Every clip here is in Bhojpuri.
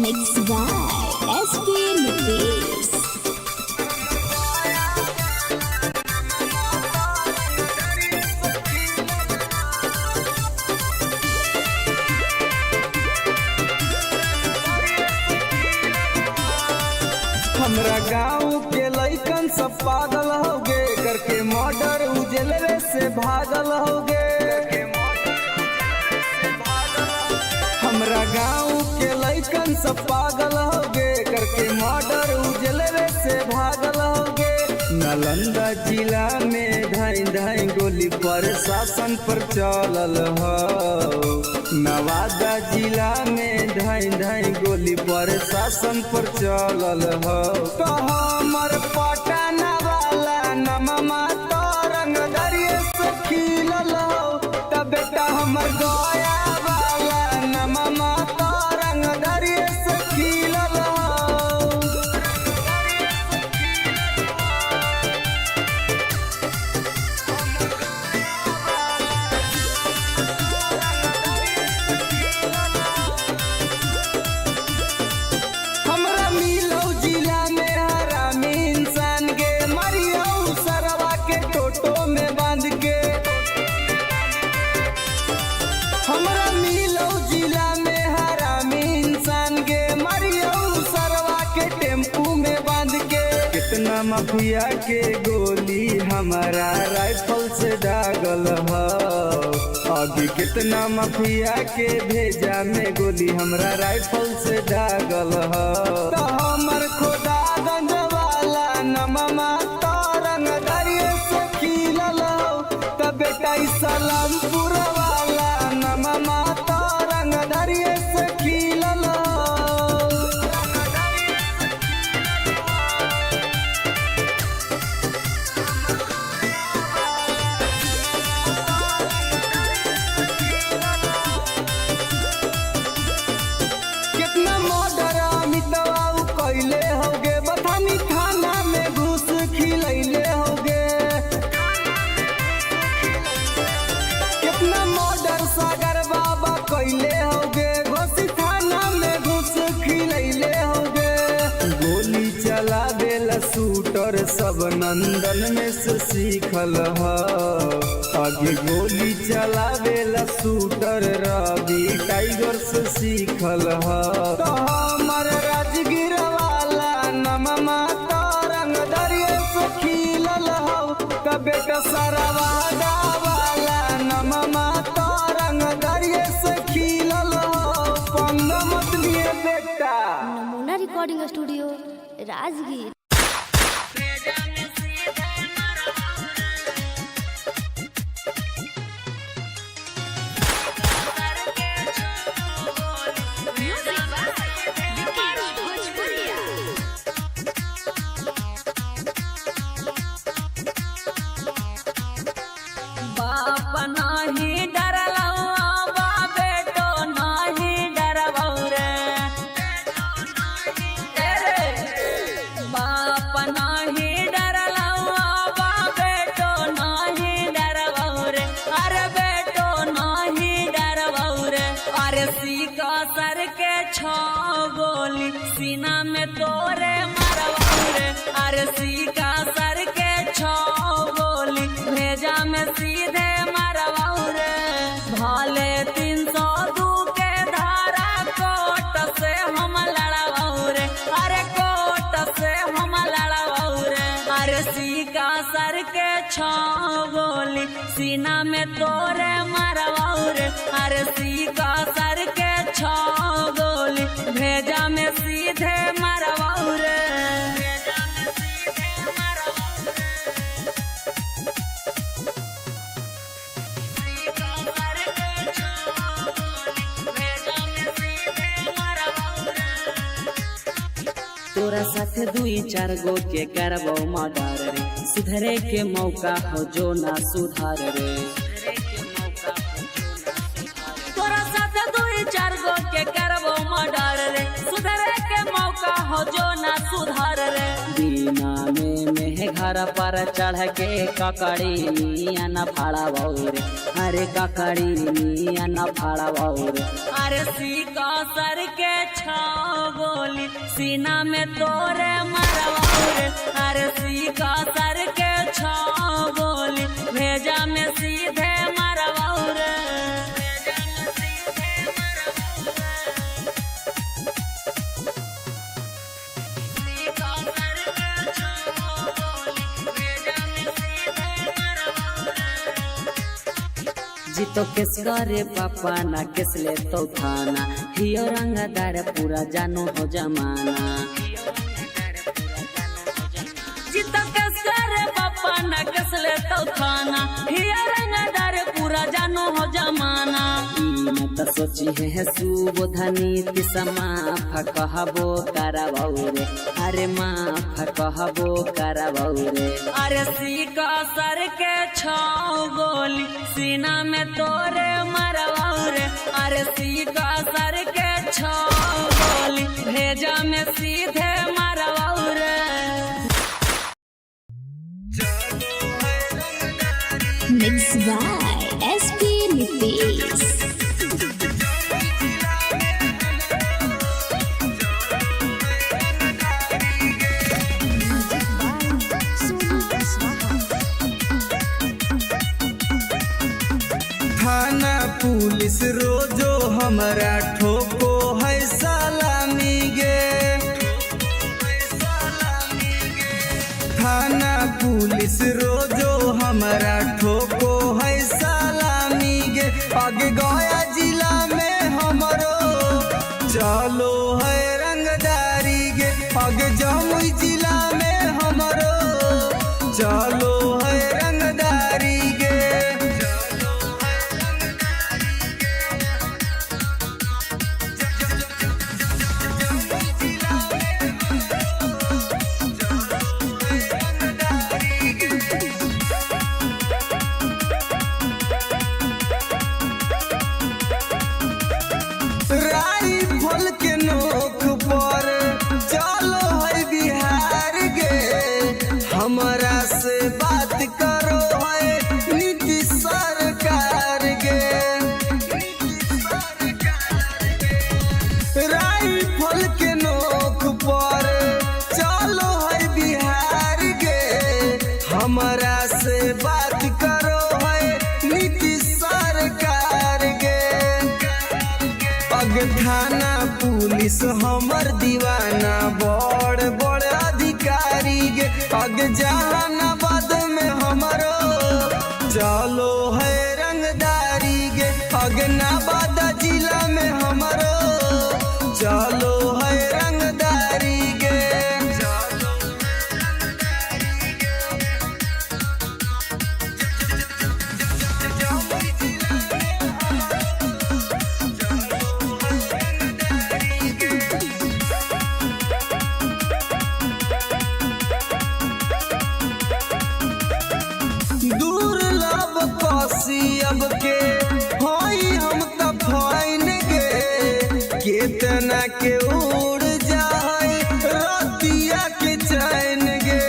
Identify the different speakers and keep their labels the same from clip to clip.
Speaker 1: Mixed by SP Movies.
Speaker 2: हमरा गाँव के लइकन सब पागल होगे, करके मर्डर उजलवे से भागल होगे। हमरा गाँव के लइकन सब पागल होगे, करके मर्डर उजलवे से भागल होगे। नालंदा जिला में धाई धाई गोली प्रशासन पर चलल हो। नवादा जिला में धाई धाई गोली प्रशासन पर चलल हो। तो हमर पटना वाला नममा तो रंग दरिये से खिलल हो। तब बेटा हमर गया वाला नममा तो रंग दरिये से खिलल हो। हमरा मिलौ जिला में हरामी इंसान के, मरियौ सरवा के टोटो में बांध के। हमरा मिलौ जिला में हरामी इंसान के, मरियौ सरवा के टेम्पू में बांध के। कितना माफिया के गोली हमारा राइफल से दागल हो। अभी कितना माफिया के भेजा में गोली हमरा राइफल से दागल हो। तो हमर खोदागंज वाला नममा तो रंग दरिये से खिलल हो। तो बेटा सलामपुर वाला नममा तो रंग दरिये से खिलल हो। कितना मर्डर अमितवा कैले होगे, बथानी थाना में घुस खिलैले होगे। कितना मर्डर सागर बाबा कैले होगे, घोसी थाना में घुस खिलैले होगे। गोली चलावेला शूटर सब नंदन में से सीखल हो। आगे गोली चलावेला शूटर रवि टाइगर से सीखल हो। तो हमर राजगीर वाला नममा तो रंग दरिये से खिलल हो। तो बेटा सरवादा वाला नममा तो रंग दरिये से खिलल हो। पंग मत लिए बेटा।
Speaker 3: नमूना रिकॉर्डिंग स्टूडियो राजगीर।
Speaker 4: बाप नाही डरलौ बा बेटो नाही डरबौ रे। बाप नाही डरलौ बा बेटो नाही डरबौ रे। अरे बेटो नाही डरबौ रे। अरे सीका सर के छो गोली सीना में तोरे मरबौ रे। अरे सीका सर के छो गोली भेजा में सीधे मरबौ रे। भाले 302 के धारा कोट से हम लड़बौ रे। अरे कोट से हम लड़बौ रे। अरे सीका सर के छो गोली सीना में तोरे मरबौ रे। अरे सीका सर के छो गोली भेजा में सीधे मरबौ रे।
Speaker 5: तोरा साथ 2-4 गो के करबो मर्डर रे। सुधरे के मौका हो जो ना सुधार रे।
Speaker 4: तोरा साथ 2-4 गो के करबो मर्डर रे। सुधरे के मौका हो जो ना सुधार रे।
Speaker 5: दीना में घर पर चढ़ के ककड़ी नियन फाड़ा रे, अरे ककड़ी नियन फाड़ा रे।
Speaker 4: अरे सीका सर के छाओ गोली सीना में तोरे मरवाऊरे, अरे सीका सर के छाओ गोली भेजा में सीधे मरवाऊरे।
Speaker 5: जीतो किस करे पापा ना किस ले तो थाना, हियो रंगदार पूरा जानो हो जमाना।
Speaker 4: जीतो किस करे पापा ना किस ले तो थाना, हियो रंगदार पूरा जानो हो जमाना।
Speaker 5: मैं तो सोची है सुबोधनी तिसमा कहबो करबौरे, अरे माफ कहबो करबौरे।
Speaker 4: अरे सीका सर के छाओ गोली सीना में तोरे मरवाऊरे, अरे सीका सर के छाओ गोली भेजा में सीधे मरवाऊरे।
Speaker 1: Mixed by SP Nitish.
Speaker 2: थाना पुलिस रोजो हमारा ठोको है सलामी गे, थाना पुलिस रोजो हमारा ठोको है सलामी गे। आगे गया जिला में हमरो चलो है रंगदारी गे, आगे जमुई जिला में हमरो चलो है रंगदारी गे। राइफल के नोक पर चलो है बिहार गे, हमारा से बात करो है नीतीश सरकार गे। राइफल के नोक पर चलो है बिहार गे, हमारा से बात करो है नीतीश सरकार गे। अग थाना पुलिस हमर दीवाना बड़ बड़ अधिकारी गे, अग जहानाबाद में हमरो चलो है रंगदारी गे, अग नवादा जिला में हमरो चलो है रंगदारी गे। दुर्लभ कसियब के होई हम त फाइन गे, केतना के उड़ जाए रतिया के चैन गे।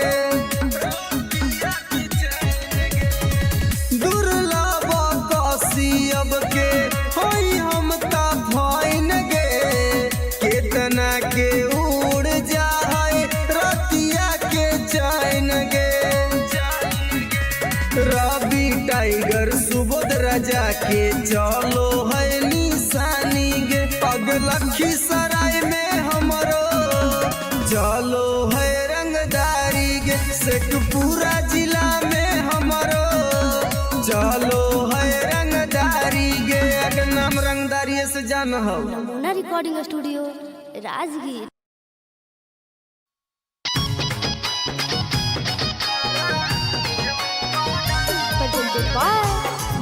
Speaker 2: दुर्लभ कसियब के होई हम त फाइन गे, केतना के उड़ जाए रतिया के चैन गे। रवि टाइगर सुबोध राजा के चलो है निशानी गे, अग लखीसराय में हमरो चलो है रंगदारी गे, शेखपुरा जिला में हमरो चलो है रंगदारी गे। अगर नाम रंगदारी से जान हो।
Speaker 3: Namuna recording studio Rajgir.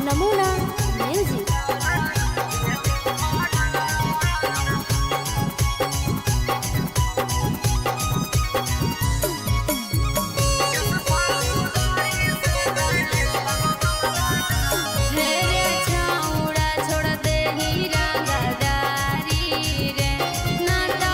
Speaker 3: Namuna music.
Speaker 6: छोड़ दे ही रंगदारी रे, ना तो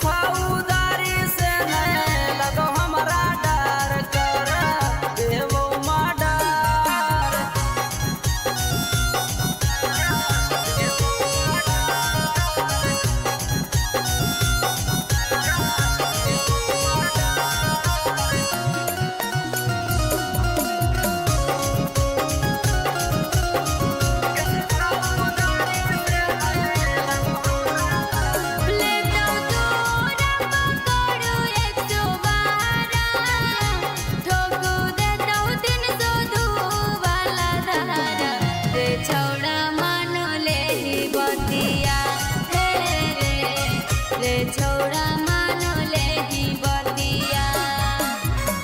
Speaker 4: फौदारी से नहीं लगो हमरा डर कर देवो मर्डर।
Speaker 1: छोड़ा मानो ले ही बतिया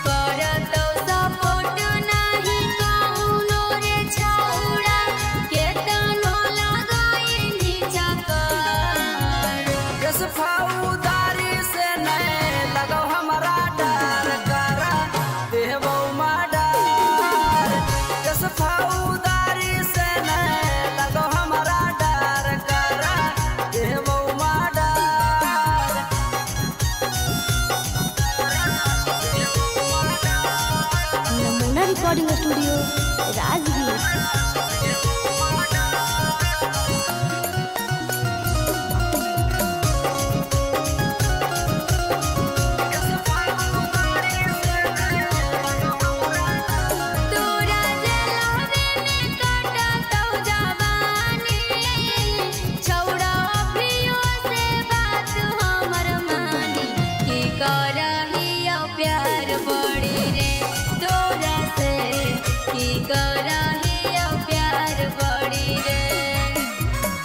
Speaker 1: करतो सपोर्ट नहीं कौनो रे छौड़ा के तनो लगाई नीचा कर।
Speaker 4: किस फौदारी से नहीं लगो हमरा डर कर देवो मर्डर। किस फौदारी से नहीं लगो हमरा डर कर देवो मर्डर।
Speaker 3: नमूना रिकॉर्डिंग स्टूडियो राजगीर।
Speaker 1: तोरा जलवे में कटतो जवानी छौड़ा अभियो से बात हमर मानी की करहियो प्यार बड़ी रे तोरा से की करहियो प्यार बड़ी रे।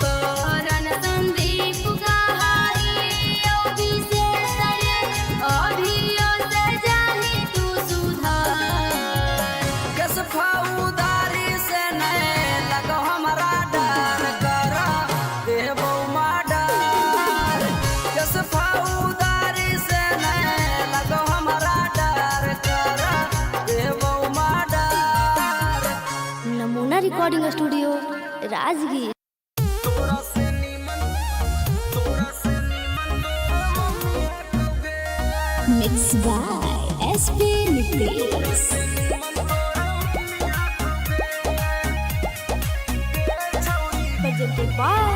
Speaker 1: करन संदीप कहाइयो विशेष रे अभियो से जाही तू सुधार।
Speaker 4: किस फौदारी से नहीं लगो हमरा डर कर देवो मर्डर। किस फौदारी से नहीं लगो हमरा डर कर देवो मर्डर।
Speaker 3: नमूना recording studio Rajgir.
Speaker 1: Mixed by SP Nitish.
Speaker 3: presented by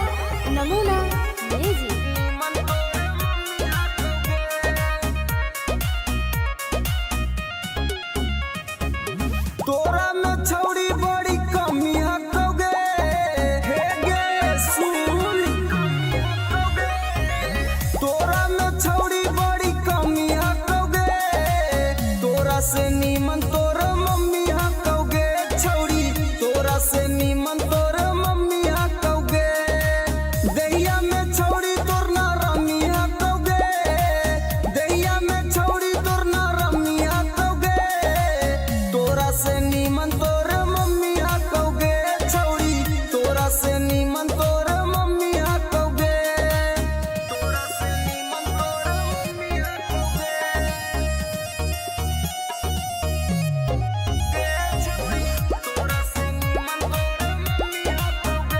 Speaker 3: Namuna music.
Speaker 2: तोरा में छौड़ी बड़ी कमी हकोगे हे गे सुन। तोरा में छौड़ी बड़ी कमी हकोगे तोरा से नीमन तोर मम्मी हकोगे छौड़ी तोरा से नीमन तोर मम्मी हकोगे। दहिया में छौड़ी तोर ना रमी हकोगे दहिया में छौड़ी तोर ना रमी हकोगे। तोरा से नीमन तोर मम्मी हकोगे छौड़ी तोरा से नीमन तोर मम्मी हकोगे। तोरा से नीमन तोर मम्मी हकोगे छौड़ी तोरा से नीमन तोर मम्मी हकोगे।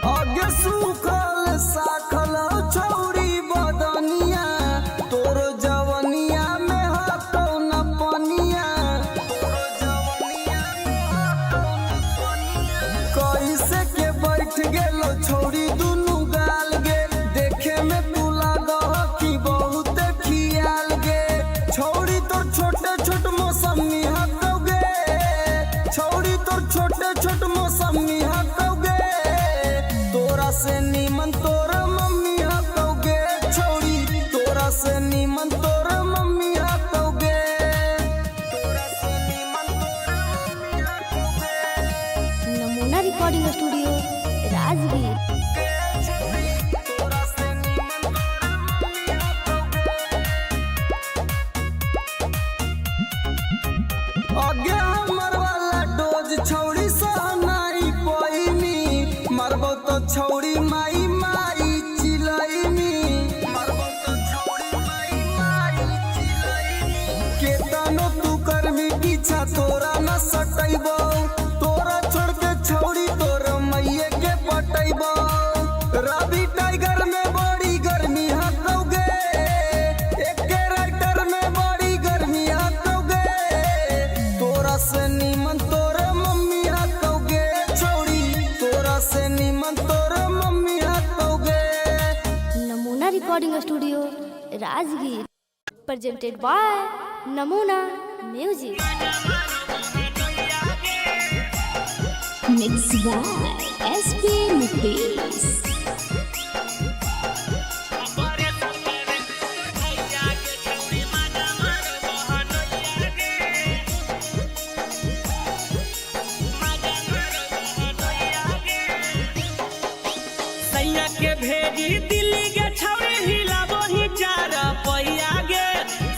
Speaker 2: आगे सूखल साखल छौड़ी बदनिया तोर जवनिया में हटौ न पनिया। कैसे के बैठ गेलो छौड़ी दुनू गाल गे देखे में तू लागह कि बहुत खियाल गे। छौड़ी तोर छोटे छोट मौसमी हकोगे छौड़ी तोर छोटे छोट मौसमी हकोगे। तोरा से नीमन तोर मम्मी हकोगे छौड़ी तोरा से नीमन तोर मम्मी हकोगे। तोरा से नीमन तोर मम्मी हकोगे
Speaker 3: नमूना रिकॉर्डिंग स्टूडियो राजगीर।
Speaker 2: तोरा से नीमन तोर मम्मी हकोगे। आगे हमर वाला डोज छौड़ी सहनाई पैनी मारबो तो छौड़ी माई माई चिलैनी मारबो तो छौड़ी माई रवि टाइगर में बड़ी गर्मी हकौगे, एक राइटर में बड़ी गर्मी हकौगे, तोरा से नीमन तोर मम्मी हकौगे छौड़ी, तोरा से नीमन तोर मम्मी हकौगे।
Speaker 3: Namuna recording studio Rajgir presented by Namuna music.
Speaker 1: Mixed by SP Nitish.
Speaker 4: सैया के भेजी दिल्ली के छौड़ी हिलाबो ही चार पैया गे,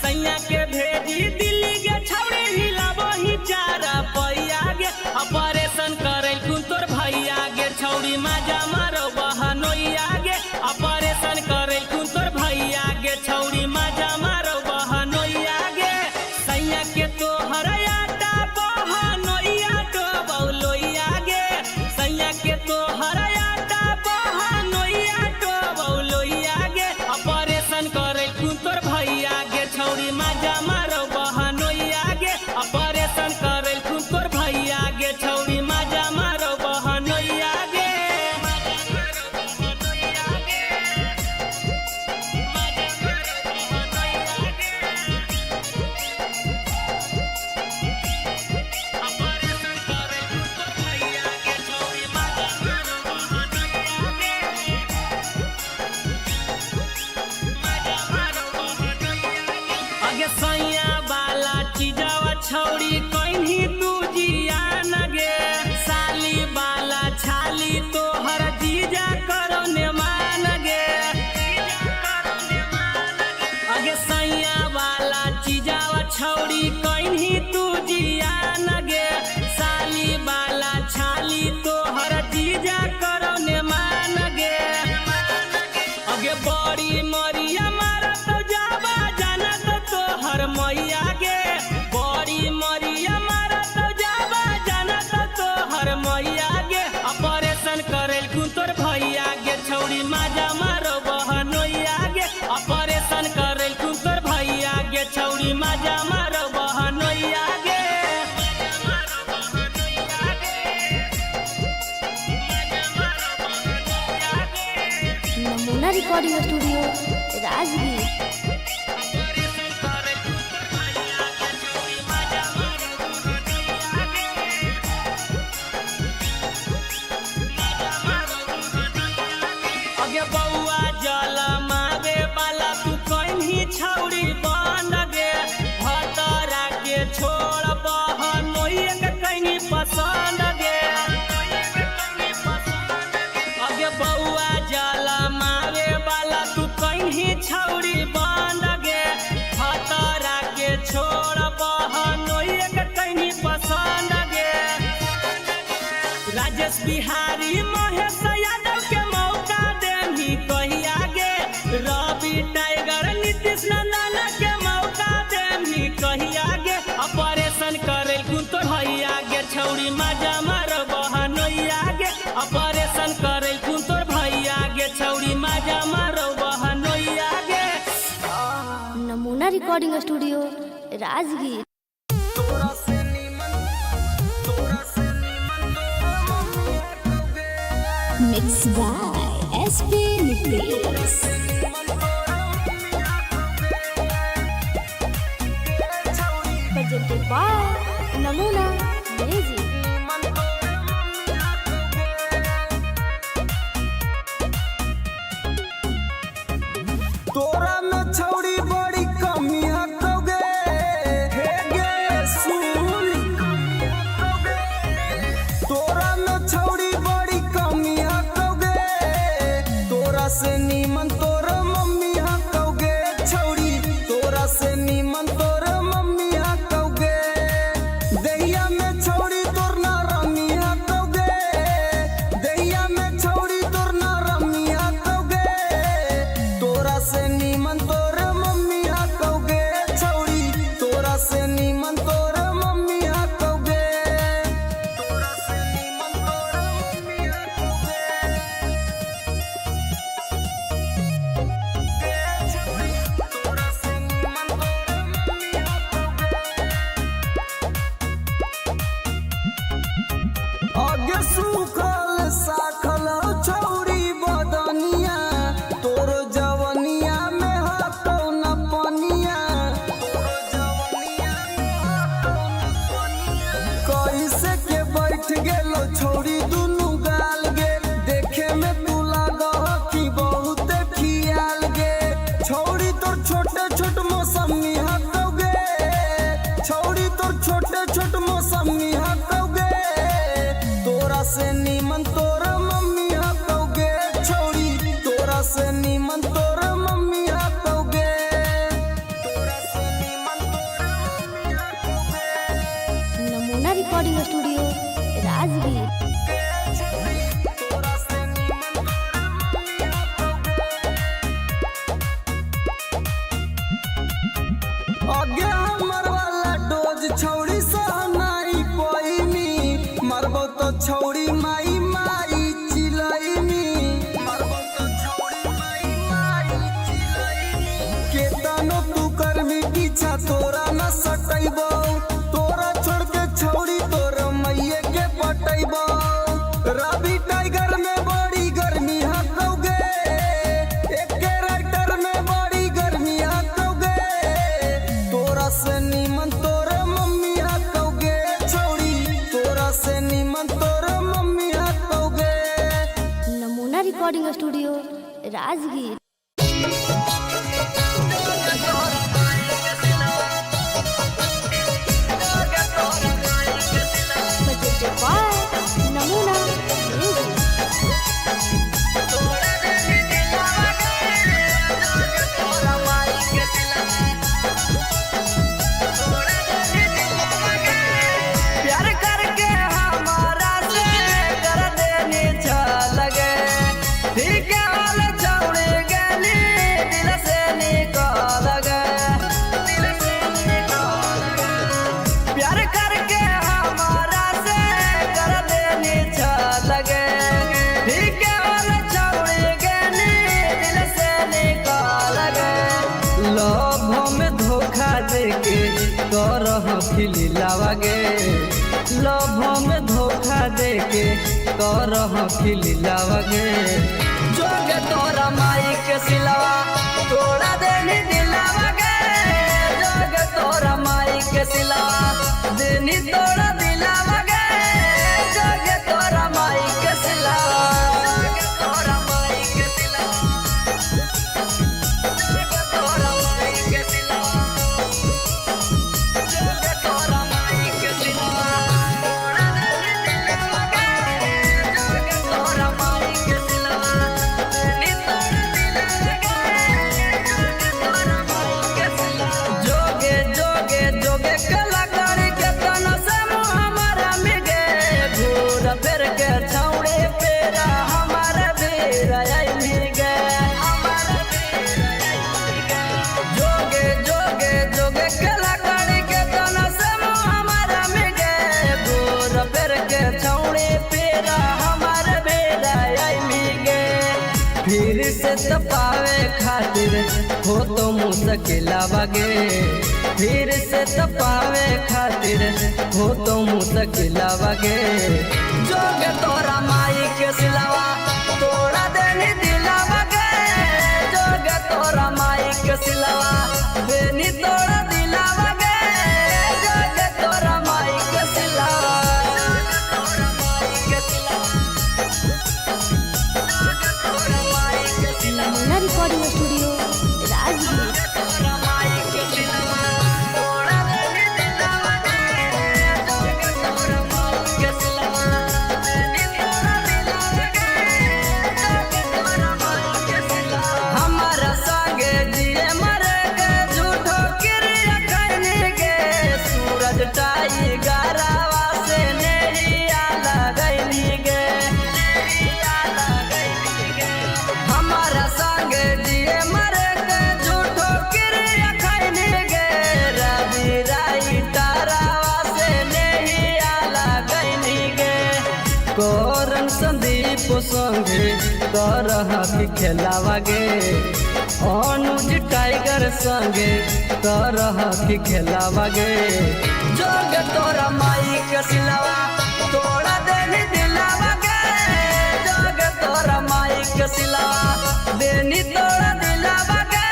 Speaker 4: सैया के भेजी दिल्ली के छौड़ी हिलाबो ही चार पैया गे, ऑपरेशन करे कुन तोर भैया गे छौड़ी माजा मारो बहनोइया गे, ऑपरेशन करे कुन तोर भैया गे छौड़ी माजा मारो बहनोइया गे, सैया के तो हरयाटा बहनोइया तो बौलोइया गे, सैया के तो हरयाटा बहनोइया तो बौलोइया गे, ऑपरेशन करे कुन तोर भैया गे छौड़ी माजा मारो बहनोइया गे, ऑपरेशन करे कुन तोर भैया गे छौड़ी माजा मारो बहनोइया गे। आगे सैया वाला चीजवा छौड़ी कहीं तू जिया न गे, साली वाला छाली तो हर जीजा करो ने मान गे, आगे सैया वाला चीजवा छौड़ी कहीं तू जिया न गे, साली वाला छाली तो हर जीजा करो ने मान गे, आगे बड़ी मरिया मारा तो जावा जाना तो हर मैया गे, बड़ी मरिया मारा तो जावा जाना तो हर मैया गे, ऑपरेशन करे कुन तोर भैया गे छौड़ी माजा मारो बहनोइया गे, ऑपरेशन करे कुन तोर भैया गे छौड़ी माजा मारो बहनोइया गे।
Speaker 3: नमूना रिकॉर्डिंग स्टूडियो राजगीर।
Speaker 4: आगे बउआ जल मागे वाला तू कहीं छौड़ी बन गे, भतरा के छोड़ बहनोइया के कहीं पसंद गे, आगे बउआ जल मागे वाला तू कहीं छौड़ी बन गे, भतरा के छोड़ बहनोइया के कहीं पसंद गे, राजेश बिहारी महेश यादव के मौका देही कहिया गे, रवि टाइगर नीतीश नंदन के मौका देही कहिया गे, ऑपरेशन करे कुन तोर भैया गे छौड़ी माजा मारो बहनोइया गे, ऑपरेशन करे कुन तोर भैया गे छौड़ी माजा मारो बहनोइया गे।
Speaker 3: नमूना रिकॉर्डिंग स्टूडियो राजगीर।
Speaker 2: तोरा से नीमन तोरा मम्मी हकौगे,
Speaker 1: Mixed by SP Nitish.
Speaker 3: Presented by Namuna music.
Speaker 2: तोरा में छौड़ी बड़ी कमी हकौगे, हे गे सुन, तोरा में छौड़ी बड़ी कमी हकौगे, तोरा से नीमन तोर मम्मी हकौगे छौड़ी, तोरा से नीमन तोर मम्मी हकौगे, दहिया में छौड़ी तोर ना रमी हकौगे, दहिया में छौड़ी तोर ना रमी हकौगे, तोरा से नीमन तोर मम्मी हकौगे छौड़ी, तोरा से नीमन तोर मम्मी हकौगे, तोरा से नीमन तोर मम्मी हकौगे। आगे हमर वाला डोज छौड़ी सहनाई पैनी मारबो तो छौड़ी माई माई चिलैनी मारबो तो छौड़ी माई माई चिलैनी केतनो तू करमी पीछा तोरा न सटैबो तोरा छोड़ के छौड़ी तोर मैये के पटैबो रवि टाइगर में बड़ी गर्मी हकौगे एक राइटर में बड़ी गर्मी हकौगे तोरा से नीमन तोर मम्मी हकौगे छौड़ी तोरा से नीमन तोर मम्मी हकौगे।
Speaker 3: Namuna recording studio Rajgir. नमूना
Speaker 4: प्यार करके हमारा से कर देनी लगे ठीक है वाले छौड़े गली दिल से निकाल गए प्यार करके हमारा से कर देनी लगे ठीक है वाले छौड़े गली दिल से निकाल गए
Speaker 2: लव में धोखा देके करह खिलावागे लव में धोखा देके करह खिलावागे
Speaker 4: जोगे तोरा माई के सिलवा तोड़ा देनी दिलावागे जोगे तोरा माई के सिलवा देनी तोड़ा दिलावागे जोगे तोरा माई के सिलवा जोगे तोरा माई के सिलवा जोगे तोरा माई के सिलवा जोगे तोरा माई के सिलवा तोड़ा देनी दिलावागे जोगे तोरा माई के सिलवा देनी तोड़ा दिलावागे जोगे तोरा माई के सिलवा जोगे जोगे जोगे कलाकारी के तना से हमारा मिगे घूर फिर के छौड़े पेरा हमारे भीर आई मिगे हमारे भीर आई मिगे जोगे जोगे जोगे कलाकारी के तना से हमारा मिगे घूर फिर के छौड़े पेरा हमारे भीर आई मिगे
Speaker 2: फिर से तपावे खातिर हो तो मुश्किला बगे फिर से तपावे खातिर हो तो मुश्किला बगे
Speaker 4: जोगे तोरा माई के सिलवा तोड़ा देनी दिलावागे जोगे तोरा माई के सिलवा देनी तोड़ा दिलावागे जोगे तोरा माई के सिलवा जोगे तोरा माई के सिलवा जोगे तोरा माई के सिलवा
Speaker 3: नमूना रिकॉर्डिंग स्टूडियो राजगीर।
Speaker 4: तोरा माई के सिलवा तोड़ा देनी दिलावागे जोगे तोरा माई के सिलवा देनी तोड़ा दिलावागे जोगे तोरा माई के सिलवा हमारा संगे जिए मरे के झूठो क्रिया करने के सूरज टाई गरावा से नैया लगैली गे नैया लगैली गे हमारा संगे जिए मरे के झूठो क्रिया करने के रवि राई तारावा से नैया लगैली गे
Speaker 2: करन संदीप संगे करह खेलावागे अनुज टाइगर संगे करह खेलावागे
Speaker 4: जोगे तोरा माई के सिलवा तोड़ा देनी दिलावागे जोगे तोरा माई के सिलवा देनी तोड़ा दिलावागे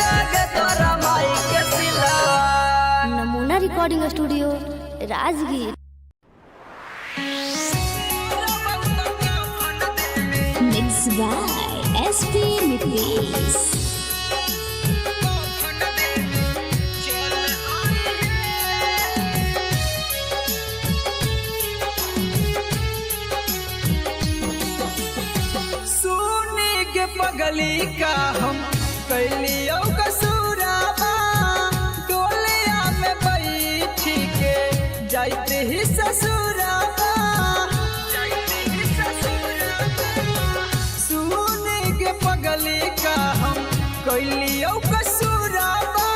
Speaker 4: जोगे तोरा माई के सिलवा
Speaker 3: नमूना recording studio Rajgir.
Speaker 1: Mixed by SP Nitish.
Speaker 2: सोने के पगली का हम कैलियो कसूराबा डोलिया में बैठी के जाते ही ससुराबा सोने के पगली का हम कैलियो कसूराबा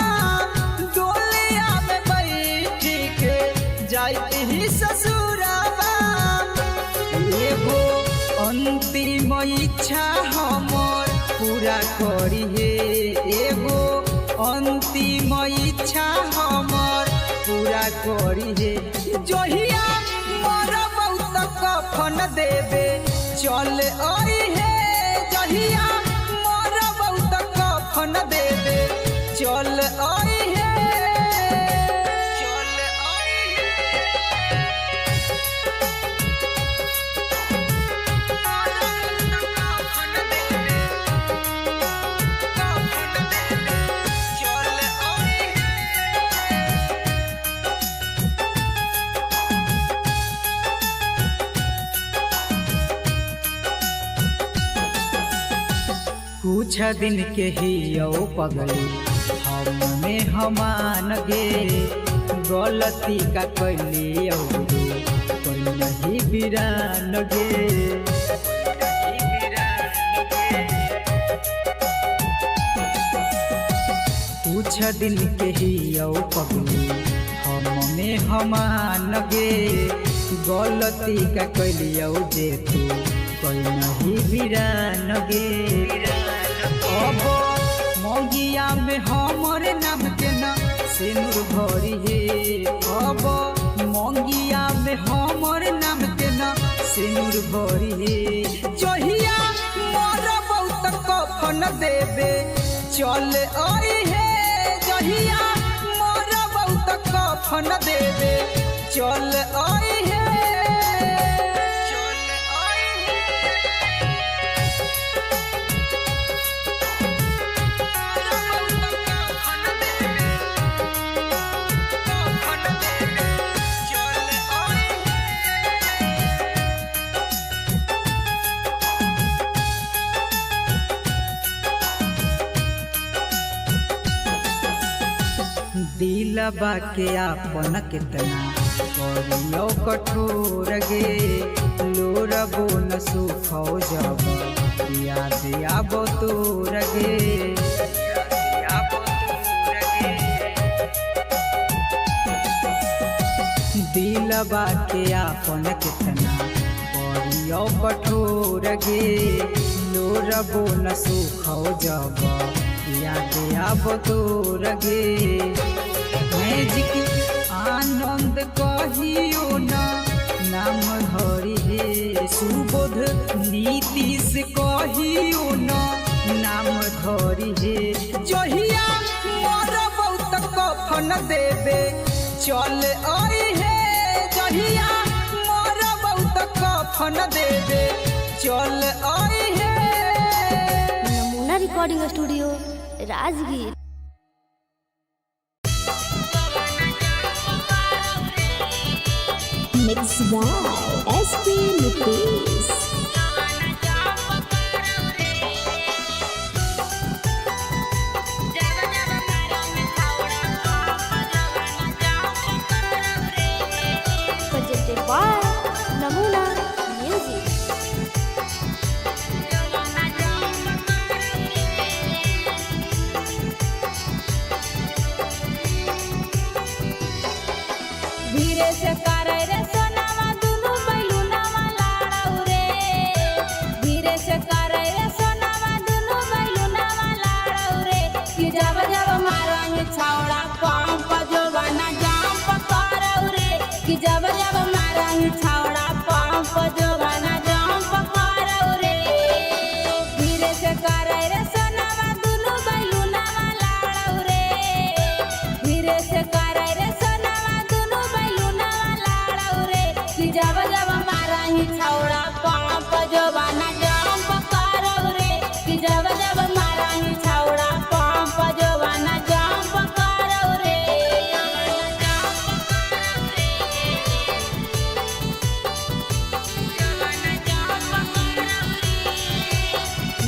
Speaker 2: इच्छा हमर पूरा करी हे एगो अंतिम इच्छा हमर पूरा करी हे जहिया मरब त कफन देबे चल आई हे जहिया मरब त कफन देबे चल आई हे चल आई कुछ दिन के ही पगली हमें हमान गे गलती का कैली कोई नहीं बिरान गे कुछ दिन के ही पगली हमें हमान गे गलती का कैली जे तू कोई नहीं बिरान गे अब मौगिया में हमर नाम के ना सिनुर भरी हे अब मौगिया में हमर नाम के ना सिनुर भरी हे जहिया मरब त कफन देबे चल आई हे जहिया मरब त कफन देबे चल आई हे दिलबा के आपन कितना करियो कठोर गे लोरबो न सुखो जब याद आबो तोर गे दिलबा के आपन कितना करियो कठोर गे लोरबो न सुखो जब याद आबो तोर गे मैजिक आनंद कहियो ना नाम धरी हे सुबोध नीतीश कहियो ना नाम धरी हे जहिया मरब त कफन देबे चल आई हे जहिया मरब त कफन देबे चल आई हे।
Speaker 3: नमूना recording studio Rajgir.
Speaker 1: Mixed by SP Nitish.
Speaker 3: Presented by Namuna Music.
Speaker 6: धीरे से करे रे सोनावा दुनु बैलुनावा लाड़ौ रे धीरे से करे रे सोनावा दुनु बैलुनावा लाड़ौ रे कि जब जब मारंग छौड़ा पंप जोबाना जाम पकड़ौ रे कि जब जब मारंग छौड़ा पंप जोबाना जाम पकड़ौ रे धीरे से करे रे सोनावा दुनु बैलुनावा लाड़ौ रे धीरे से करे रे जब जब मारा ही छौड़ा पंप जोबाना जाम पकड़ौ रे कि जब जब मारा ही छौड़ा पंप जोबाना जाम पकड़ौ रे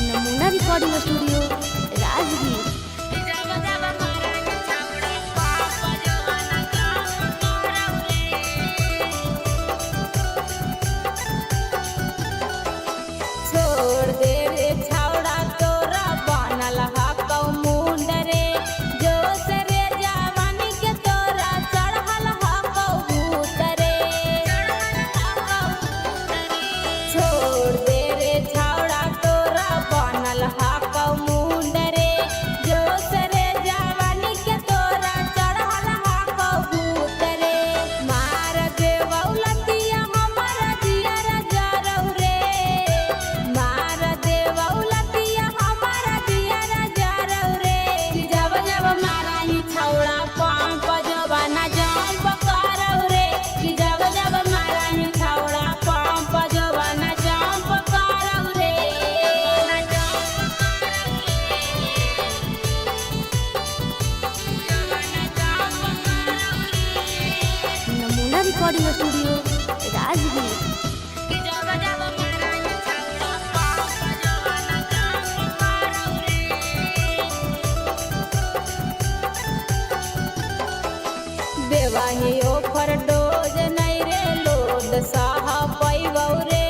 Speaker 3: नमूना रिकॉर्डिंग स्टूडियो राजगीर।
Speaker 6: छोड़ दे रे छौड़ा तोरा बनल हकौ मुंड रे जोश रे जवानी के तोरा चढ़ल हकौ भूत रे छोड़ दे रे छौड़ा
Speaker 3: रिकॉर्डिंग स्टूडियो राजगीर।
Speaker 6: देवाही ओफर डोज नहीं रे लोद साहा पैबौ रे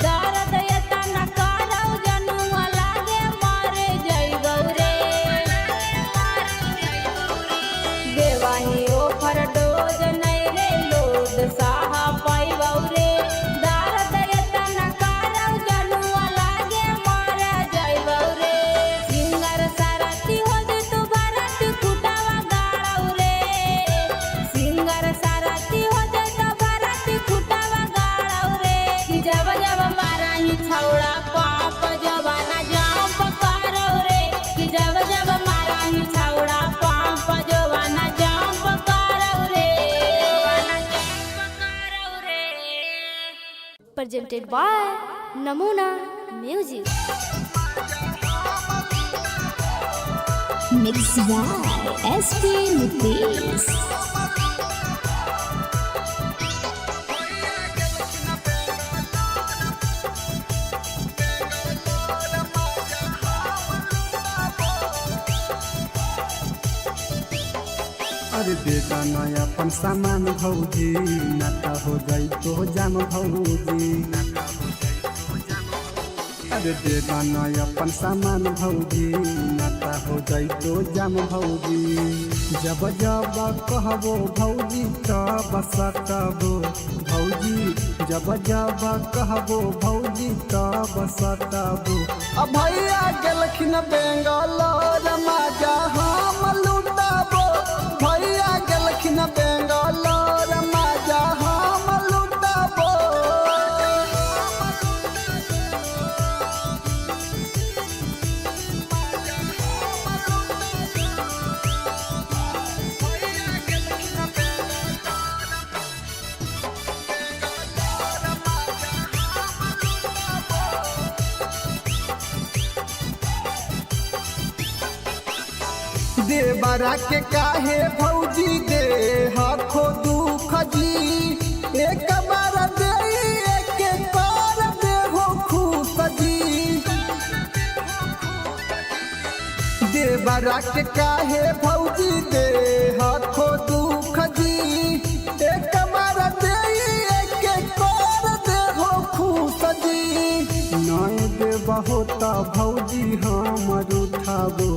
Speaker 6: दर्द यता न करौ जनुआ लागे मारे जइबौ रे देवाही ओफर डोज नहीं रे लोद साहा पैबौ रे दर्द यता न करौ जनुआ लागे मारे जइबौ रे सिंगर सारथी हो जे तू भारत खुटावा गाड़ौ रे सिंगर सारथी हो जे तो भारत खुटावा गाड़ौ रे कि जब जब माराही छौड़ा पाप जवाना जंप करौ रे कि जब जब माराही छौड़ा पाप जवाना जंप करौ रे
Speaker 3: presented by Namuna music.
Speaker 1: Mixed by SP Nitish.
Speaker 2: अरे बेटा नया अपन सामान भौजी नाता हो जाई तो जाम भौजी। अरे बेटा नया अपन सामान भौजी नाता हो जाई तो जाम भौजी। जब जब कहबो भौजी तब सटबो भौजी जब जब कहबो भौजी तब सटबो। अब भैया गेलखिन बेंगलोर मजा हम लुटाबो भैया गेलखिन बेंगलोर मजा हम लुटाबो। देवरा के काहे भौजी दे हखो दुख जी एक बार दे एक बार दे हो खुश जी। देवरा के काहे भौजी दे हखो दुख जी एक बार दे एक बार दे हो खुश जी। नय देबा होता भौजी हमर उठाबो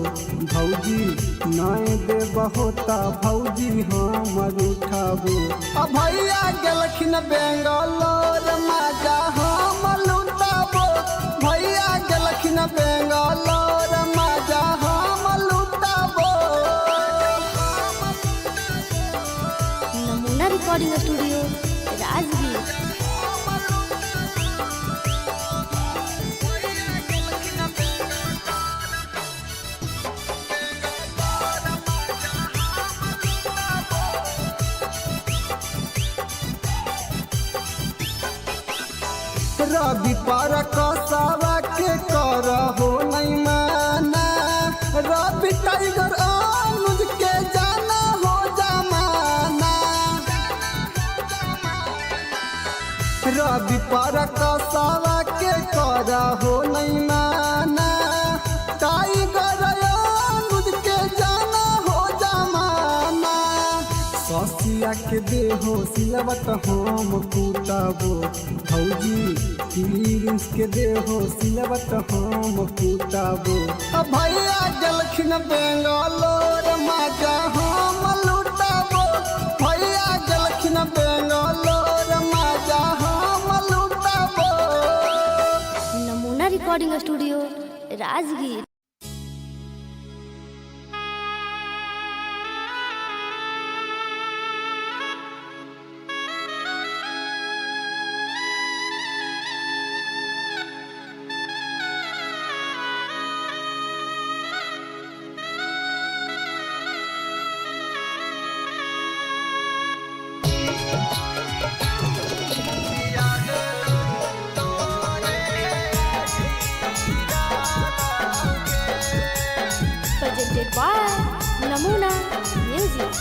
Speaker 2: भौजी नय देबा होता भौजी हमर उठाबो। अब भैया गेलखिन बेंगलोर मजा हम लुटाबो भैया गेलखिन बेंगलोर मजा हम लुटाबो।
Speaker 3: नमूना रिकॉर्डिंग स्टूडियो राजगीर।
Speaker 2: रवि पर कसावा के कर हो नहीं माना रवि टाइगर अनुज के जाना हो जमाना। रवि पर कसावा के कर हो नहीं माना टाइगर अनुज के जाना हो जमाना। ससिया के देहो सिलवत हम कुटाबो भौजी प्रिंस के देहो सिलवत हम कुटाबो। अब भैया गेलखिन बेंगलोर मजा हम लुटाबो भैया गेलखिन बेंगलोर मजा हम लुटाबो।
Speaker 3: नमूना recording studio Rajgir. presented by Namuna Music.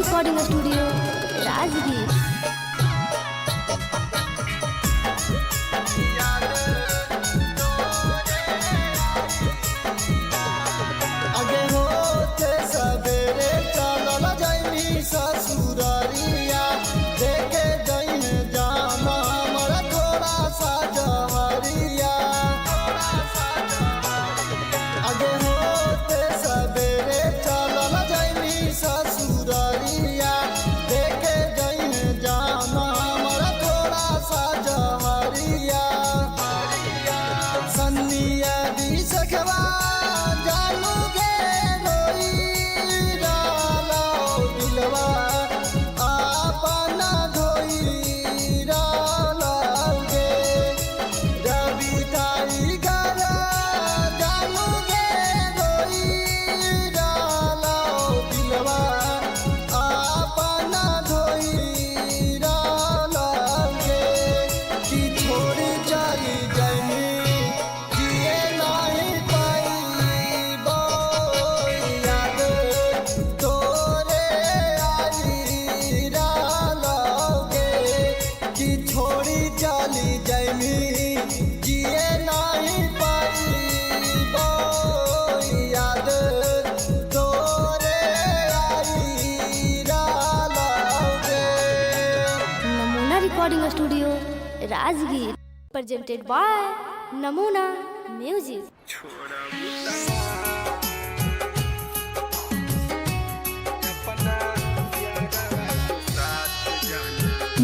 Speaker 3: Recording studio Rajgir.
Speaker 2: आगे होते सवेरे चलल जाइनी ससुरारिया देखे जइने जामा हमरा थोड़ा सा जहरिया। आगे होते सवेरे चलल जाइनी ससुरारिया देखे जइने जामा हमरा थोड़ा सा जहरिया। सन्निया दी सखवा जानू गे रोई डालो दिलवा आपना धोई डालो गे। रवि टाइगर जानू गे रोई डालो दिलवा आपना धोई डालो गे। कि छोड़ जाई जाइनी जिए नहीं पाइबो याद तोरे आई डालोगे। कि छोड़ी चली जाइनी जिए नहीं पाइबो याद तोरे आई डालोगे।
Speaker 3: Namuna recording studio Rajgir presented by Namuna music.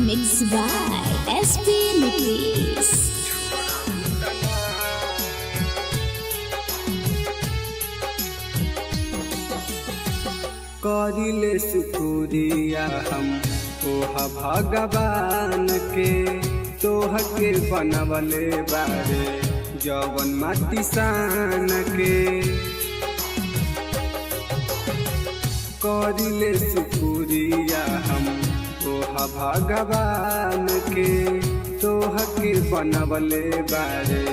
Speaker 1: Mixed by SP Nucleus.
Speaker 2: करिले शुक्रिया हम तोह भगवान के तोह के बनवले बारे जवन माटी सान के। करिले शुक्रिया हम तोह भगवान के तोह के बनवले बारे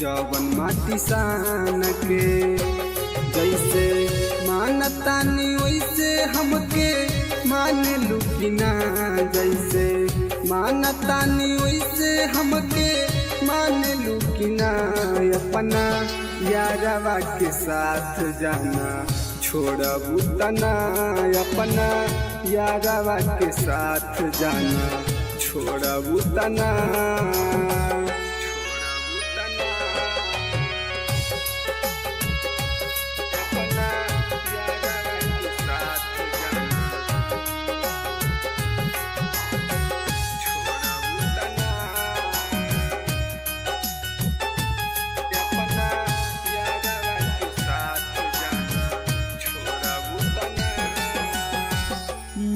Speaker 2: जवन माटी सान के। जैसे मानतानी वैसे हमके मान लू कि ना। जैसे मानतानी वैसे हमके मान लू कि ना। अपना यारवा के साथ जाना छोड़बू तना। अपना यारवा के साथ जाना छोड़बू तना।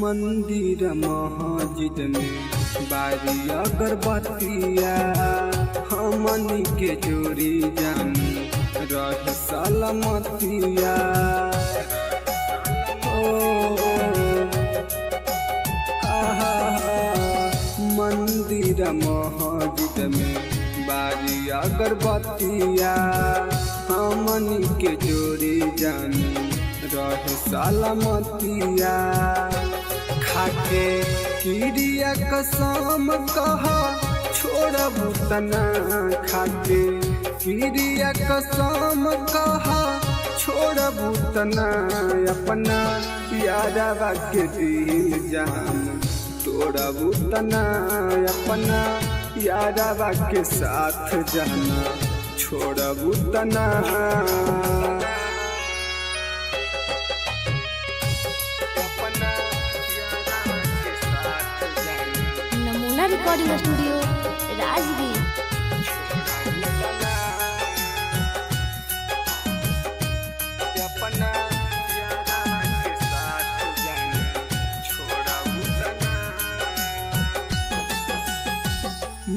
Speaker 2: मंदिर मस्जिद में बारी अगरबत्तिया हमनी के जोड़ी जान रह सलामतिया। मंदिर मस्जिद में बारी अगरबत्तिया हमनी के जोड़ी जान रह सलामतिया। खाके किरिया कसम कहा छोड़बू तना। खाके किरिया कसम कहा छोड़बू तना। अपना यारवा के दिल जान तोड़बू तना। अपना यारवा के साथ जाना छोड़बू तना।
Speaker 3: नमूना रिकॉर्डिंग स्टूडियो राजगीर।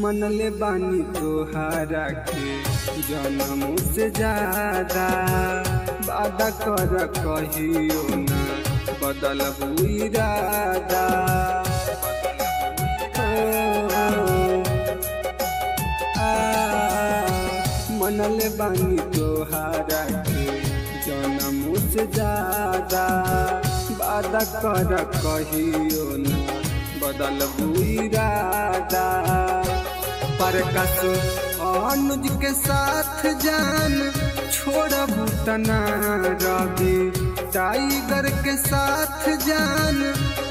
Speaker 2: मनले बानी तोहारा के जन्म से ज्यादा वादा कर कहियो ना बदलबू इरादा। मनले बानी तोहारा के जन्म से ज्यादा वादा कर कहियो न बदल इरादा। पर कस अनुज के साथ जान छोड़बू तना रवि टाइगर के साथ जान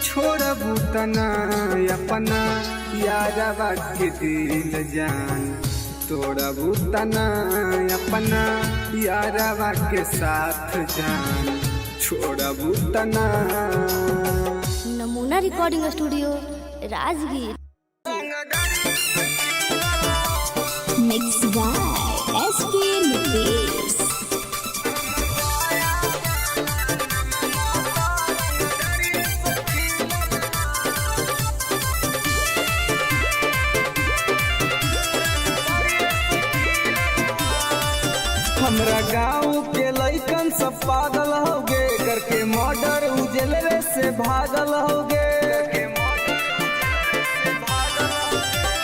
Speaker 2: छोड़बू तना अपना यारवा के दिल जान तोड़बू तना अपना यारवा के साथ जान छोड़बू तना।
Speaker 3: नमूना recording studio Rajgir.
Speaker 1: Mixed by SP Nitish.
Speaker 2: हमरा गाँव के लइकन सब पागल होगे करके मर्डर उजलवे से भागल होगे।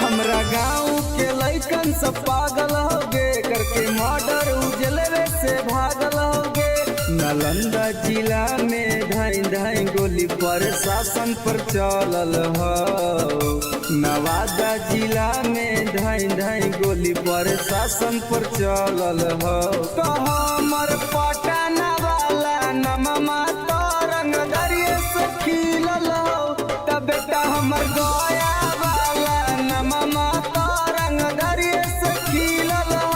Speaker 2: हमरा गाँव के लइकन सब पागल होगे करके मर्डर उजलवे से भागल होगे। नालंदा जिला में ढाई ढाई गोली प्रशासन पर चलल हो। नवादा जिला में ढाई ढाई गोली प्रशासन पर चलल हो। तो हमर पटना वाला नममा तरंग दरिये से खिलल हो। तब बेटा हमर गया वाला नममा तरंग दरिये से खिलल हो।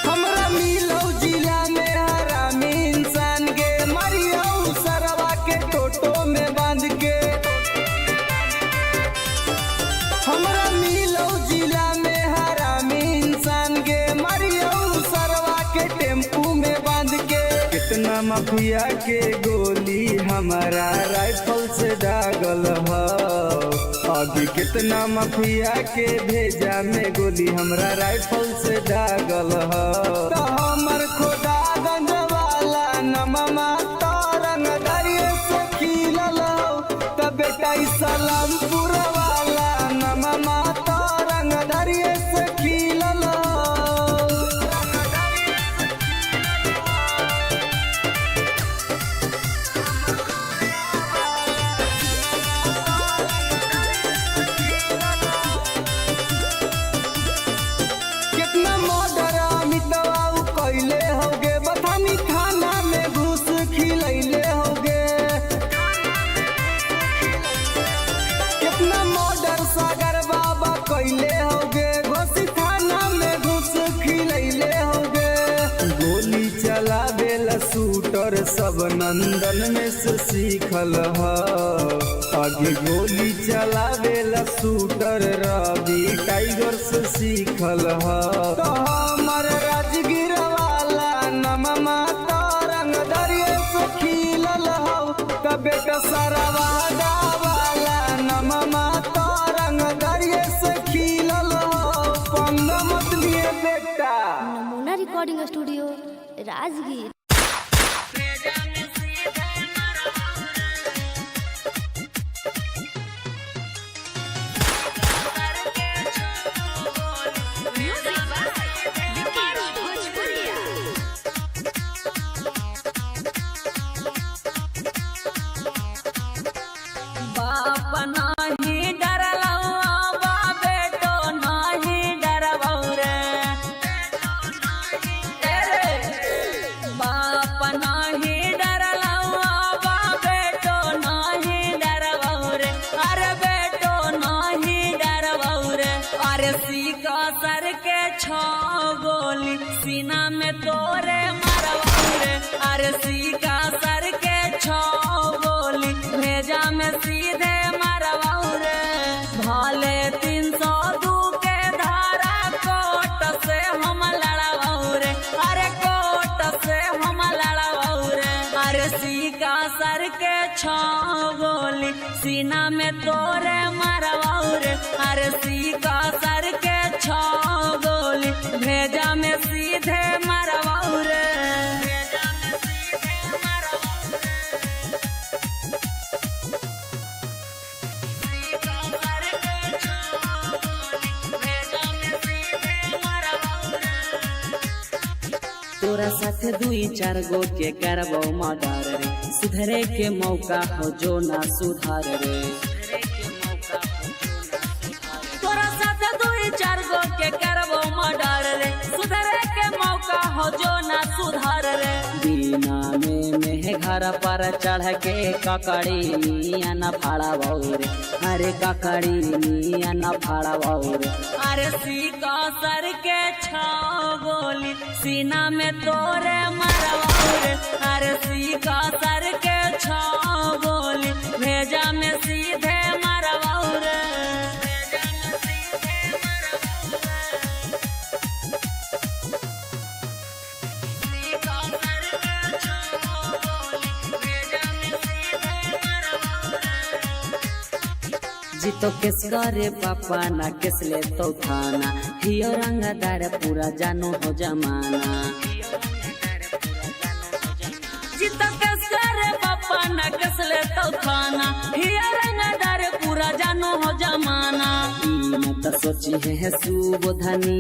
Speaker 2: हमरा मिलौ जिला में हरामी इंसान गे मरियौ सरवा के टोटो में बांध के। हमरा मिलौ जिला में हरामी इंसान गे मरियौ सरवा के टेम्पू में बांध के। कितना माफिया के गोली हमारा राइफल से दागल हो। अभी कितना माफिया के भेजा में गोली हमरा राइफल से दागल हो। तो हमर खोदागंज वाला नममा तरंग दरिये से खिलल हो। तो बेटा सलामपुर वाला नममा तरंग दरिये से खिलल हो। कितना मर्डर अमितवा कैले होगे बथानी थाना में घुस खिलैले होगे। कितना मर्डर सागर बाबा कैले होगे घोसी थाना में घुस खिलैले होगे। गोली चलावेला शूटर सब नंदन में से सीखल हो। आगे गोली चलावेला शूटर रवि टाइगर से सीखल हो। तो हमर राजगीर वाला नममा तरंग दरिये से खिलल हो। तो बेटा सरवादा वाला नममा तरंग दरिये से खिलल हो। पंग मत लिए बेटा।
Speaker 3: नमूना रिकॉर्डिंग स्टूडियो राजगीर।
Speaker 4: बाप नाही डरलौआ बा बेटो नाही डरबौ रे। बाप नाही डरलौआ बा बेटो नाही डरबौ रे। अरे बेटो नाही डरबौ रे। अरे सीका सर के छो गोली सीना में तोरे मरबौ रे। अरे सीका सर के छो गोली भेजा में सीधे मरबौ रे। भाले 302 के धारा कोट से हम लड़बौ रे। अरे कोट से हम लड़बौ रे। अरे सीका सर के छो गोली सीना में तोरे मरबौ रे। अरे सीका सर के छो गोली भेजा में सीधे मरबौ रे।
Speaker 5: तोरा साथे दुई चार गो के करबो मर्डर रे सुधरे के मौका हो जो ना सुधार रे
Speaker 4: तोरा साथे दुई चार गो के करबो मर्डर रे सुधरे के मौका हो जो ना सुधार रे
Speaker 5: दीना में घर पर चढ़ के ककड़ी मिया न फाड़ा रे अरे ककड़ी मिया न फाड़ा रे
Speaker 4: अरे सीका सर के छाव गोली सीना में तोरे मरवाऊ रे अरे सीका सर के छाव गोली भेजा में सीधे मरवाऊ रे
Speaker 5: जीतो किस करे पापा ना किस ले तो थाना हियो रंगदार पूरा जानो हो जमाना
Speaker 4: जीतो किस करे पापा ना किस ले तो थाना हियो रंगदार पूरा जानो हो जमाना
Speaker 5: तो सोची है सुबोधनी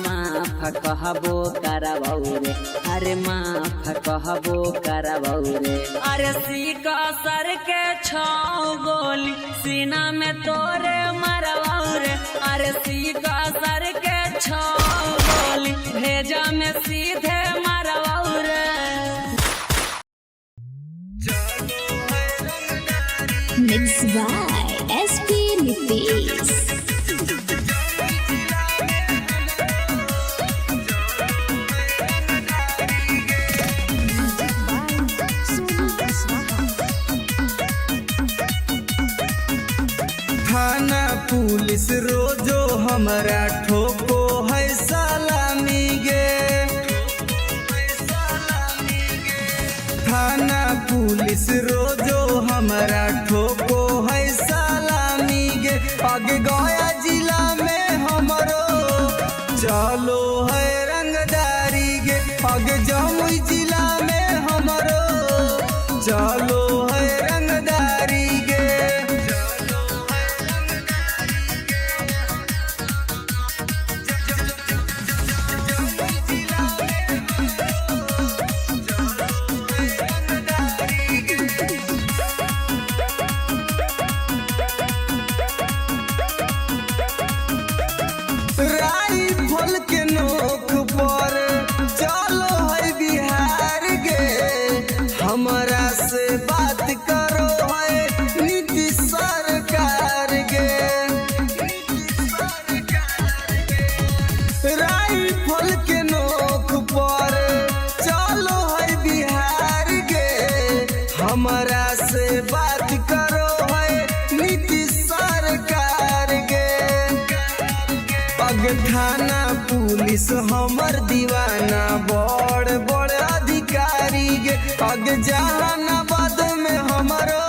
Speaker 5: माफ कहबो करबौ रे अरे माफ कहबो करबौ रे
Speaker 4: अरे सीका सर के छाव गोली सीना में तोरे मरवाऊ रे अरे सीका सर के छाव गोली भेजा में सीधे मरवाऊ रे
Speaker 1: Mixed by SP Nitish.
Speaker 2: थाना पुलिस रोजो हमरा ठोको है सलामी गे थाना पुलिस रोजो हमरा ठोको है सलामी गे आगे गया जिला में हमरो चलो है रंगदारी गे आगे जमुई जिला में हमरो चलो है रंगदारी गे राइफल के नोक पर चलो है बिहार गे हमरा से बात करो है नीतीश सरकार गे राइफल के नोक पर चलो है बिहार गे हमरा से बात करो है नीतीश सरकार गे पग थाना पुलिस हमर दीवाना बड़ बड़ अधिकारी गे पग जहानाबाद में हमरो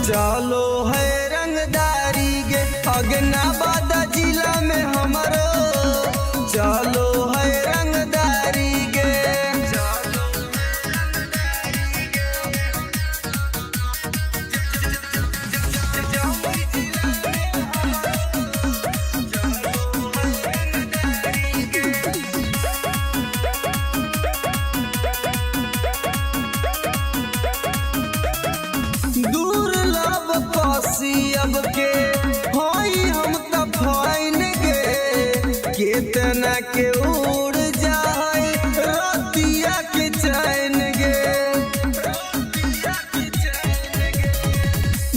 Speaker 2: चलो है रंगदारी गे अगनाबाद जिला में हमरो चलो है रंगदारी गे दुर्लभ कसियब के हई हम त फाइन गे केतना के उड़ जाए रतिया के चैन गे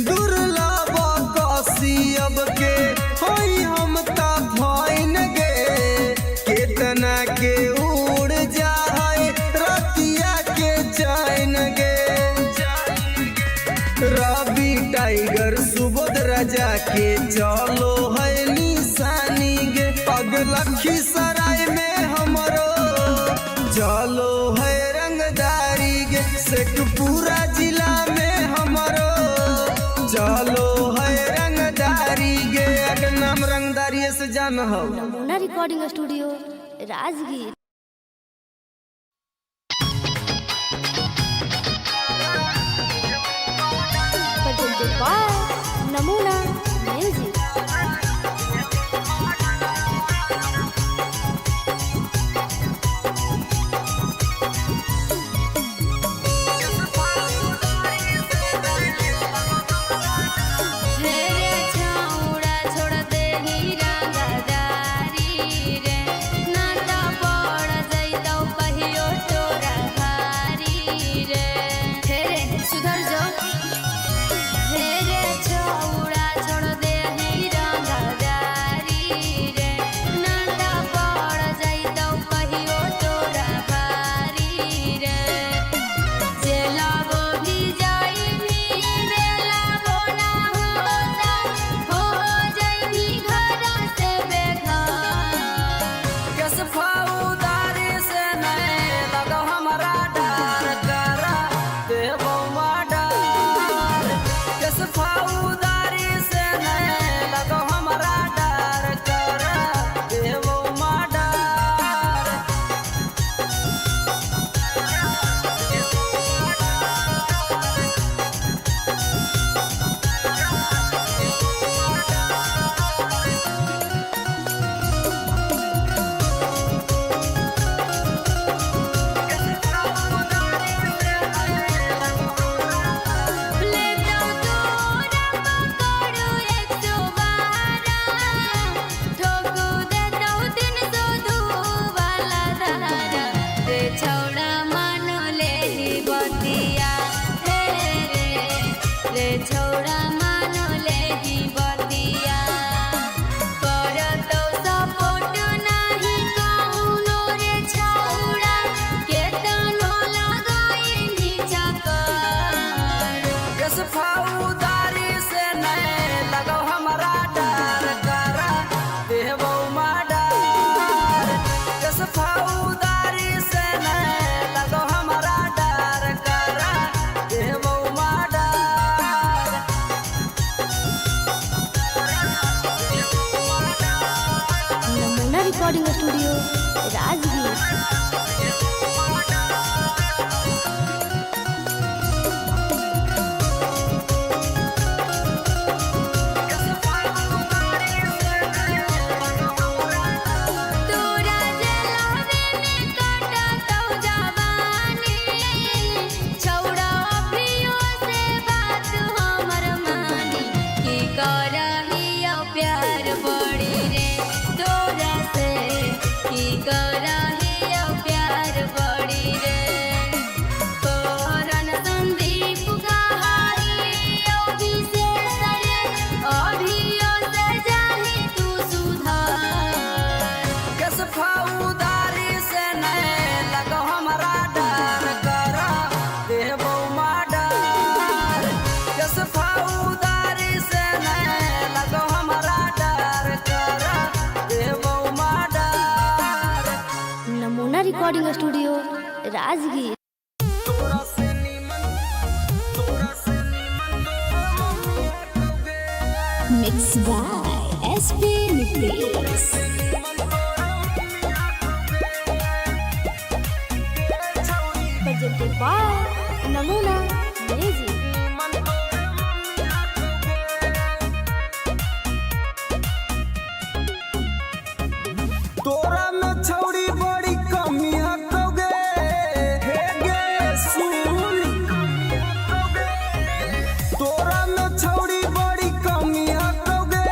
Speaker 2: दुर्लभ कसियब के हई हम त फाइन गे केतना के उड़ जाए रतिया के चैन गे रवि टाइगर सुबोध राजा के चलो है निशानी गे पग लखीसराय में हमरो चलो है रंगदारी गे शेखपुरा जिला में हमरो चलो है रंगदारी गे अगर नाम रंगदारी से जान हो
Speaker 3: Namuna recording studio Rajgir. Namuna music. Recording studio Rajgir. Recording studio Rajgir.
Speaker 1: Mix by SP Nitesh.
Speaker 3: Presented by Namuna music.
Speaker 2: तोरा में छौड़ी बड़ी कमी हकोगे हे गे सुन। तोरा में छौड़ी बड़ी कमी हकोगे,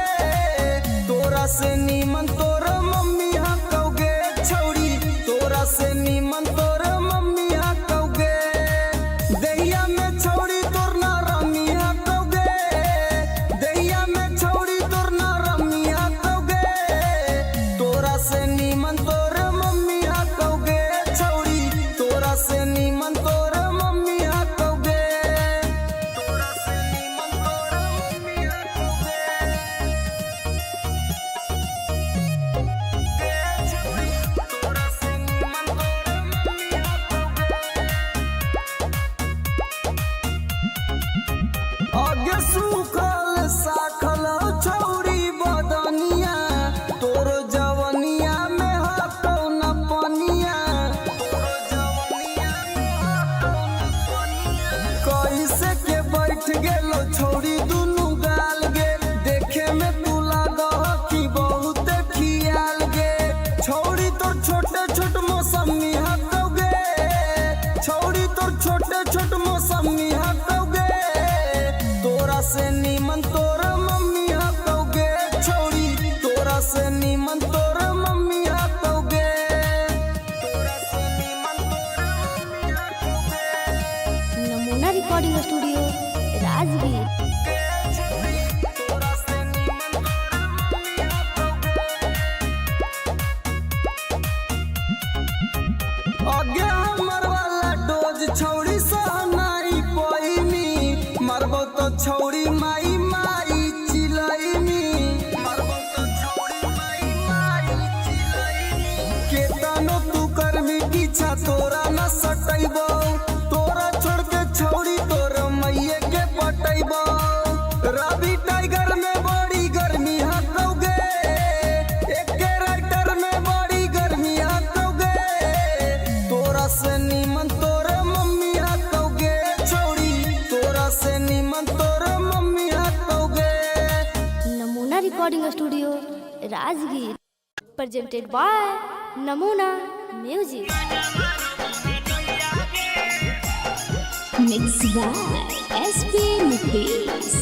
Speaker 2: तोरा से नीमन तोर मम्मी हकोगे छौड़ी, तोरा से नीमन तोर मम्मी हकोगे। दहिया में छौड़ी तोर ना रमी हकोगे, दहिया में छौड़ी तोर ना रमी हकोगे। तोरा से नीमन तोर मम्मी हकोगे छौड़ी, तोरा से नीमन तोर मम्मी हकोगे। तोरा से नीमन तोर मम्मी हकोगे छौड़ी, तोरा से नीमन तोर मम्मी हकोगे। आगे सूखल साखल छौड़ी बदनिया, तोर जवनिया में हटौ न पनिया, तोर जवनिया में हटौ न पनिया। कैसे के बैठ गेलो छौड़ी दुनु गाल गे, देखे में तू लागह कि बहुत खियाल गे। छौड़ी तोर छोटे छोट मौसमी हटौगे, छौड़ी तोर छोटे छोट मौसमी हटौगे। तोरा से नीमन तोर मम्मी हटौगे छौड़ी, तोरा से नीमन तोर मम्मी हटौगे। तोरा से नीमन तोर मम्मी हटौगे
Speaker 3: नमूना रिकॉर्डिंग स्टूडियो राजगीर।
Speaker 2: तोरा से नीमन तोर मम्मी हटौगे। आगे हमर वाला डोज छौड़ी सहनाई पैनी, मरबो तो छौड़ी माई माई चिलैनी, मरबो तो छौड़ी माई माई चिलैनी। केतनो तू करमी पीछा तोरा न सटैबो, तोरा छोड़ के छौड़ी तोर मैये के पटैबो। रवि टाइगर में बड़ी गर्मी हकोगे, एके राइटर में बड़ी गर्मी हकोगे। तोरा से नीमन तोर मम्मी हकोगे छौड़ी, तोरा से नीमन तोर मम्मी हकोगे।
Speaker 3: Namuna recording studio Rajgir. Presented by Namuna music.
Speaker 1: Mix by SP Nitesh.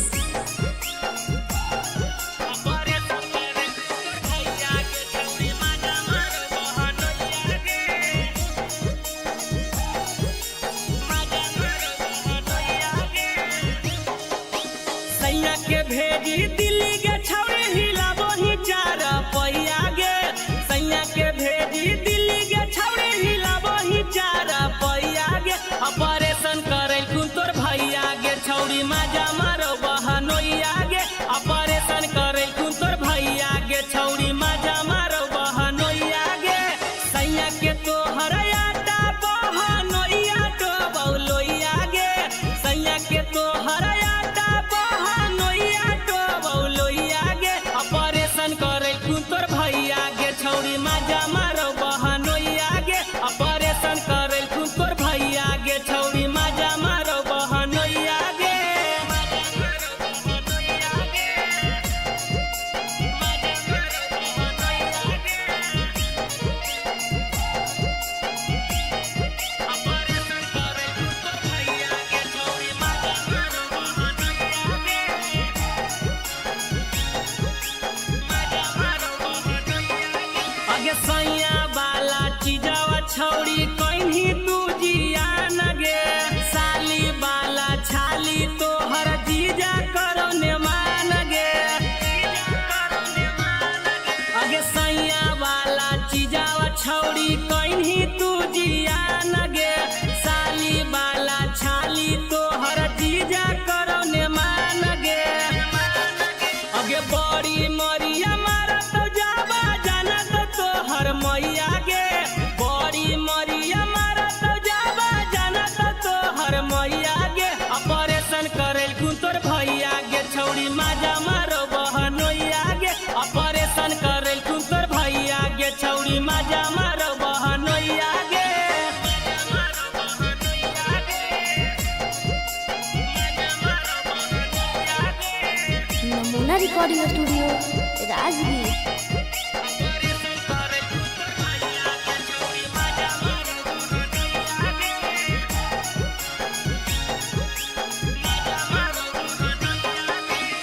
Speaker 4: सैया के भेजी दिल्ली के छौड़ी हिलाबो ही चार पैया गे, सैया के भेजी दिल्ली के छौड़ी हिलाबो ही चार पैया गे। ऑपरेशन करे कुन तोर भैया गे छौड़ी मजा मारो बहनोइया गे, ऑपरेशन करे कुन तोर भैया गे छौड़ी मजा मारो बहनोइया गे। सैया के तो हरयाटा बहनोइया तो बौलोइया गे, सैया के तो हरयाटा बहनोइया तो बौलोइया गे। ऑपरेशन करे कुन तोर भैया गे छौड़ी मजा
Speaker 3: रिकॉर्डिंग स्टूडियो राजगीर।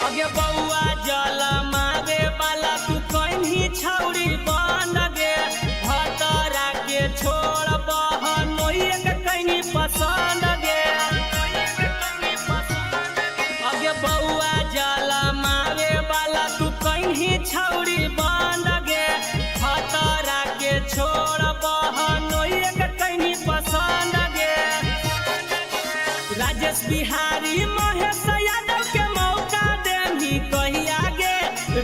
Speaker 4: अगे बउआ जल मारे वाला तू कहीं छौड़ी बन गे भतरा के छोड़ बहनोइए के कहीं पसंद गे। अगे बउआ जल मारे वाला तू कहीं छौड़ी बन गे भतरा के छोड़ बहनोइए के कहीं पसंद गे। राजेश बिहारी महेश यादव के मौका देनी कहिया गे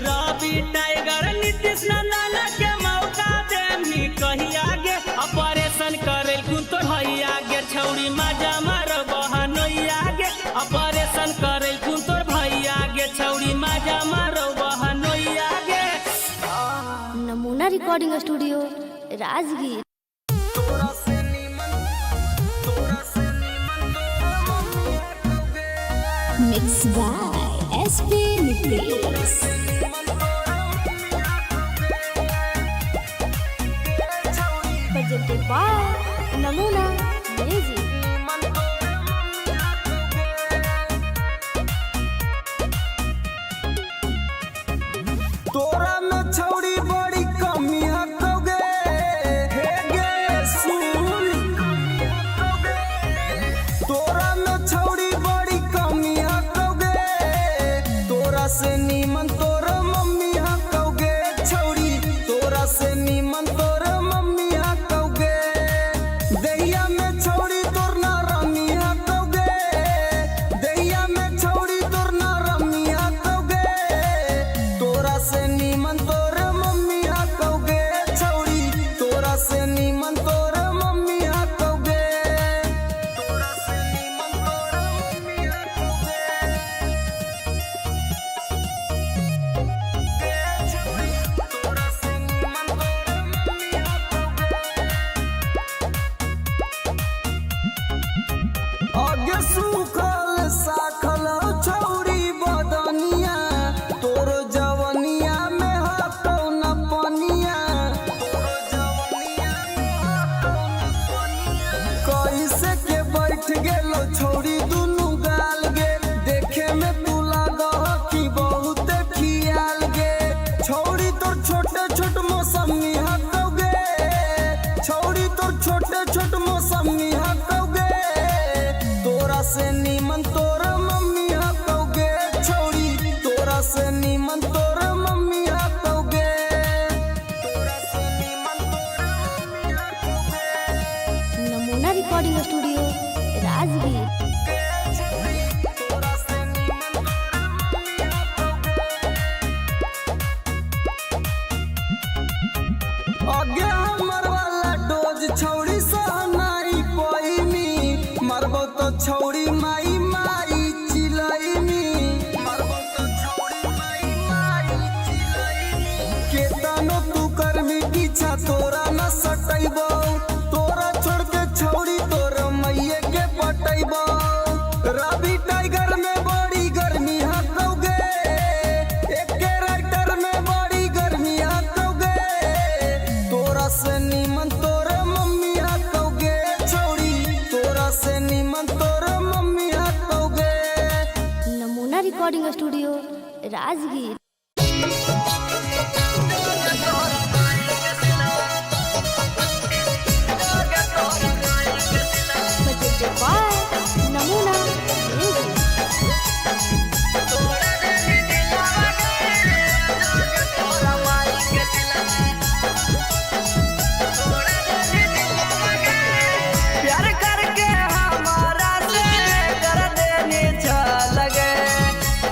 Speaker 4: रवि टाइगर नीतीश नंदन के मौका देनी कहिया गे ऑपरेशन करे तो भैया गे छौड़ी मजा मार बहनोइया गे ऑपरेशन करे तो भैया गे छौड़ी मजा मार बहनोइया गे।
Speaker 3: नमूना recording studio Rajgir.
Speaker 1: Mixed by SP Nitish.
Speaker 3: presented by Namuna music.
Speaker 2: तोरा में छौड़ी बड़ी कमी हकोगे हे गे सुन। तोरा में छौड़ी बड़ी कमी हकोगे तोरा से नीमन तोर मम्मी हकोगे छौड़ी तोरा से नीमन तोर मम्मी हकोगे। दहिया में छौड़ी तोर ना रमी हकोगे दहिया में छौड़ी तोर ना रमी हकोगे तोरा से नीमन तोर मम्मी हकोगे छौड़ी तोरा से नीमन तोर मम्मी हकोगे। तोरा से नीमन तोर मम्मी हकोगे छौड़ी तोरा से नीमन तोर मम्मी हकोगे। आगे सूखल साखल छौड़ी बदनिया तोर जवनिया में हटो न पनिया कैसे के बैठ गेलो छौड़ी दुनु गाल गे देखे में तू लागह कि बहुत खियाल गे छौड़ी तोर छोटे छोट मौसमी हकोगे छौड़ी तोर छोटे छोट मौसमी हकोगे तोरा से नीमन तोर मम्मी हकोगे छौड़ी तोरा से नीमन तोर मम्मी हकोगे। तोरा से नीमन तोर मम्मी हकोगे
Speaker 3: नमूना रिकॉर्डिंग स्टूडियो राजगीर।
Speaker 2: तोरा से नीमन तोर मम्मी हकोगे। आगे हमर वाला डोज छौड़ी सहनाई पैनी मरबो तो छौड़ी माई माई चिलैनी मरबो तो छौड़ी माई माई चिलैनी केतनो तू करमी पीछा तोरा न सटैबो तोरा छोड़ के छौड़ी तोर मैये के पटैबो। रवि टाइगर में बड़ी गर्मी हकोगे एके राइटर में बड़ी गर्मी हकोगे तोरा से नीमन तोर मम्मी हकोगे छौड़ी तोरा से नीमन तोर मम्मी हकोगे।
Speaker 3: Namuna recording studio Rajgir. presented by Namuna music.
Speaker 4: प्यार करके हमारा से कर देनी छल गे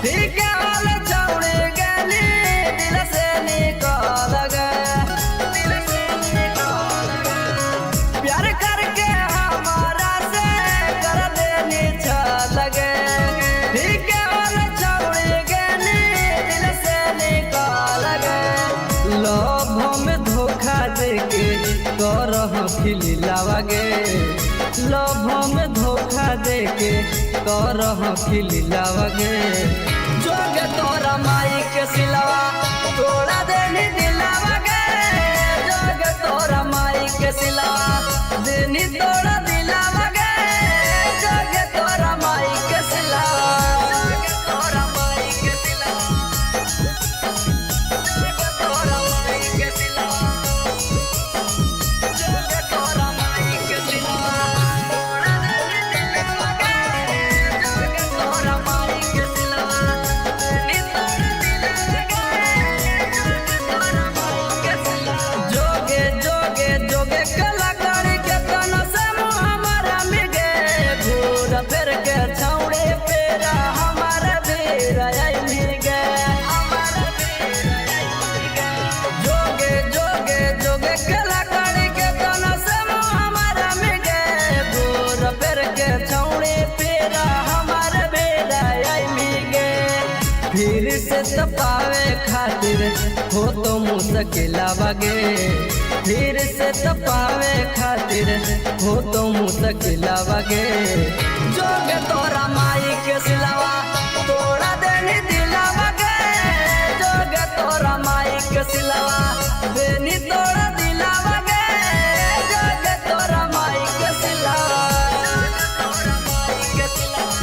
Speaker 4: फिर क्या हाल छौड़ी गली दिल से निकल गे प्यार करके हमारा से कर देनी छल गे फिर क्या हाल छौड़ी गली दिल से निकल गे। लोभ में धोखा देके करह खिलावा गे लोभ में धोखा देके करह खिलावा गे जोगे तोरा माई के के सिलवा तोड़ा देनी दिलावा गे जोग तोरा माई के सिलवा देनी तोड़ा दिलावा गे जोग तोरा माई के सिलवा तोरा माई के सिलवा तोरा माई के सिलवा जोग तोरा माई के सिलवा तोड़ा देनी दिलावा गे जोग तोरा माई के सिलवा देनी तोड़ा जोगे जोगे जोगे कलाकारी के तना से हमारा मिगे भूर फिर के छौड़े पेरा हमारा बेरा आई मिगे हमारा बेरा आई मिगे जोगे जोगे जोगे कलाकारी के तना से हमारा मिगे भूर फिर के छौड़े पेरा हमारा बेरा आई मिगे फिर से तपावे खातिर हो तो मुश्किल बगे फिर से तपावे खातिर हो तो मुश्किल बगे जोग तोरा माई के सिलवा तोड़ा देनी दिलावा गे जोग तोरा माई के सिलवा देनी तोड़ा दिलावा गे जोग तोरा माई के सिलवा तोरा माई के सिलवा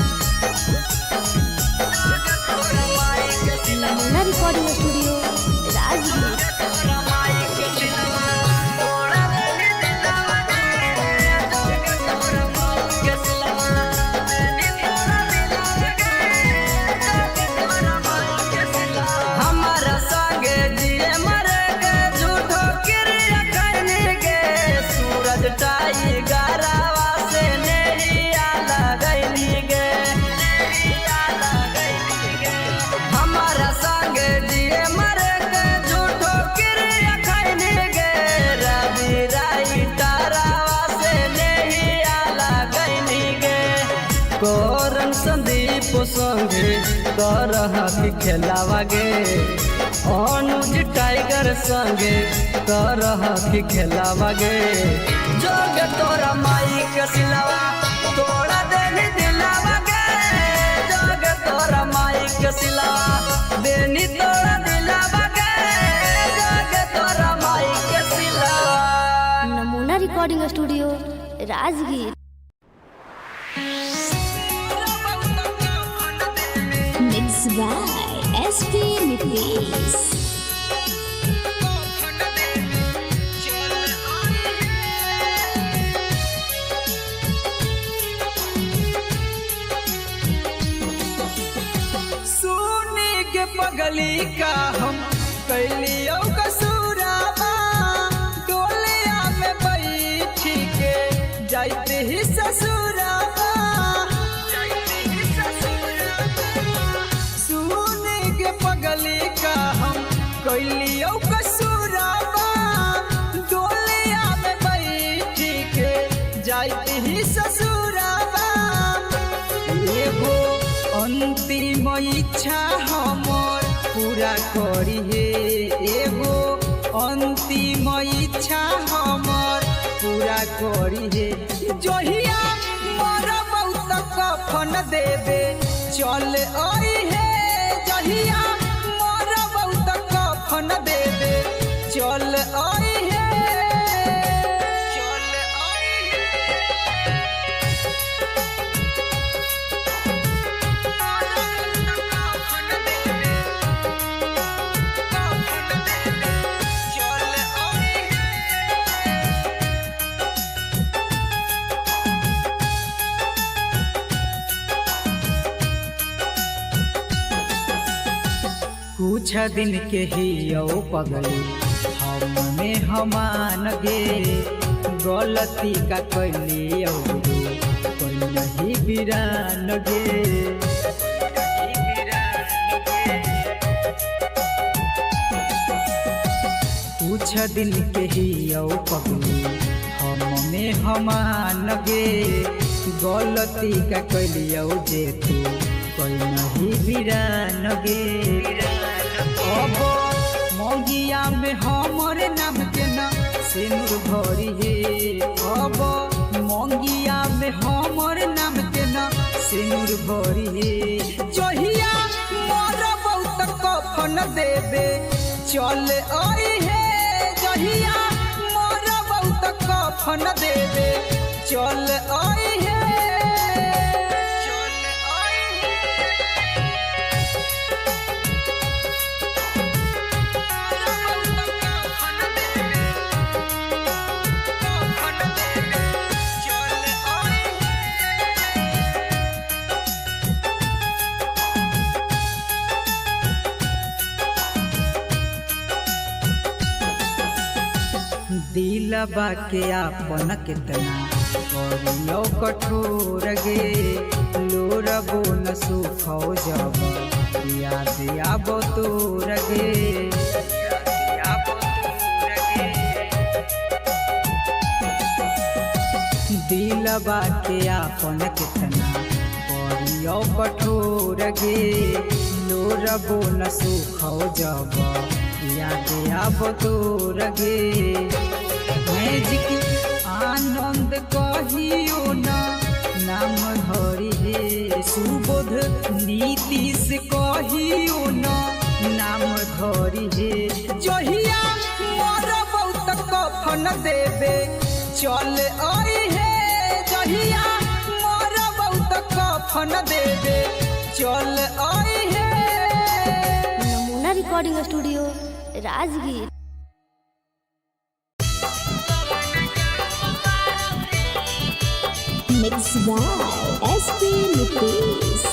Speaker 4: तोरा माई के सिलवा
Speaker 3: नमूना रिकॉर्डिंग स्टूडियो राजगीर।
Speaker 4: हमारा संगे जिए मरे गे झूठो क्रिया करने गे सूरज टाई गरावा से नेहिया लगैनी गे हमारा संगे जिए मरे गे झूठो क्रिया करने गे रवि राई तारावा से नेहिया लगैनी गे कोरन संदीप संगे करह खेलावा गे अनुज टाइगर संगे करह खेलावा गे जोग तोरा माई के सिलवा तोड़ा देनी दिलावा गे जोग तोरा माई के सिलवा देनी तोड़ा दिलावा गे जोग तोरा माई के सिलवा
Speaker 3: नमूना recording studio Rajgir.
Speaker 1: Mixed by SP Nicholas.
Speaker 4: सुने के पगली का हम कैलियो कसूराबा डोलिया में बैठी के जाते ही ससुराबा सुने के पगली का हम कैलियो कसूराबा डोलिया में बैठी के जाते ही ससुराबा एगो अंतिम इच्छा हमर पूरा करी हे एगो अंतिम इच्छा हमर पूरा करी हे जहिया मोर बहुत कफन देवे चल आई हे जहिया मोर बहुत कफन देवे चल आई हे चल आई कुछ दिन के ही पगली हमने हमान गे गलती का कैली कोई नहीं बिरान गे कुछ दिन के ही पगली हमने हमान गे गलती का कैली जे तू कोई नहीं बिरान गे अब मंगिया में हमरे नाम के ना सिंदूर भरी हे अब मंगिया में हमरे नाम के ना सिंदूर भरी हे जहिया मोर बहुत कफन
Speaker 2: कफन देवे चल आई है जहिया मोरा बहुत कफन देवे चल आई है दिलबा के आपन कितना करियो कठोर गे लोरबो न सुखो जब याद आबो तोर गे दिलबा के आपन कितना करियो कठोर गे लोरबो न सुखो जब याद आबो तोर गे मैजिक आनंद कहियो ना नाम धरी हे सुबोध नीतीश कहियो ना नाम धरी हे जहिया मोर बहुत कफन देवे चल आई है जहिया मोर बहुत कफन देवे चल आई है।
Speaker 3: नमूना recording studio Rajgir.
Speaker 1: Mixed by SP Nitish.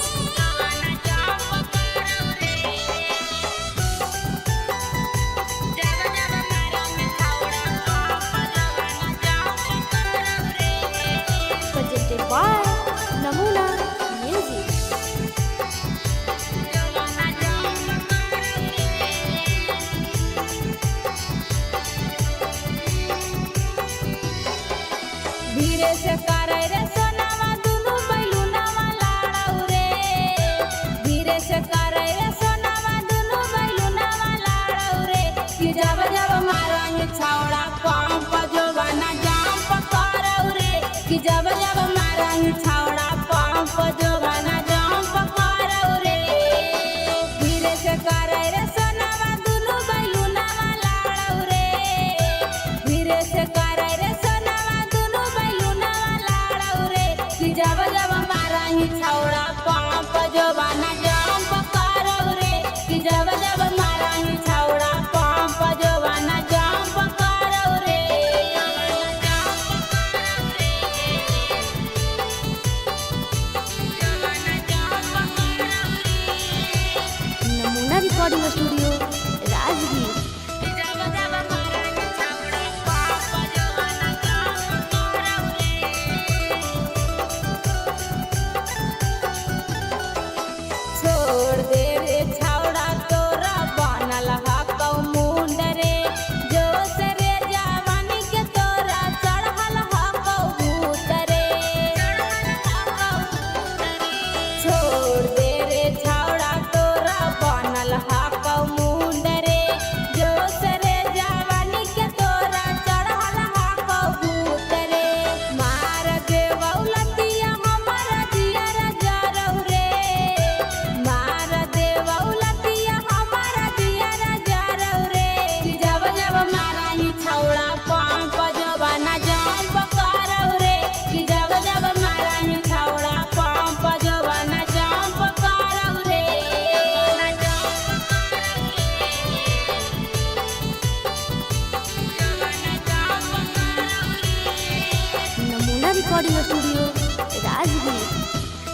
Speaker 3: Presented by Namuna Music.
Speaker 6: धीरे से करे रे सोनावा दुनु बैलुनावा लाड़ौ रे धीरे से करे रे सोनावा दुनु बैलुनावा लाड़ौ रे कि जब जब मारंग छौड़ा पंप जोवाना जंप करौ रे कि जब जब मारंग छौड़ा पंप जोवाना जंप करौ रे धीरे से करे रे सोनावा दुनु बैलुनावा लाड़ौ रे धीरे से करे रे जब जब मारही छौड़ा पंप जोवाना जंप करौ रे कि जब जब मारही छौड़ा पंप जोवाना जंप करौ रे
Speaker 3: नमूना रिकॉर्डिंग स्टूडियो राजगीर।
Speaker 6: छोड़ दे रे छौड़ा तोरा बनल हकौ मुंड रे जोश रे जवानी के तोरा चढ़ल हकौ भूत रे छोड़ दे रे छौड़ा तोरा बनल हकौ मुंड रे जोश रे जवानी के तोरा चढ़ल हकौ भूत रे मार के बौलतिया हमर जियर जरौ रे मार दे बौलतिया हमर जियर जरौ रे कि जब जब मारही छौड़ा पंप जोवाना जंप करौ रे कि जब जब मारही छौड़ा पंप जोवाना जंप करौ रे
Speaker 3: नमूना रिकॉर्डिंग स्टूडियो राजगीर।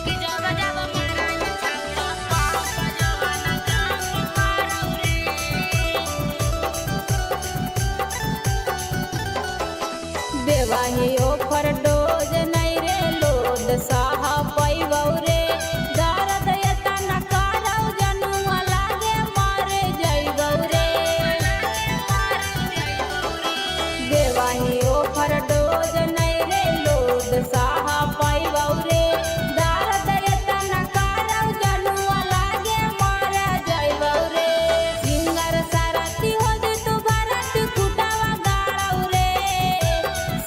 Speaker 6: कि जब जब मारही छौड़ा पंप जोवाना जंप करौ रे देवाही ओफर डोज नहीं रे लोड सह पैबौ रे दर्द एतना करौ जनुआ लागे मरे जइबौ रे देवाही ओफर डोज नहीं रे लोड सह पैबौ रे दर्द एतना करौ जनुआ लागे मरे जइबौ रे सिंगर सारथी हो दे तू भारत फुटावा गाड़ौ रे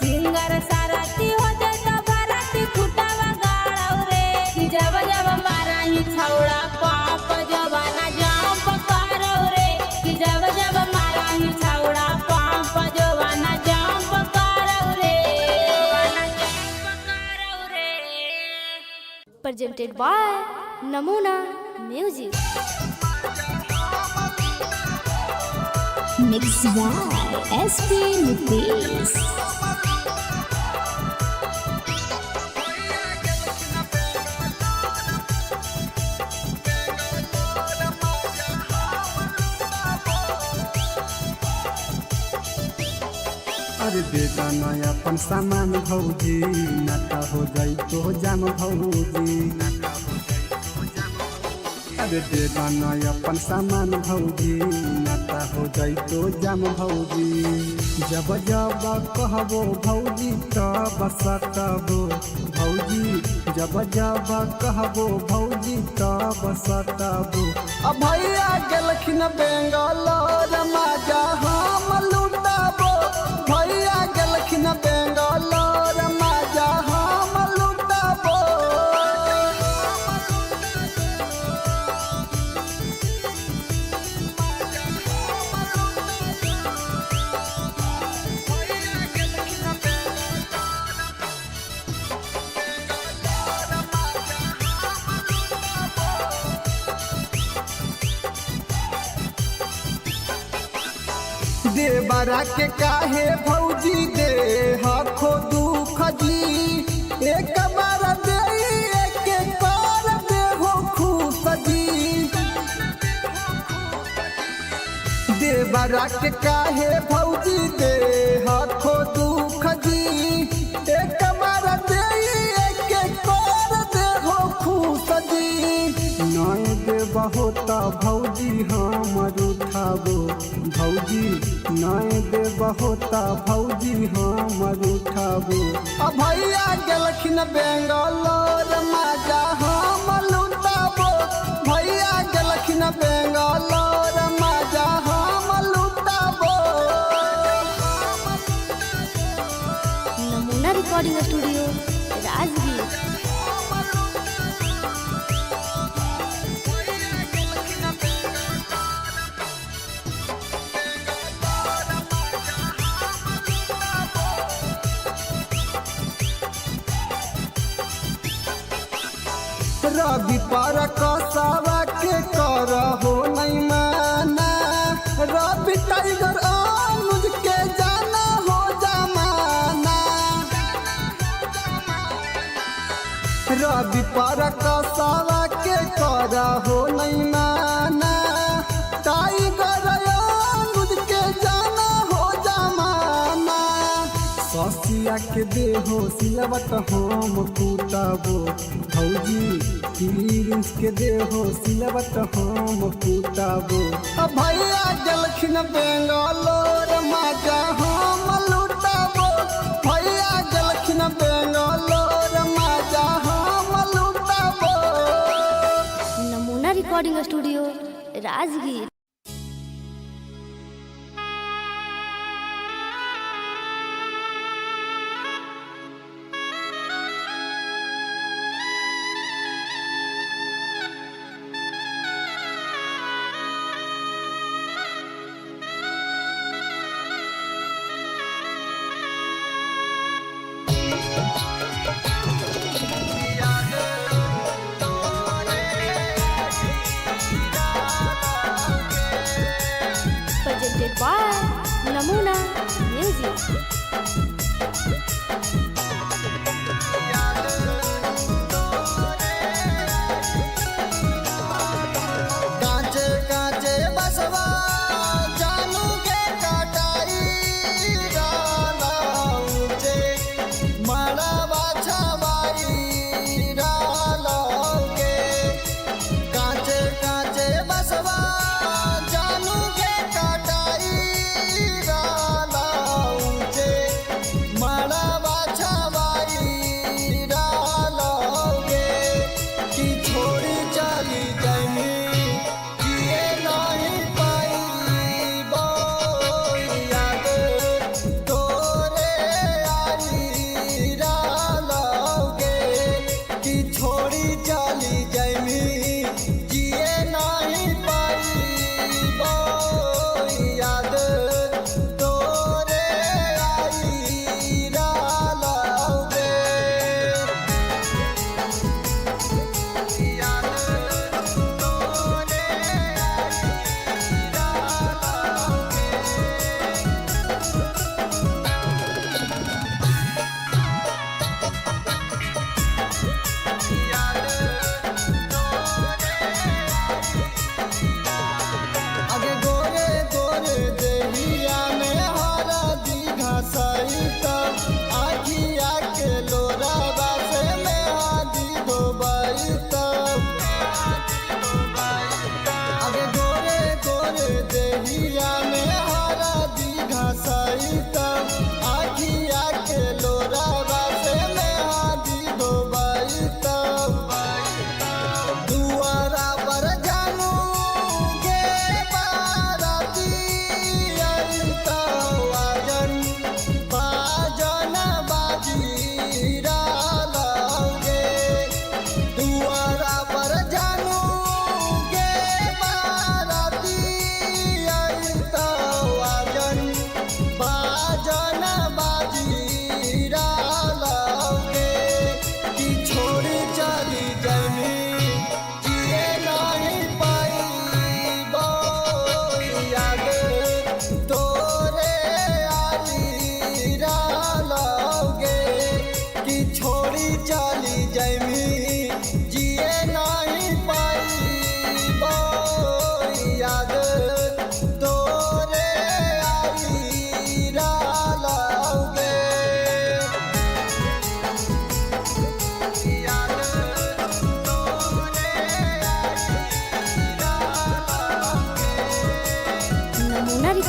Speaker 6: singer
Speaker 3: presented by Namuna Music.
Speaker 1: Mix by SP Nitish.
Speaker 2: अरे बेटा नया अपन सामान भौजी नाता हो जाई तो जाम भौजी। अरे बेटा नया अपन सामान भौजी नाता हो जाई तो जाम भौजी। जब जब कहबो भौजी तब सतबो भौजी, जब जब कहबो भौजी तब सतबो। अब भैया गेलखिन बेंगलोर मजा हम लुटाबो, भैया गेलखिन बेंगलोर मजा हम लुटाबो। देवरा के काहे भौजी दे हखो दुख जी, एक बार दे एक बार दे हो खुश जी। देवरा के काहे भौजी दे हखो दुख जी, एक बार दे एक बार दे हो खुश जी। नय देव होता भौजी हमर उठाबो भौजी, नय देव होता भौजी हमर उठाबो। अब भैया गेलखिन बेंगलोर मजा हम लुटाबो, भैया गेलखिन बेंगलोर मजा हम लुटाबो।
Speaker 3: नमूना रिकॉर्डिंग स्टूडियो राजगीर।
Speaker 2: रवि पर कसावा के कर हो नहीं माना, रवि टाइगर अनुज के जाना हो जमाना। रवि पर कसावा के कर हो नहीं माना, टाइगर अनुज के जाना हो जमाना। ससिया के देहो सिलवट हम कुटाबो भौजी, प्रिंस के देहो सिलवट हम कुटाबो। अब भैया गेलखिन बेंगलोर मजा हम लुटाबो, भैया गेलखिन बेंगलोर मजा हम लुटाबो।
Speaker 3: नमूना recording studio Rajgir. Presented by Namuna Music.
Speaker 2: कांचे कांचे बसवा जानू के कटाई डालाऊचे, मड़वा छवाई डालोगे। कांचे कांचे बसवा जानू के कटाई डालाऊचे,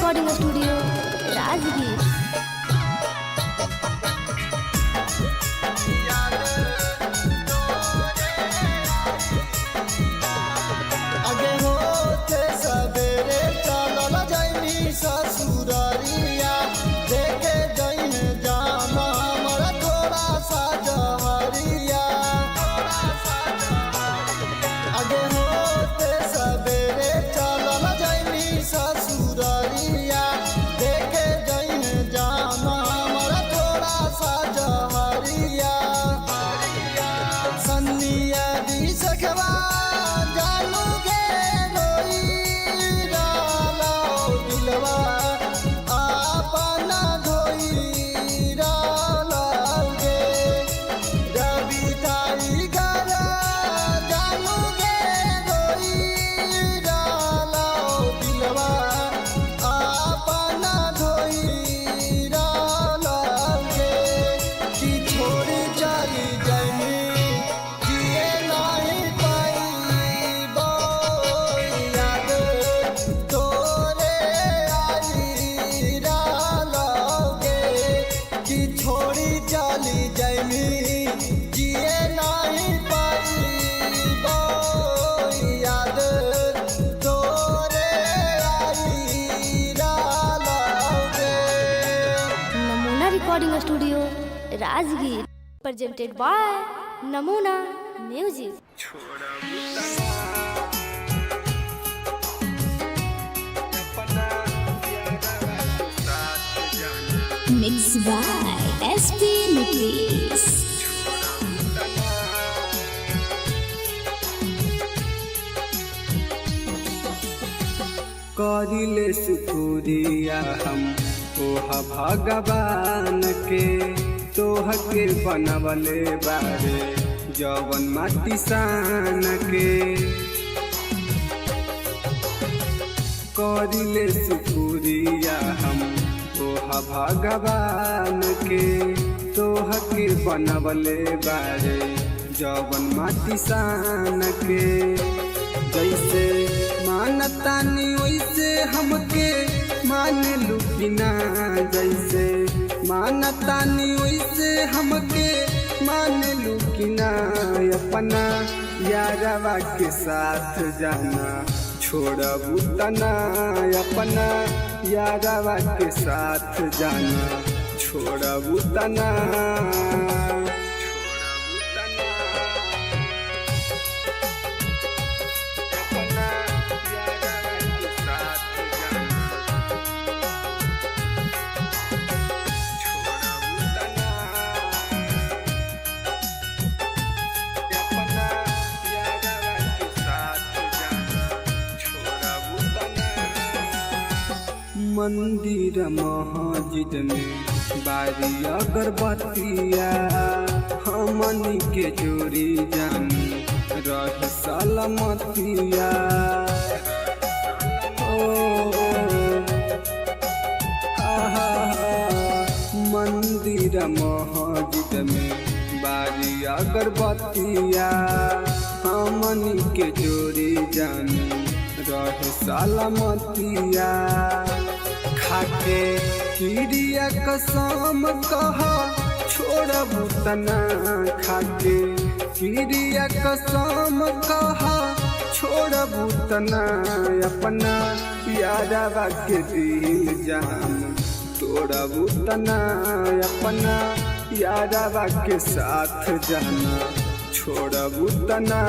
Speaker 3: रिकॉर्डिंग स्टूडियो राजगीर।
Speaker 2: आगे होते सवेरे चलल जाइनी ससुरारिया देखे जइन जामा हमरा थोड़ा सा जहरिया। आगे होते सवेरे चलल जाइनी ससुरारिया देखे जइन जामा हमरा थोड़ा सा जहरिया। सन्निया दी सखवा जानू गे रोई डालो दिलवा आपना धोई डालो गे। रवि टाइगर जानू गे रोई डालो दिलवा आपना धोई डालो गे। कि छोड़ी चली जाइनी जिए नहीं पाइबो याद तोरे आई डालोगे। कि छोड़ी चली जाइनी जिए नहीं पाइबो याद तोरे आई डालोगे।
Speaker 3: Namuna recording studio Rajgir presented by Namuna music.
Speaker 1: Mixed by SP Nucleus.
Speaker 2: करिले शुक्रिया हम तोहा भगवान के तोह के बनवले बारे जवन माटी सान के। करिले शुक्रिया हम तोहा भगवान के तोह के बनवले बारे जवन माटी सान के। जैसे मानतानी वैसे हमके मान लुकिना जैसे मानतानी वैसे हमके मान लुकिना। अपना यारवा के साथ जाना छोड़बू तना अपना यारवा के साथ जाना छोड़बू तना। मंदिर मस्जिद में बारी अगरबत्तिया हमनी के जोड़ी जानी रह सलामतिया। मंदिर मस्जिद में बारी अगरबत्तिया हमनी के जोड़ी जानी रह सलामतिया। खाके किरिया कसम कह छोड़बू तना खाके किरिया कसम कह छोड़बू तना। अपना यारवा के दिल जान तोड़बू तना अपना यारवा के साथ जाना छोड़बू तना।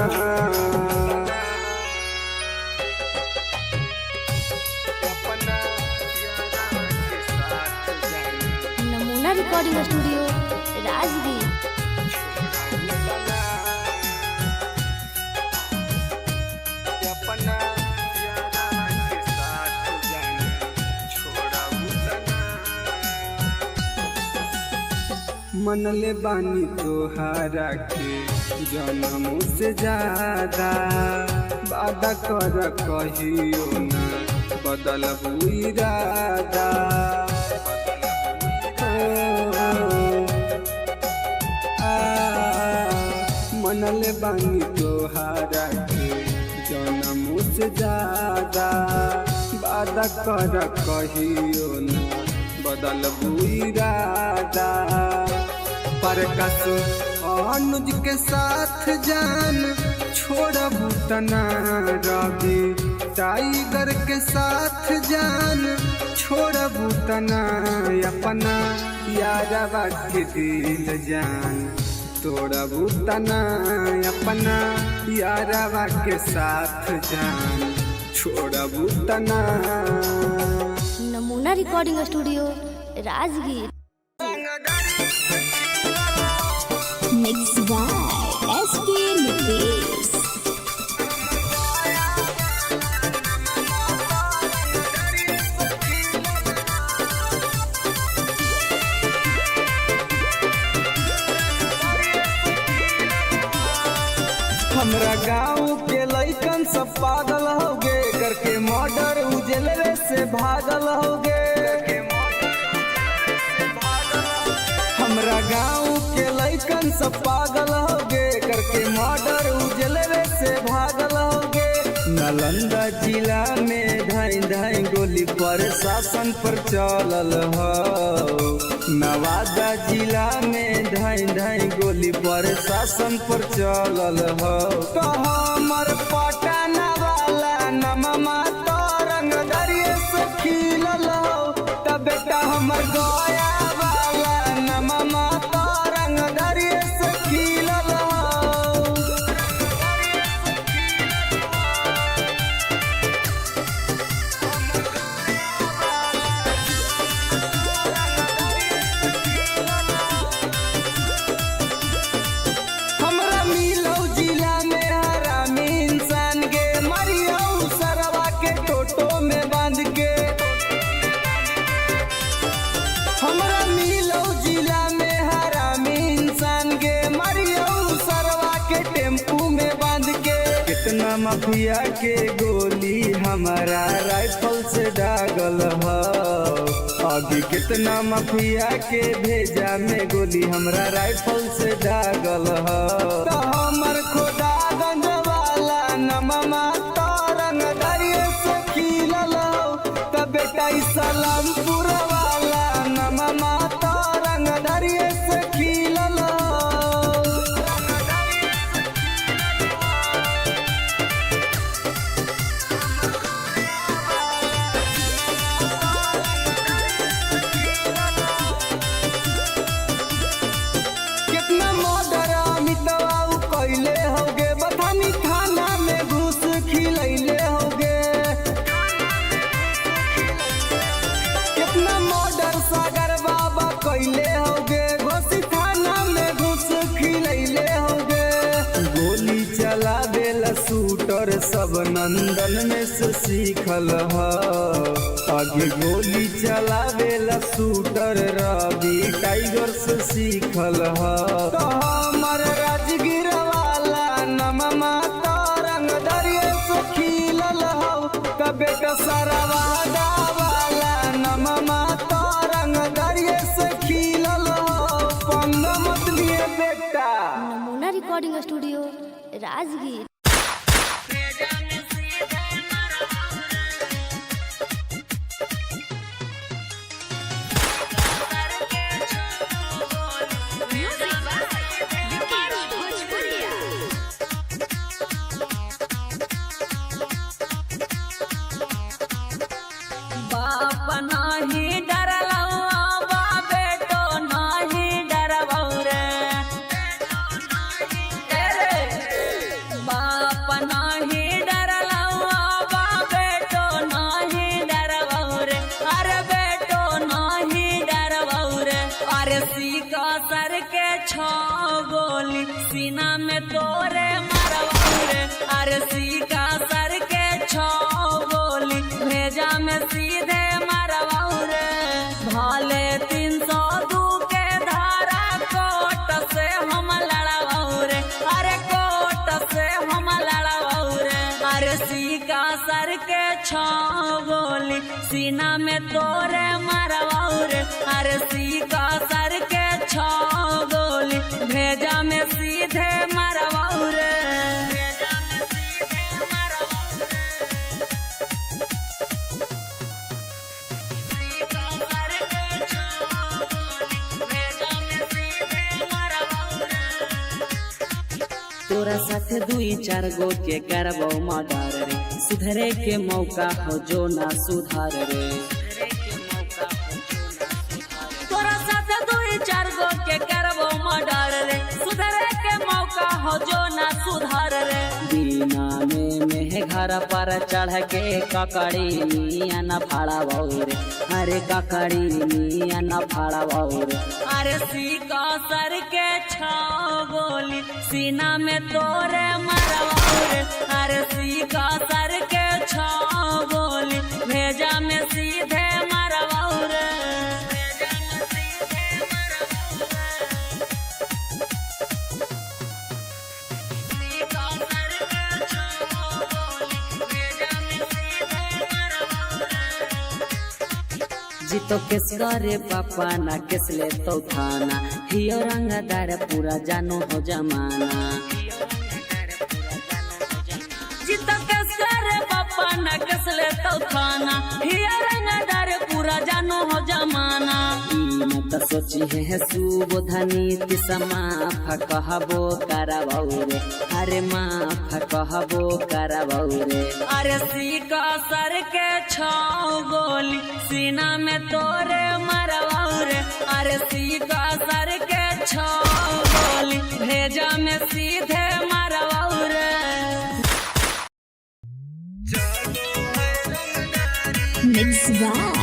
Speaker 3: नमूना रिकॉर्डिंग स्टूडियो राजगीर।
Speaker 2: मनले बानी तोहारा के जन्मों से ज्यादा वादा कर कहियो ना बदलबू इरादा। मनले बानी तोहारा के जन्मों से ज्यादा वादा वादा कर कहियो न बदलबू इरादा। प्रकाश अनुज के साथ जान छोड़बू तना, रवि टाइगर के साथ जान छोड़बू तना, अपना यारवा के दिल जान तोड़बू तना, अपना यारवा के साथ जान छोड़बू तना।
Speaker 3: नमूना recording studio Rajgir.
Speaker 1: Mixed by SP Nucleus.
Speaker 2: हमरा गाँव के लइकन सब पागल होगे, करके मर्डर उजलवे से भागल होगे। हमरा गाँव के लइकन सब पागल होगे, करके मर्डर उजलवे से भागल होगे। नालंदा जिला में धाई धाई गोली प्रशासन पर चलल हो, नवादा जिला में धाई धाई गोली प्रशासन पर चलल हो। तो हमर पटना वाला नममा तो रंग दरिये से खिलल हो, तब बेटा हमर गया वाला नममा तो रंग दरिये से खिलल हो। हमरा मिलौ जिला में हरामी इंसान के, मरियौ सरवा के टोटो में बांध के। हमरा मिलौ जिला में हरामी इंसान के, मरियौ सरवा के टेम्पू में बांध के। कितना माफिया के गोली हमारा राइफल से दागल हो, अभी कितना माफिया के भेजा में गोली हमरा राइफल से दागल हो। तो हमर खोदागंज वाला नममा तो रंग दरिये से खिलल हो, तो बेटा सलामपुर वाला नममा तो रंग दरिये से खिलल हो। कितना मर्डर अमितवा कैले होगे, बथानी थाना में घुस खिलैले होगे। कितना मर्डर सागर बाबा कैले होगे, घोसी थाना में घुस खिलैले होगे। गोली चला देला शूटर सब नंदन में से सीखल हो, आगे गोली चलावेला शूटर रवि टाइगर से सीखल हो। तो हमर राजगीर वाला नममा तो रंग दरिये से खिलल हो, तो बेटा सरवादा वाला नममा तो रंग दरिये से खिलल हो। पंग मत लिए बेटा।
Speaker 3: नमूना रिकॉर्डिंग स्टूडियो राजगीर।
Speaker 4: बाप नाही डरलौ बा बेटो नाही डरबौ रे। बाप नाही डरलौ बा बेटो नाही डरबौ रे। अरे बेटो नाही डरबौ रे। अरे सीका सर के छो गोली सीना में तोरे मारबौ रे। अरे सीका सर के छो गोली भेजा में सीधे मारबौ रे। भाले 302 के धारा कोट से हम लड़बौ रे। अरे कोट से हम लड़बौ रे। अरे सीका सर के छो गोली सीना में तोरे मारबौ रे। अरे सीका सर के छो गोली भेजा में सीधे मारबौ रे।
Speaker 5: तोरा साथे दुई चार गो के करबो मर्डर रे, सुधरे के मौका हो जो ना सुधार रे।
Speaker 4: तोरा साथे दुई चार गो के करबो मर्डर रे, सुधरे के मौका हो जो ना सुधार रे।
Speaker 5: बिना में घर पर चढ़ के ककड़ी नियन फाड़ा रे, अरे ककड़ी नियन फाड़ा रे।
Speaker 4: अरे सीका सर के छाओ गोली सीना में तोरे मरवाओ रे, अरे सीका सर के छाओ गोली भेजा में सीधे मरवाओ रे।
Speaker 5: जीतो किस करे पापा ना किस ले तो थाना, हियो रंगदार पूरा जानो हो जमाना।
Speaker 4: जीतो किस करे पापा ना किस ले तो थाना, हियो रंगदार पूरा जानो हो जमाना।
Speaker 5: मत सोची है सुबोधनी माफ कहबो करबो रे, अरे माफ कहबो करबो रे।
Speaker 4: अरे सीका सर के छाओ गोली सीना में तोरे मरवाओ रे, अरे सीका सर के छाओ गोली भेजा में सीधे मरवाओ रे।
Speaker 1: Mixed by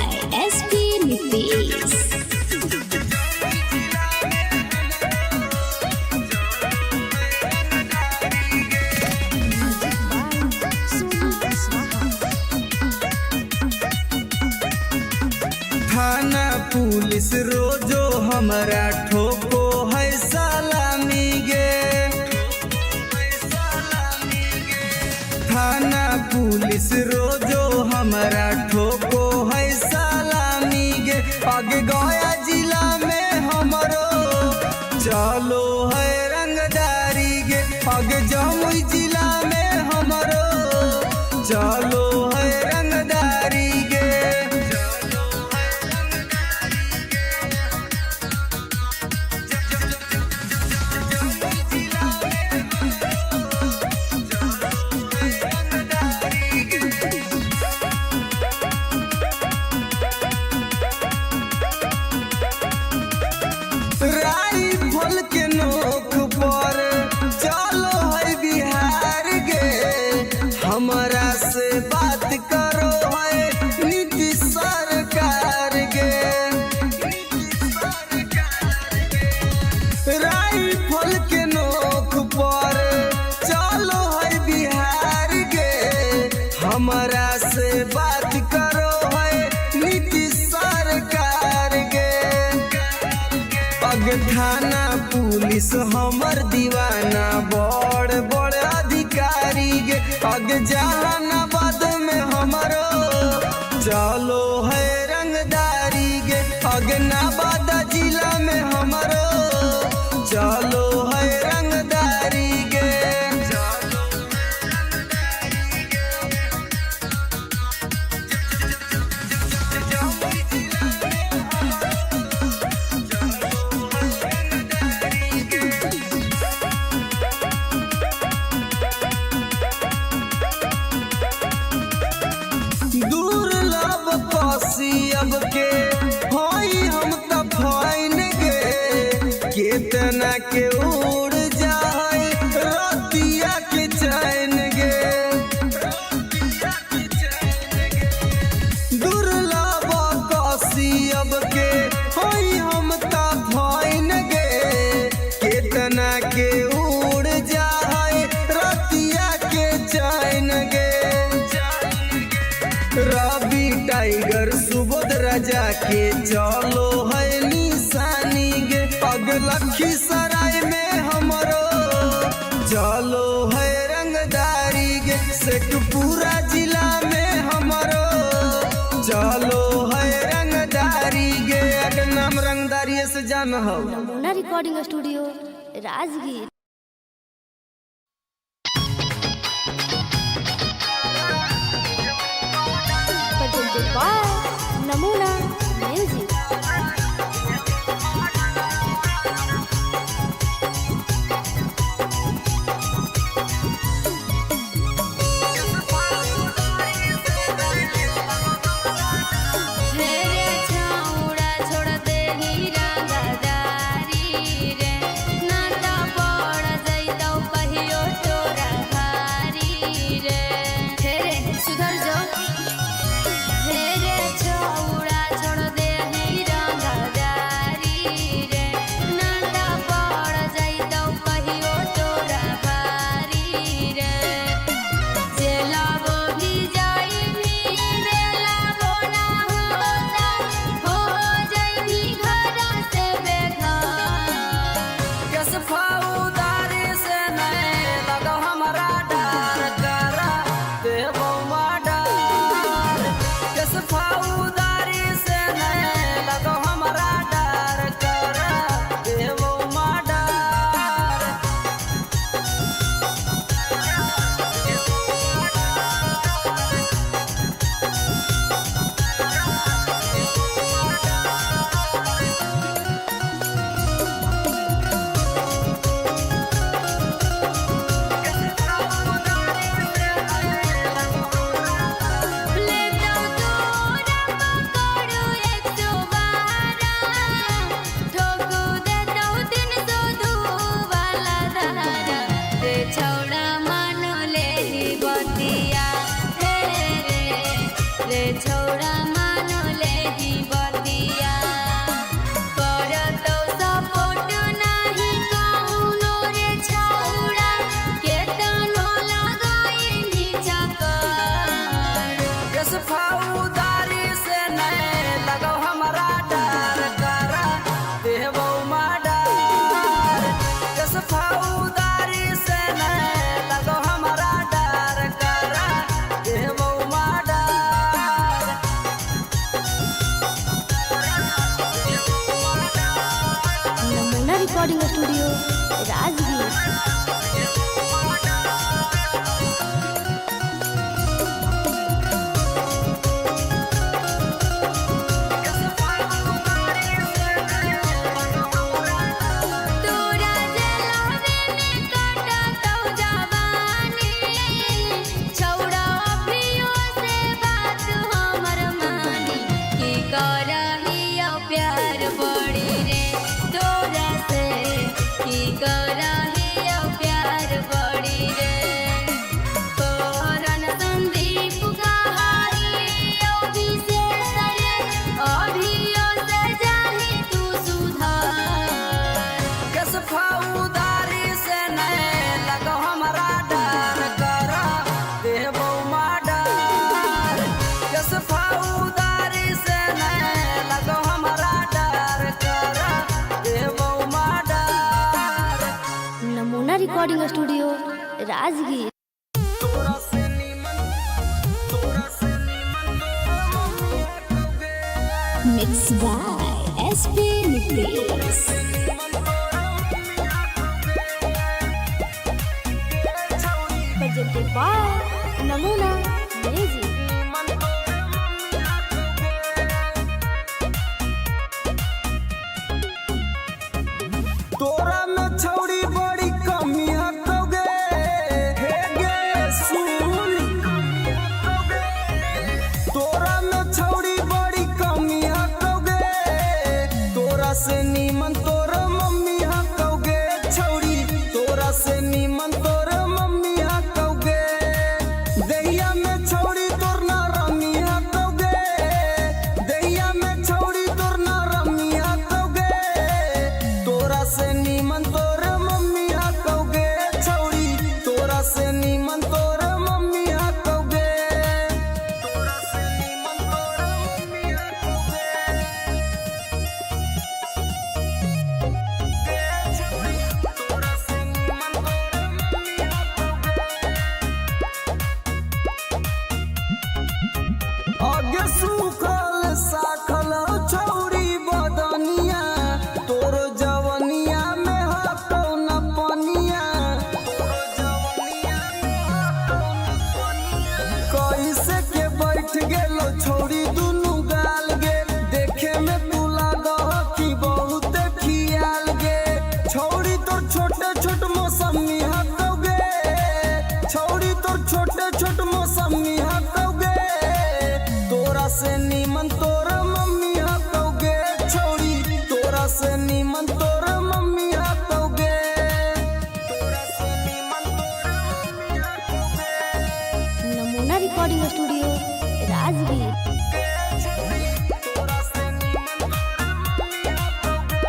Speaker 1: SP Nitish.
Speaker 2: थाना पुलिस रोजो हमारा ठोको है सलामी गे। थाना पुलिस रोजो हमारा ठोको है सलामी गे। आगे गया जिला में हमरो चलो है रंगदारी गे, आगे जमुई जिला में हमरो चलो है रंगदारी गे। राइफल के नोक पर चलो है बिहार गे, हमारा से बात करो है नीतीश सरकार गे। राइफल के नोक पर चलो है बिहार गे, हमारा से बात करो है नीतीश सरकार गे। पग थाना पुलिस हमर दीवाना बड़ बड़ अधिकारी गे, पग जहानाबाद में हमरो चलो है रंगदारी गे, पग नवादा जिला में हमरो चलो है रंगदारी गे। दुर्लभ पसियब के होई हम त फाइन गे, केतना के उड़ जाए रतिया के चैन गे। दुर्लभ पसियब के होई हम त फाइन गे, केतना के उड़ जाए रतिया के चैन गे। रवि टाइगर सुबोध राजा के चलो है निशानी गे, पग लखीसराय में हमरो चलो है रंगदारी गे। शेखपुरा जिला में हमरो चलो है रंगदारी गे, अगर नाम रंगदारी से जान हो।
Speaker 3: Namuna recording studio Rajgir. presented by Namuna Music. Recording studio Rajgir. Recording studio Rajgir.
Speaker 1: Mix by SP Nitesh.
Speaker 3: presented by Namuna music.
Speaker 2: तोरा में छौड़ी बड़ी कमी हकोगे हे गे सुन। तोरा में छौड़ी बड़ी कमी हकोगे, तोरा से नीमन तोर मम्मी हकोगे छौड़ी, तोरा से नीमन तोर मम्मी हकोगे। दैया में छौड़ी तोर ना रमी हकोगे, दैया में छौड़ी तोर ना रमी हकोगे। तोरा से नीमन तोर मम्मी हकोगे छौड़ी, तोरा से नीमन तोर मम्मी हकोगे। तोरा से नीमन तोर मम्मी हकोगे छौड़ी, तोरा से नीमन तोर मम्मी हकोगे। आगे सूखल साखल छौड़ी बदनिया, तोर जवनिया में हको न पनिया। कैसे के बैठ गेलो छौड़ी दुनु गाल गे, देखे में तू लागह कि बहुत खियाल गे। छौड़ी तोर छोटे छोट मौसमी हकोगे, छौड़ी तोर छोटे छोट मौसमी हकोगे। तोरा से नीमन तोर मम्मी हकोगे छौड़ी, तोरा से नीमन तोर मम्मी हकोगे। तोरा से नीमन तोर मम्मी हकोगे
Speaker 3: नमूना रिकॉर्डिंग स्टूडियो राजगीर।
Speaker 2: तोरा से नीमन तोर मम्मी हकोगे।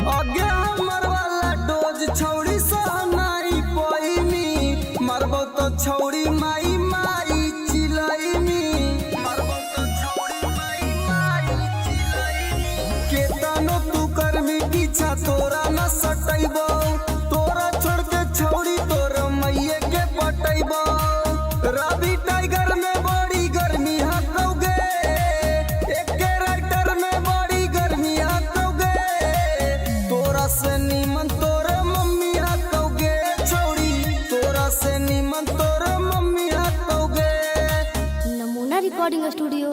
Speaker 2: आगे हमर वाला डोज छौड़ी सहनाई पैनी, मरबो तो छौड़ी माई माई चिलैनी, मरबो तो छौड़ी माई माई चिलैनी। केतनो तू करमी पीछा तोरा न सटैबो, तोरा छोड़ के छौड़ी तोर मैये के पटैबो। रवि टाइगर में बड़ी गर्मी हकोगे, एके राइटर में बड़ी गर्मी हकोगे। तोरा से नीमन तोर मम्मी हकोगे छौड़ी, तोरा से नीमन तोर मम्मी हकोगे।
Speaker 3: Namuna recording studio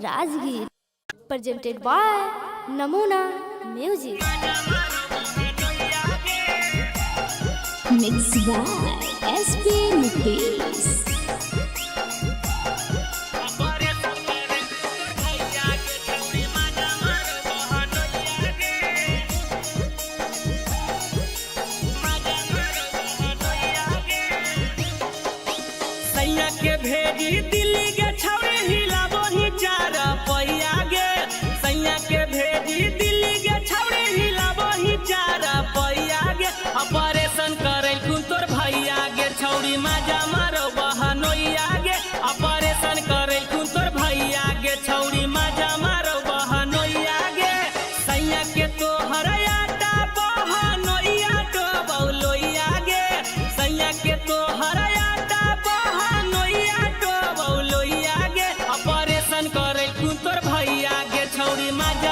Speaker 3: Rajgir. presented by Namuna music.
Speaker 1: Mix by SP Nitesh.
Speaker 4: सैया के भेजी दिल्ली के छौड़ी हिलाबो ही चार पैया गे, सैया के भेजी दिल्ली के छौड़ी हिलाबो ही चार पैया गे। ऑपरेशन करे कुन तोर भैया गे छौड़ी माजा मारो बहनोइया गे, ऑपरेशन करे कुन तोर भैया गे छौड़ी माजा मारो बहनोइया गे। सैया के तोहर आटा बहनोइया तो बौलोइया गे, सैया के तोहर आटा बहनोइया तो बौलोइया गे। ऑपरेशन करे कुन तोर भैया गे छौड़ी माजा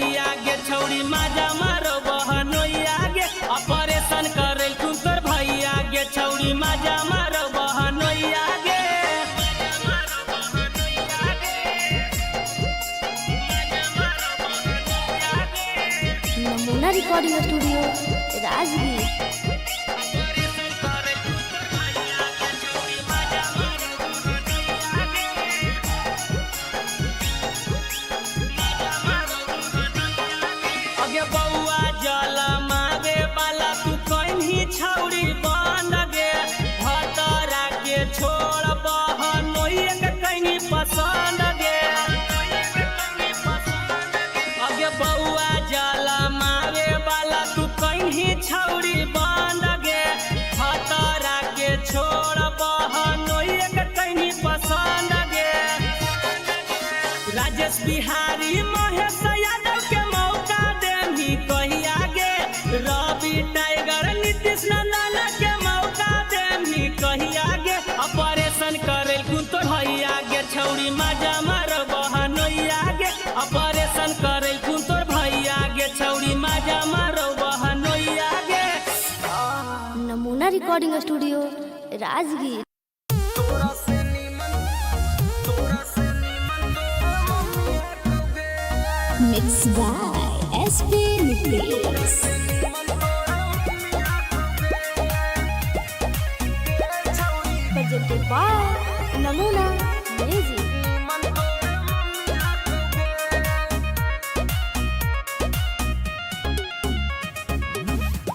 Speaker 7: भैया गे छौड़ी माजा मारो बहनोइया गे ऑपरेशन करे तू तोर भैया गे छौड़ी माजा मारो बहनोइया गे
Speaker 3: नमूना रिकॉर्डिंग स्टूडियो राजगीर।
Speaker 7: अगे बउआ जल मागे बाला तू कहीं छौड़ी बन गे भतरा के छोड़ बहनोइया के कहीं पसंद गे अगे बउआ जल मागे बाला तू कहीं छौड़ी बन गे भतरा के छोड़ बहनोइया के कहीं पसंद गे राजेश बिहारी महेश यादव के मौका देही कहिया गे रवि टाइगर नीतीश नंदन के मौका देही कहिया गे ऑपरेशन करे कुन तो भैया गे छौड़ी माजा मारो बहनोइया गे ऑपरेशन करे कुन तो भैया गे छौड़ी माजा मारो बहनोइया गे
Speaker 3: नमूना recording studio Rajgir.
Speaker 1: Mixed by SP Nucleus.
Speaker 3: presented by Namuna music.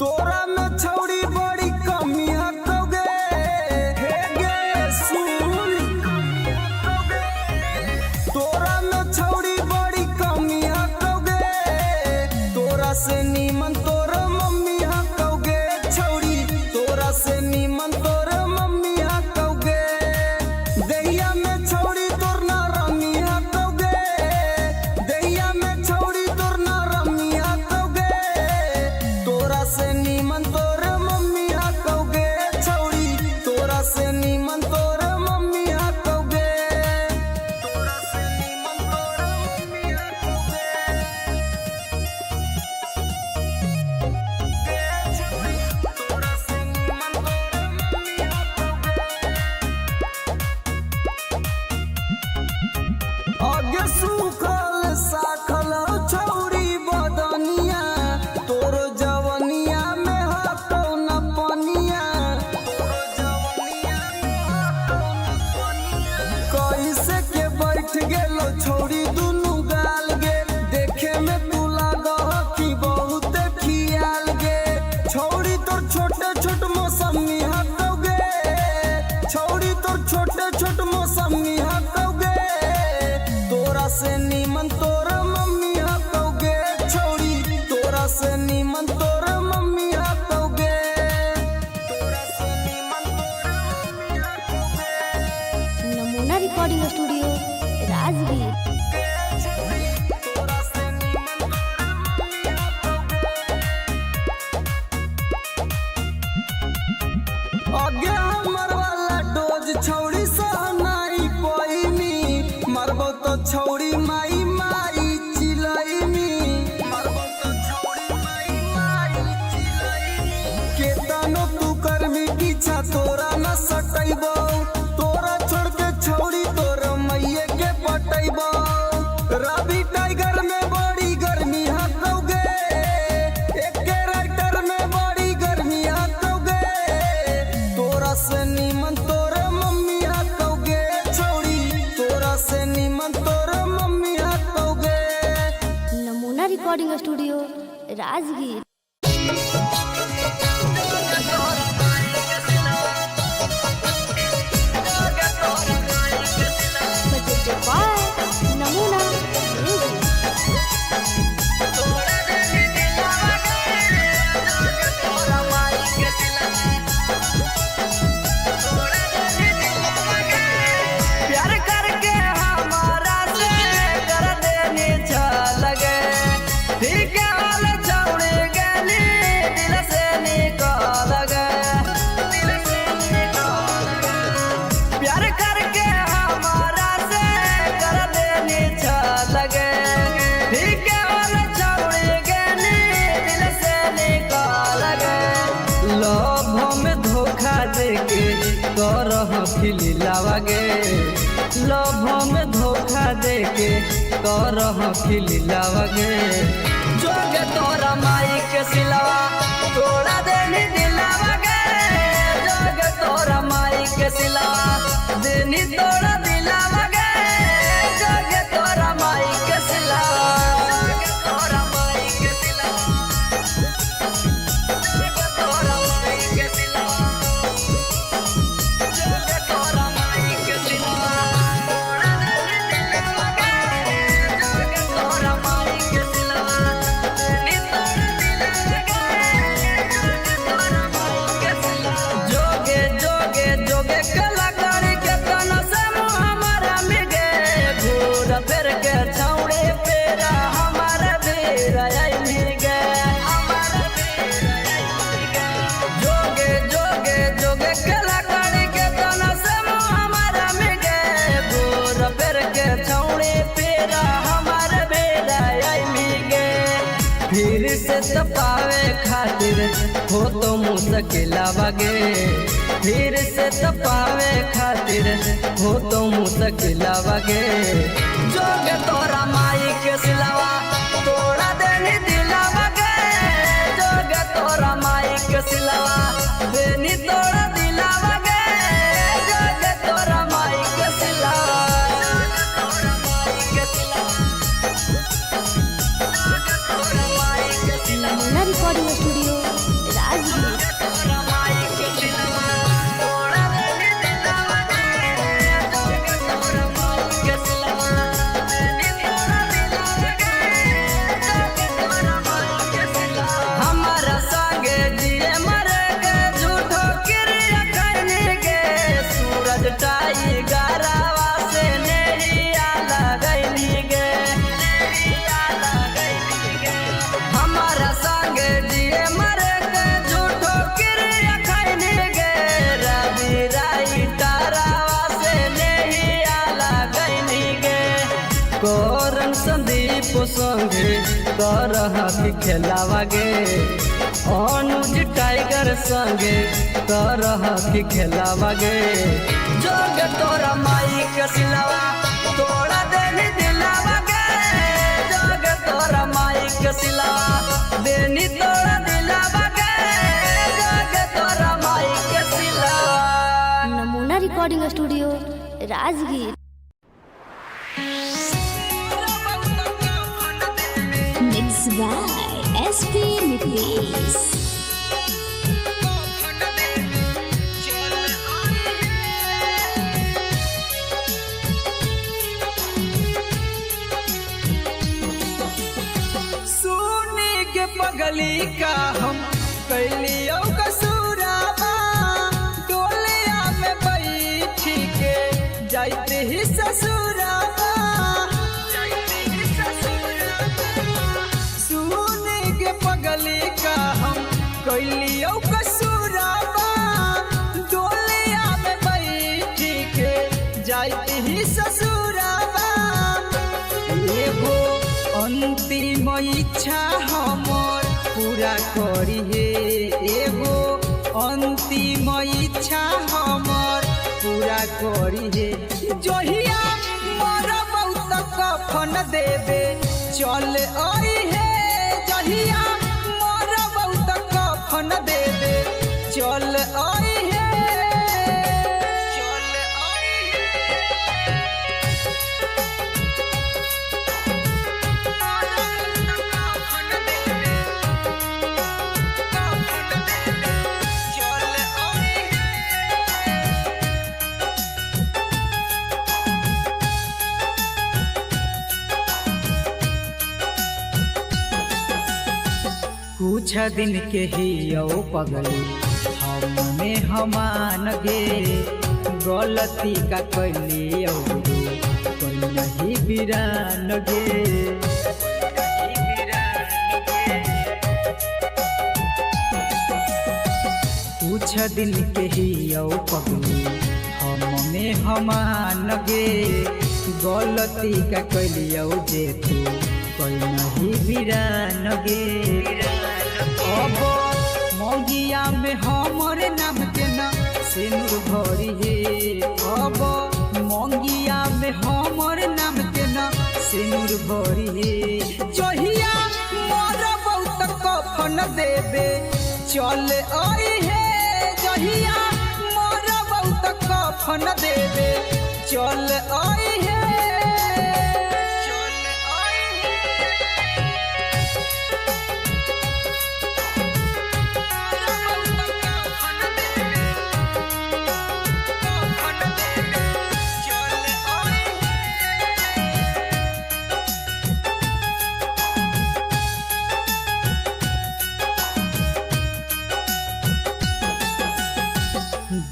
Speaker 2: तोरा में छौड़ी बड़ी कमी हकोगे हे गे सुन तोरा में छौड़ी बड़ी कमी हकोगे तोरा से नीमन तोर मम्मी हकोगे छौड़ी तोरा से नीमन तोर मम्मी हकोगे दैया में छौड़ी तोर ना रमी हकोगे दैया में छौड़ी तोर ना रमी हकोगे तोरा से नीमन तोर मम्मी हकोगे छौड़ी तोरा से नीमन तोर मम्मी हकोगे तोरा से नीमन तोर मम्मी हकोगे तोरा से नीमन तोर मम्मी हकोगे आगे सुखल साखल छौड़ी बदनिया तोर जवनिया में हटो न पनिया कैसे के बैठ गेलो छौड़ी दुनु गाल गे देखे में तू लागह कि बहुत खियाल गे छौड़ी तोर छोटे छोट मौसमी हटोगे छौड़ी तोर छोटे छोट मौसमी हटोगे तोरा से नीमन तोर मम्मी हटोगे छौड़ी तोरा से नीमन तोर मम्मी हटोगे तोरा से नीमन तोर मम्मी हटोगे
Speaker 3: नमूना रिकॉर्डिंग स्टूडियो राजगीर।
Speaker 2: तोरा से नीमन तोर मम्मी हटोगे आगे हमर वाला डोज छौड़ी सहनाई पैनी मरबो तो छौड़ी माई माई चिलैनी मरबो तो छौड़ी माई माई चिलैनी केतनो तू करमी पीछा तोरा न सटैबो तोरा छोड़ के छौड़ी तोर मैये के पटैबो रवि टाइगर में बड़ी गर्मी हकोगे एके राइटर में बड़ी गर्मी हकोगे तोरा से नीमन तोर मम्मी हकोगे छौड़ी तोरा से नीमन तोर मम्मी हकोगे
Speaker 3: Namuna recording studio Rajgir. presented by Namuna music.
Speaker 4: प्यार करके हमारा से कर देनी लगे ठीक है वाले छौड़ी गली दिल
Speaker 2: तरह खिलावा गे
Speaker 4: जोगे तोरा माई के सिलवा तोड़ा देनी दिलावा गे जोगे तोरा माई के सिलवा देनी तोड़ा दिलावा गे जोगे तोरा माई के सिलवा जोगे तोरा माई के सिलवा जोगे तोरा माई के सिलवा जोगे तोरा माई के सिलवा तोड़ा देनी दिलावा गे जोगे तोरा माई के सिलवा देनी तोड़ा दिलावा गे जोगे तोरा माई के सिलवा जोगे जोगे जोगे कलाकारी के तना से हमारा मिगे घूर फिर के छौड़े पेरा हमारा बेरा आई मिगे हमारा बेरा आई मिगे जोगे जोगे जोगे कलाकारी के तना से हमारा मिगे घूर फिर के छौड़े पेरा हमारा बेरा आई मिगे
Speaker 2: फिर से तपावे खातिर हो तो मुश्किल गे फिर से तपावे खातिर हो तो मुश्किल गे
Speaker 4: जोगे तोरा माई के सिलवा तोड़ा देनी दिलावा गे जोगे तोरा माई के सिलवा देनी तोड़ा दिलावा गे जोगे तोरा माई के सिलवा जोगे तोरा माई के सिलवा जोगे तोरा माई के सिलवा
Speaker 3: नमूना रिकॉर्डिंग स्टूडियो राजगीर।
Speaker 4: तोरा माई के सिलवा तोड़ा देनी दिलावा गे जोगे तोरा माई के सिलवा देनी तोड़ा दिलावा गे जोगे तोरा माई के सिलवा हमारा संगे जिए मरे गे झूठो क्रिया करने गे सूरज टाई गारावा से नेहिया लगैली गे नेहिया लगैली गे हमारा संगे जिए मरे गे झूठो क्रिया करने गे रवि राई तारावा से नेहिया लगैली गे
Speaker 2: करन संदीप संगे तरह खेलावा गे अनुज टाइगर संगे तरह खेलावा गे
Speaker 4: जोगे तोरा माई के सिलवा तोड़ा देनी दिलावा गे जोगे तोरा माई के सिलवा देनी तोड़ा दिलावा गे जोगे तोरा माई के सिलवा
Speaker 3: नमूना recording studio Rajgir.
Speaker 1: Mixed by SP Nicholas.
Speaker 2: सुनी के पगली का हम कैलियो कसूराबा डोलिया में बैठी के जाते ही ससुराबा सुनी के पगली का हम कैलियो कसूराबा डोलिया में बैठी के जाते ही ससुराबा एगो अंतिम इच्छा हमर पूरा करी हे एगो अंतिम इच्छा हमर पूरा करी हे जहिया मोर बहुत कफन देवे चल आई हे जहिया मोर बहुत कफन देवे चल आई हे चल आई कुछ दिन के ही पगली हमने हमान गे गलती का कैली कोई नहीं बिरान गे कुछ दिन के ही पगली हमने हमान गे गलती का कैली जे तू कोई नहीं बिरान गे अब मौगिया में हमर नाम के ना सिनुर भरी हे अब मंगिया में हमर नाम के ना सिनुर भरी हे जहिया मोर बहुत कफन देवे चल आई हे जहिया मोर बहुत कफन देवे चल आई हे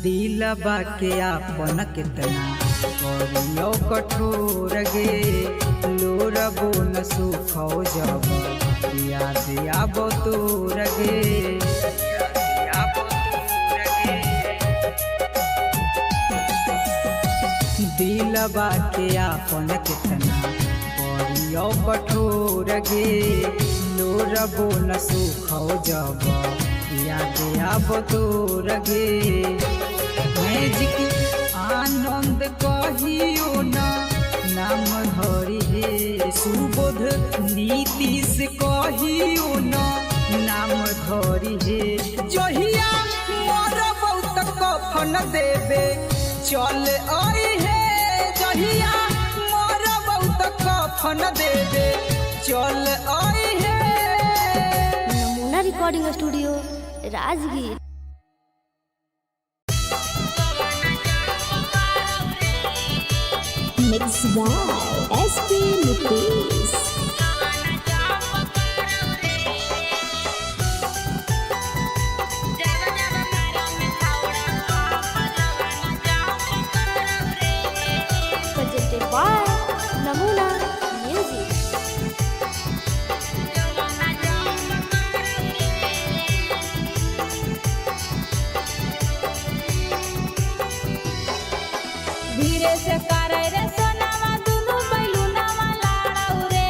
Speaker 2: दिलबा के आपन कितना करियो कठोर गे लोरबो न सुखो जब याद आबो तोर गे दिलबा के आपन कितना करियो कठोर गे लोरबो न सुखो जब याद आबो तोर गे मैजिक आनंद कहियो ना नाम धरी हे सुबोध नीतीश कहियो ना नाम धरी हे जहिया मोर बहुत कफन देवे चल आई हे जहिया मोर बहुत कफन देवे चल आई हे।
Speaker 3: नमूना recording studio Rajgir.
Speaker 1: Mixed by SP Nitish.
Speaker 3: Presented by Namuna Music.
Speaker 6: धीरे से करे रे सोनावा दुनु बैलुनावा लाड़ौ रे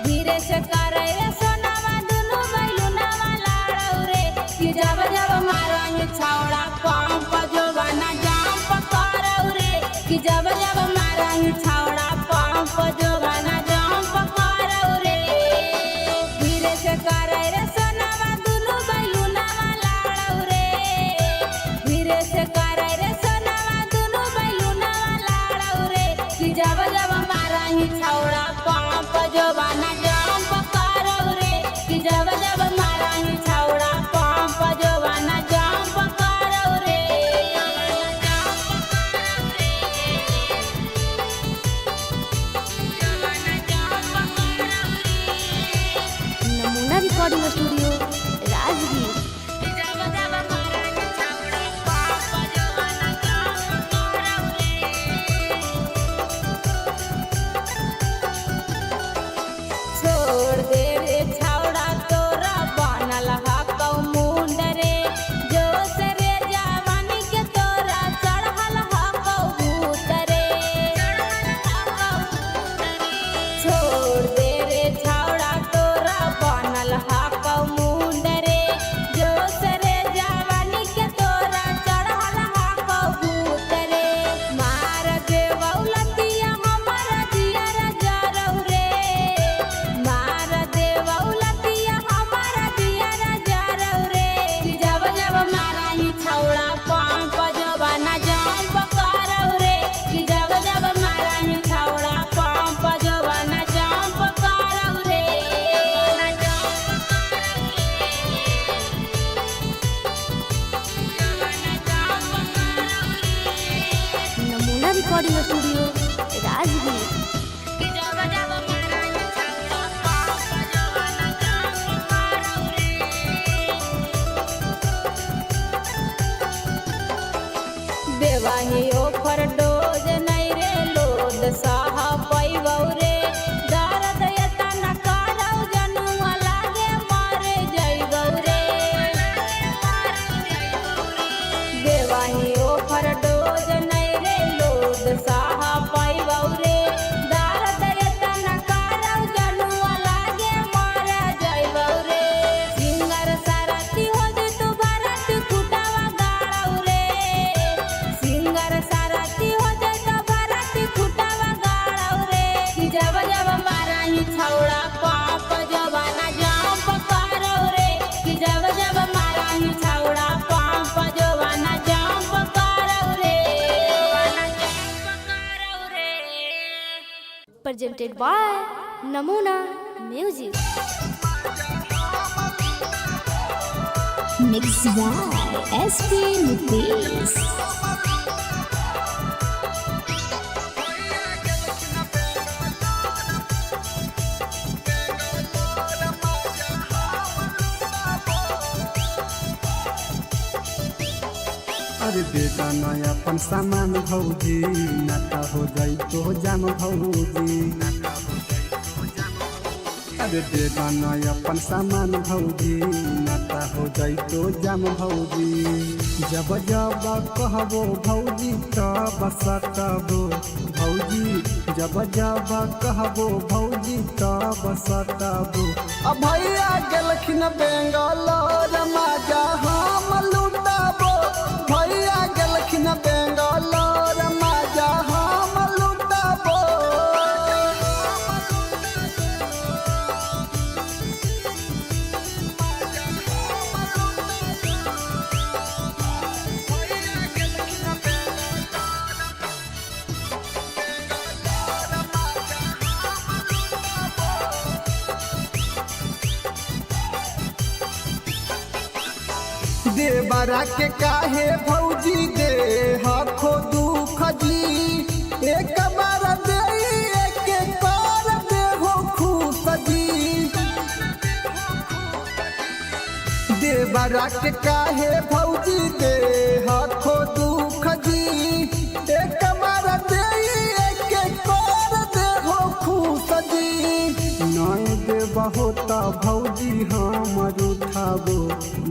Speaker 6: धीरे से करे रे सोनावा दुनु बैलुनावा लाड़ौ रे कि जब जब मारंग छौड़ा पंप जो बना जाम पकड़ौ रे कि जब जब मारंग छौड़ा पंप जो बना जाम पकड़ौ रे धीरे से करे रे सोनावा दुनु बैलुनावा लाड़ौ रे धीरे से करे रे सोनावा दुनु बैलुनावा लाड़ौ रे कि जब जब मारंग छौड़ा पंप जो बना जाम पकड़ौ रे कि जब जब मारंग छौड़ा पंप जो बना जाम पकड़ौ रे
Speaker 3: नमूना रिकॉर्डिंग स्टूडियो राजगीर।
Speaker 6: छोड़ दे रे छौड़ा तोरा बनल हकौ मुंड रे जो से रे जवानी के तोरा चढ़ल हकौ भूत रे छोड़ दे रे छौड़ा तोरा बनल हकौ मुंड रे जो से रे जवानी के तोरा चढ़ल हकौ भूत रे मार देवौ लतिया हमर जियर जरौ रे मार देवौ लतिया हमर जियर जरौ रे कि जब जब मारही छौड़ा पंप जवाना जाम पकड़ौ रे कि जब जब मारही छौड़ा पंप जवाना जाम पकड़ौ रे
Speaker 3: नमूना रिकॉर्डिंग स्टूडियो राजगीर।
Speaker 6: कि जब जब मारही छौड़ा पंप जवाना जाम पकड़ौ रे देवाही ओफर डोज नहीं रे लोद साह पैबौ रे दर्द एतना करौ जनुआ लागे मारे जइबौ रे देवाही ओफर डोज नहीं रे लोद साह पैबौ रे दर्द एतना करौ जनुआ लागे मारे जइबौ रे सिंगर सारथी हो जे तू भरत कुटावा गाड़ौ रे singer
Speaker 3: presented by Namuna Music.
Speaker 1: Mixed by SP Nitish.
Speaker 2: अरे बेटा नया अपन सामान भौजी नाता हो जाई तो जाम भौजी। अरे बेटा नया अपन सामान भौजी नाता हो जाई तो जाम भौजी। जब जब कहबो भौजी तब सटबो भौजी। जब जब कहबो भौजी तब सटबो। अब भैया गेलखिन बेंगलोर मजा हम लुटाबो। भैया गेलखिन बेंगलोर मजा हम लुटाबो। देवरा के काहे भौजी दे हखो दुख जी। एक बार दे एक बार दे हो खुश जी। देवरा के काहे भौजी दे हखो दुख जी। एक बार दे एक बार दे हो खुश जी। नय देबा होता भौजी हमर उठाबो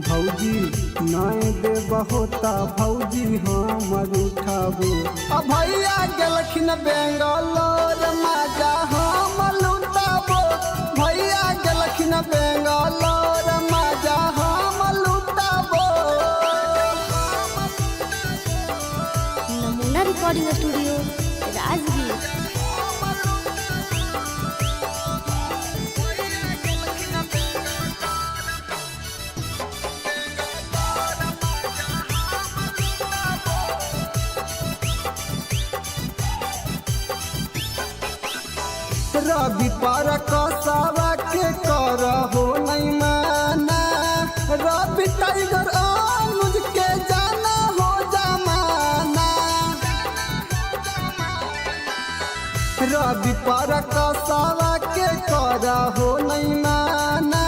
Speaker 2: भौजी। नय देबा होता भौजी हमर उठाबो। अब भैया गेलखिन बेंगलोर मजा हम लुटाबो। भैया गेलखिन बेंगलोर मजा हम लुटाबो।
Speaker 3: नमूना रिकॉर्डिंग स्टूडियो राजगीर।
Speaker 2: रवि पर कसावा के करहो नहीं माना। रवि टाइगर अनुज के जाना हो जमाना। रवि पर कसावा के करहो नहीं माना।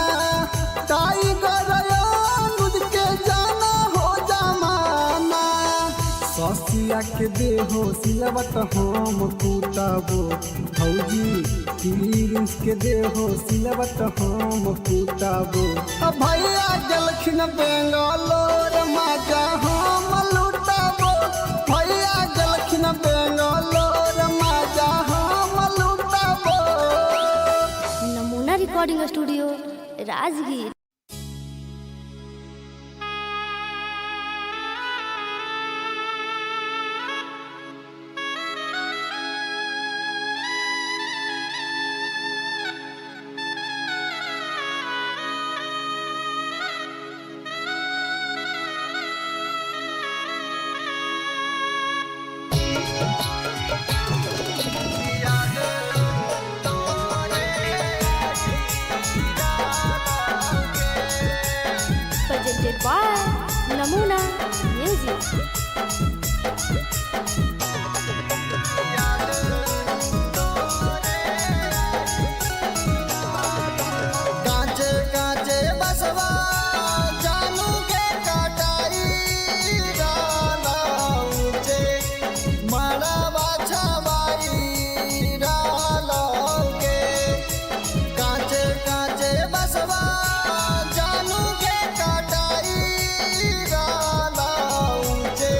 Speaker 2: टाइगर अनुज के जाना हो जमाना। ससिया के देहो सिलवट हम कुटाबो भौजी। तीरिंस के देहो सिलवट हम कुटाबो। अब भैया गेलखिन बेंगलोर मजा हम लुटाबो। भैया गेलखिन बेंगलोर मजा हम लुटाबो।
Speaker 3: नमूना recording studio Rajgir. Presented by Namuna Music.
Speaker 2: कांचे कांचे बसवा जानू के कटाई डाला ऊंचे मड़वा छवाई डाला के। कांचे कांचे बसवा जानू के कटाई डाला ऊंचे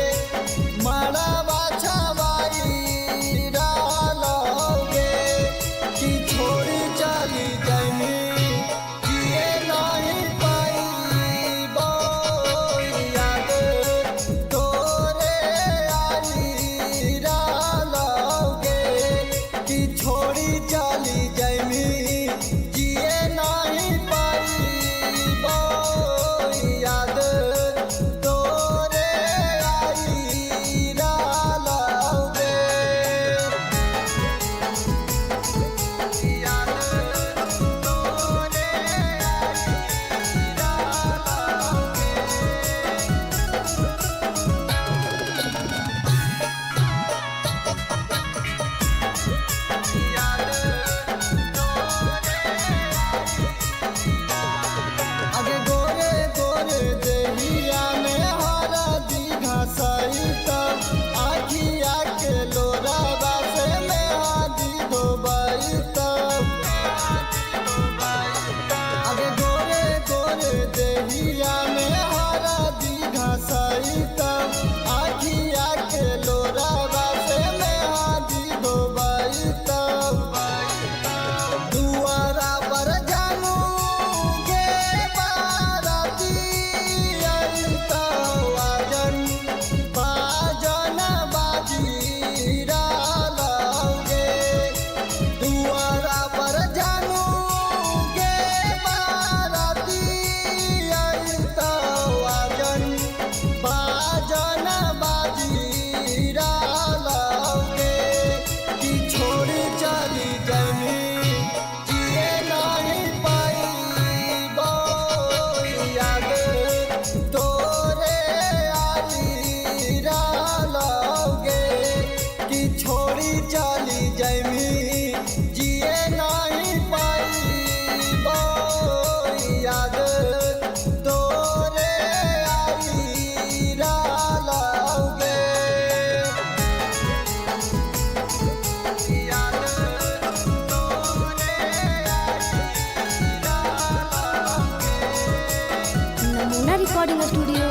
Speaker 3: रिकॉर्डिंग स्टूडियो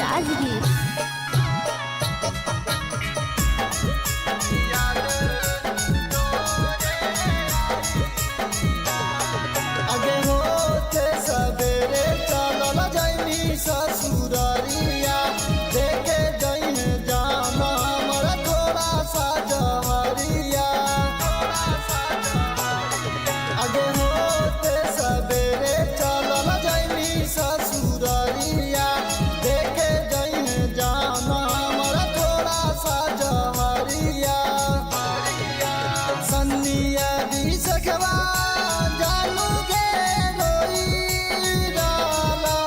Speaker 3: राजगीर।
Speaker 2: आगे होते सवेरे चलल जाइनी ससुरारिया देखे जइन जाना हमारा थोड़ा सा जहरिया। आगे होते सवेरे चलल जाइनी ससुरारिया देखे जइन जाना हमारा थोड़ा सा जहरिया। सन्निया दी सखवा जानू गे रोई डालो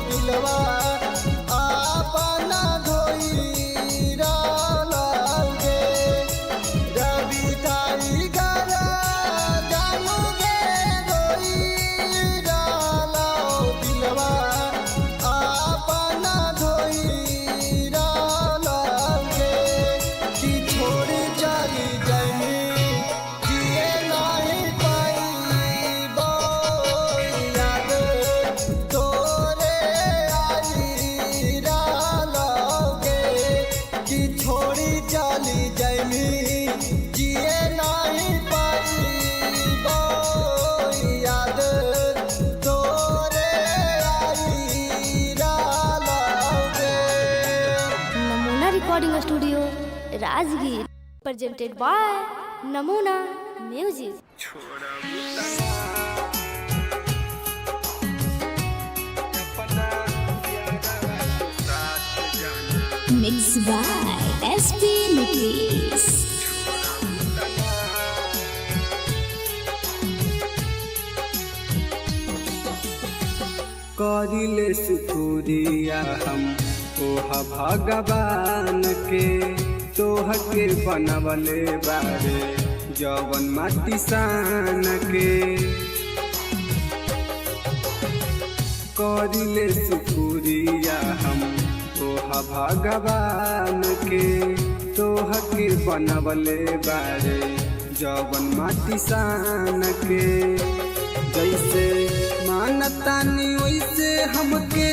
Speaker 2: दिलवा आपना धोई डालो गे। रवि टाइगर जानू गे रोई डालो दिलवा आपना धोई डालो गे। कि छोड़ी चली जाइनी जिए नहीं पाइबो याद तोरे आई डालोगे। कि छोड़ी चली जाइनी जिए नहीं पाइबो याद तोरे आई डालोगे।
Speaker 3: Namuna recording studio Rajgir presented by Namuna music.
Speaker 1: Mixed by SP Nucleus.
Speaker 2: करिले शुक्रिया हम ओहा भगवान के तोह के बनवले बारे जवन माटी सान के। करिले शुक्रिया हम ओहा भगवान के तोह के बनवले बारे जवन माटी सान के। जैसे मानतानी वैसे हमके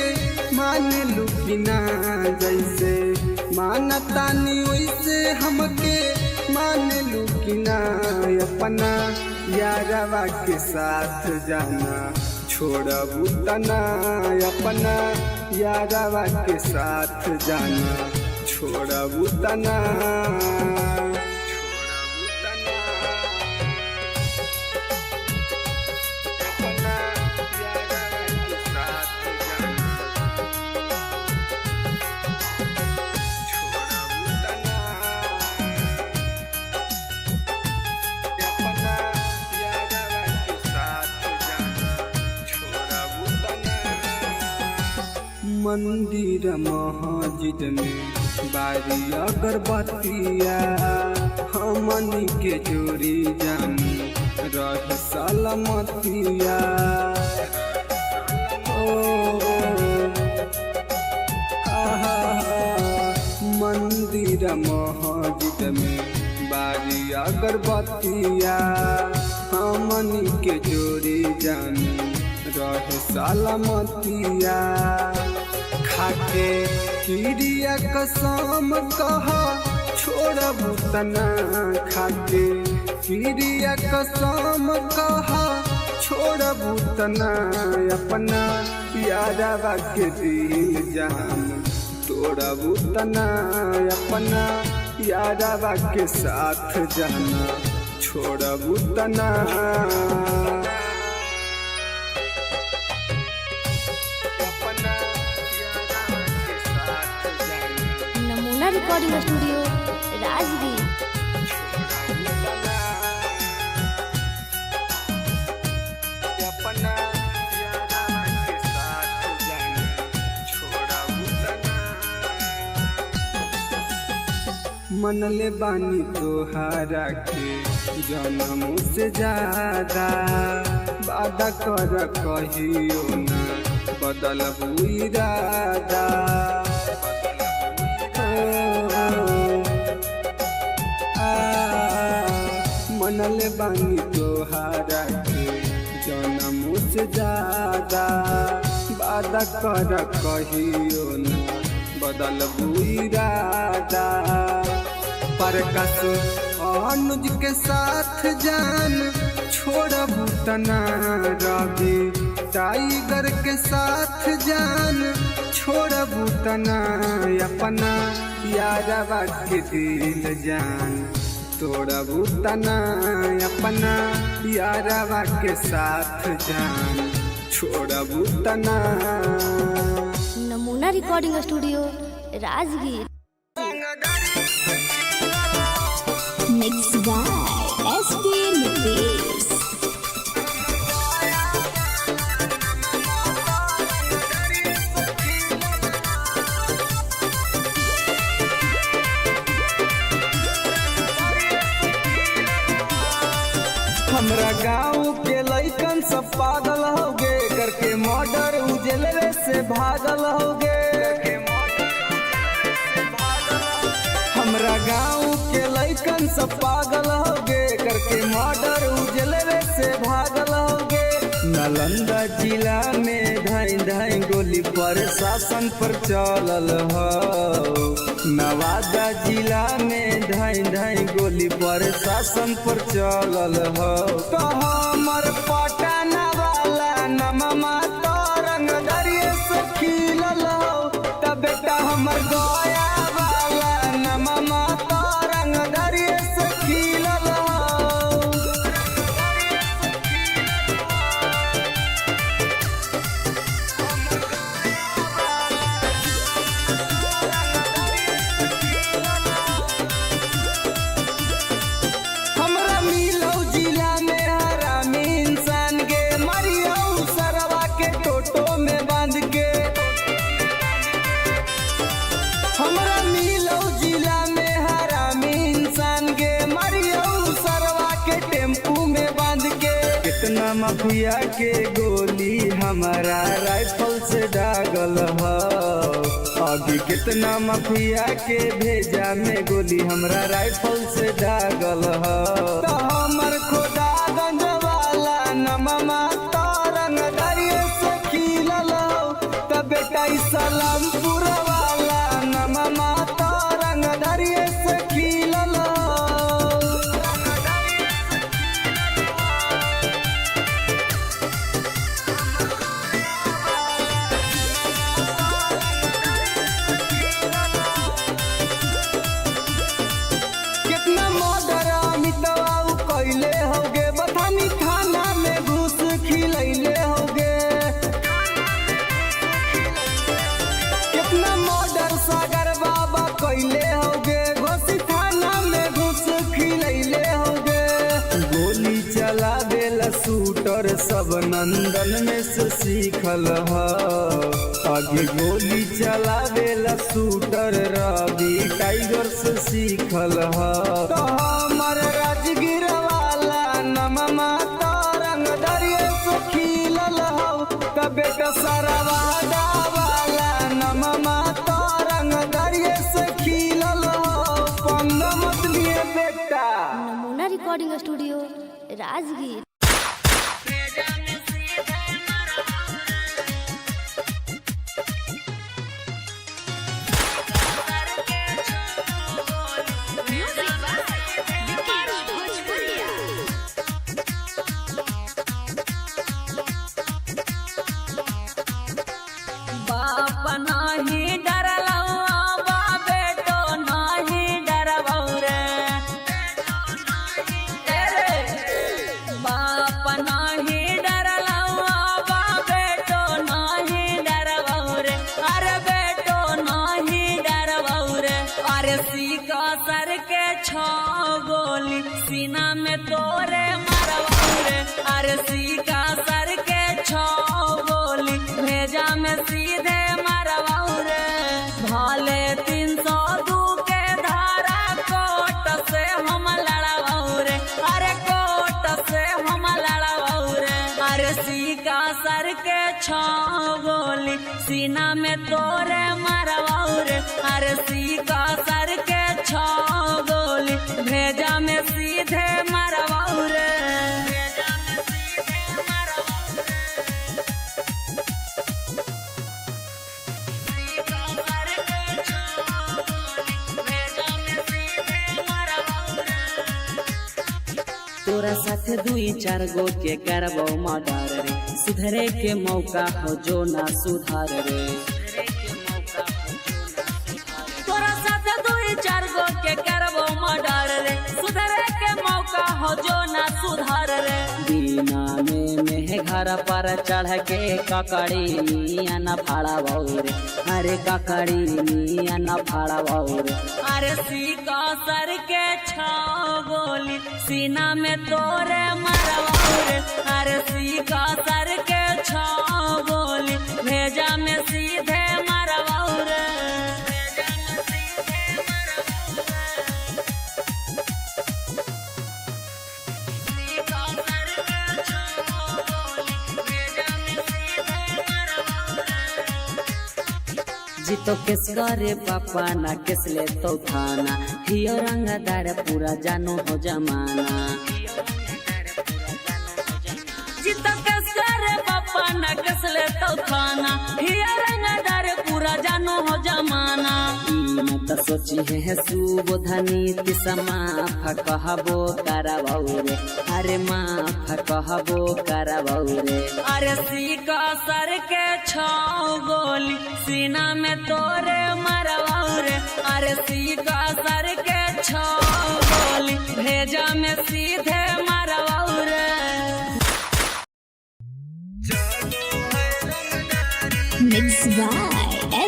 Speaker 2: मान लू कि ना। जैसे मानतानी वैसे हमके मान लू कि ना। अपना यारवा के साथ जाना छोड़बू तना। अपना यारवा के साथ जाना छोड़बू तना। मंदिर मस्जिद में बारी अगरबत्तिया हमनी के जोड़ी जानी रह सलामतिया। मंदिर मस्जिद में बारी अगरबत्तिया हमनी के जोड़ी जानी रह सलामतिया। खाके चिड़िया कसम कह छोड़बू तना। खाके चिड़िया कसम कह छोड़बू तना। अपना यारवा के दिल जान तोड़बू तना। अपना यारवा के साथ जाना छोड़बू तना।
Speaker 3: नमूना रिकॉर्डिंग स्टूडियो राजगीर।
Speaker 2: मनले बानी तोहारा के जन्म से ज्यादा। वादा कर कहियो ना बदलबू इरादा। मनले बानी तोहारा के जन्म से ज्यादा। बाद वादा कर कहियो न बदलबू इरादा। प्रकाश अनुज के साथ जान छोड़बू तना, रवि टाइगर के साथ जान छोड़बू तना, अपना यारवा के दिल जान तोड़बू तना, अपना यारवा के साथ जान छोड़बू तना।
Speaker 3: नमूना recording studio Rajgir.
Speaker 1: Mixed by SP Nitis.
Speaker 2: हमरा गाँव के लइकन सब पागल होगे, करके मर्डर उजलवे से भागल होगे। हमरा गाँव के लइकन सब पागल होगे, करके मर्डर उजलवे से भागल होगे। नालंदा जिला में धाई धाई गोली प्रशासन पर चलल हो, नवादा जिला में धाई धाई गोली प्रशासन पर चलल हो। तो हमर पटना वाला नममा तो रंगदरिये से खिलल हो, त बेटा हमर गया वाला नममा तो रंगदरिये से खिलल हो। हमरा मिलौ जिला में हरामी इंसान गे, मरियौ सरवा के टोटो में बांध के। हमरा मिलौ जिला में हरामी इंसान गे, मरियौ सरवा के टेम्पू में बांध के। कितना माफिया के गोली हमारा राइफल से दागल हो, अभी कितना माफिया के भेजा में गोली हमरा राइफल से दागल हो। तो हमर खोदागंज वाला नममा तो रंगदरिये से खिलल हो, त बेटा सलामपुर वाला नममा तो रंगदरिये से खिलल हो। कितना मर्डर अमितवा कैले होगे, बथानी थाना में घुस खिलैले होगे। कितना मर्डर सागर बाबा कैले होगे, घोसी थाना में घुस खिलैले होगे। गोली चलावेला शूटर सब नंदन में से सीखल हो, आगे गोली चलावेला शूटर रवि टाइगर से सीखल हो। तो हमर राजगीर वाला नममा तो रंगदरिये से खिलल हो, त बेटा सरवादा वाला नममा तो रंगदरिये से खिलल हो। पंग मत लिए बेटा।
Speaker 3: नमूना रिकॉर्डिंग स्टूडियो राजगीर।
Speaker 4: बाप नाही डरलौ बा बेटो नाही डरबौ रे। बाप नाही डरलौ बा बेटो नाही डरबौ रे, अरे बेटो नाही डरबौ रे। अरे सीका सर के छो गोली सीना में तोरे मरबौ रे, अरे सीका सर के छो गोली भेजा में सीधे मरबौ रे। भाले 302 के धारा कोट से हम लड़बौ रे, अरे कोट से हम लड़बौ रे। अरे सीका सर के छो गोली सीना में तोरे मरबौ रे, अरे सीका सर के छो गोली भेजा में सीधे मरबौ रे। भेजा में सीधे मरबौ रे।
Speaker 5: तोरा साथ दुई चार गो के करबो मर्डर रे, सुधरे के मौका हो जो ना सुधार रे।
Speaker 4: तोरा साथ दुई चार गो के करबो मर्डर रे, सुधरे के मौका हो जो ना सुधार रे।
Speaker 5: दीना में घर पर चढ़ के ककड़ी मिया न फाड़ा रे, अरे ककड़ी मिया न फाड़ा रे।
Speaker 4: अरे सीका सर के छाओ गोली सीना में तोरे मरवाओ रे, अरे सीका सर के छाओ गोली भेजा में सीधे मरवाओ रे।
Speaker 5: जीतो किस करे पापा ना किस ले तो थाना, हियो रंगदार पूरा जानो हो जमाना।
Speaker 4: जीतो किस करे पापा ना किस ले तो थाना, हियो रंगदार पूरा जानो हो जमाना।
Speaker 5: तो सोची है सुबोधनी माफ कहबो करबो रे, अरे माफ कहबो करबो रे।
Speaker 4: अरे सीका सर के छाओ गोली सीना में तोरे मरवाओ रे, अरे सीका सर के छाओ गोली भेजा में सीधे मरवाओ रे।
Speaker 1: Mixed by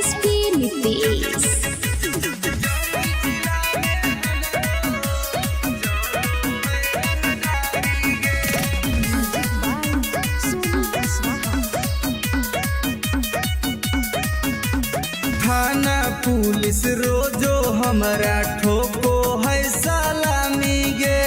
Speaker 1: SP Nitish.
Speaker 2: थाना पुलिस रोजो हमरा ठोको है सलामी गे,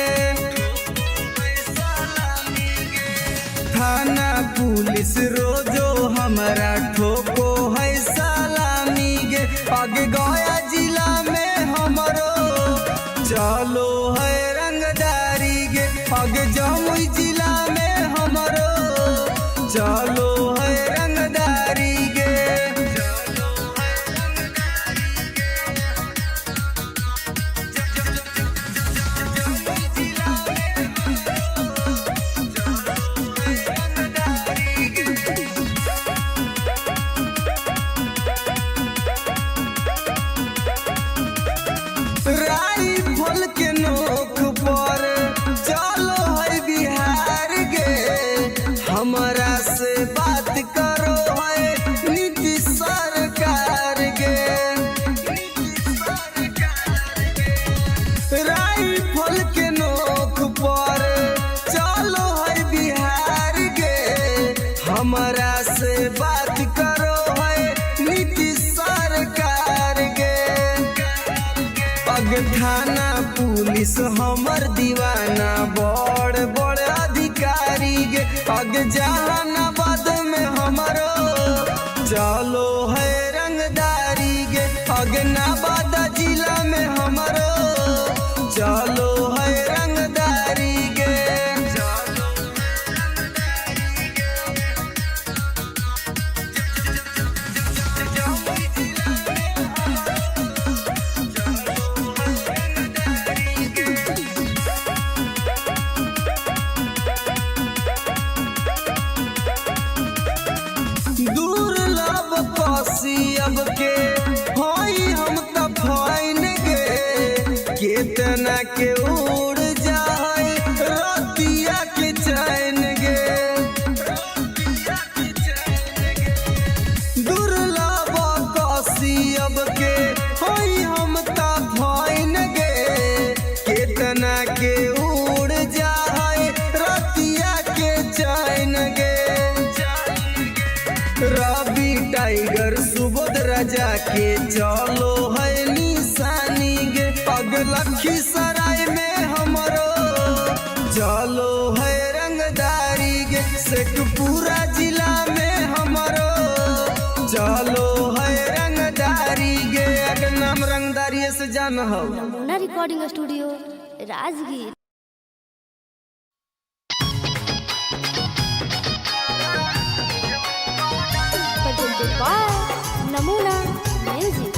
Speaker 2: थाना पुलिस रोजो हमरा ठोको है सलामी गे। आगे गया जिला में हमरो चलो है रंगदारी गे, आगे जमुई जिला में हमरो चलो है रंगदारी गे। राइफल के नोक पर चलो है बिहार गे, हमरा से बात करो है नीतीश सरकार गे। राइफल के नोक पर चलो है बिहार गे, हमरा से बात करो है नीतीश सरकार गे। अग थाना पुलिस हमर दीवाना बड़ बड़ अधिकारी गे, अग जहानाबाद में हमरो चलो है रंगदारी गे, अग नवादा जिला में हमरो चलो है रंगदारी गे। दुर्लभ कसियब के हई हम त फाइन गे, केतना के उड़ जाए रतिया के चैन गे। दुर्लभ कसियब के हई हम त फाइन गे, केतना के उड़ जाए रतिया के चैन गे। रवि टाइगर सुबोध राजा के चलो है निशानी गे, अग लखीसराय में हमरो चलो है रंगदारी गे, शेखपुरा जिला में हमरो चलो है रंगदारी गे। अगर नाम रंगदारी से जान हो।
Speaker 3: Namuna recording studio Rajgir. Namuna music.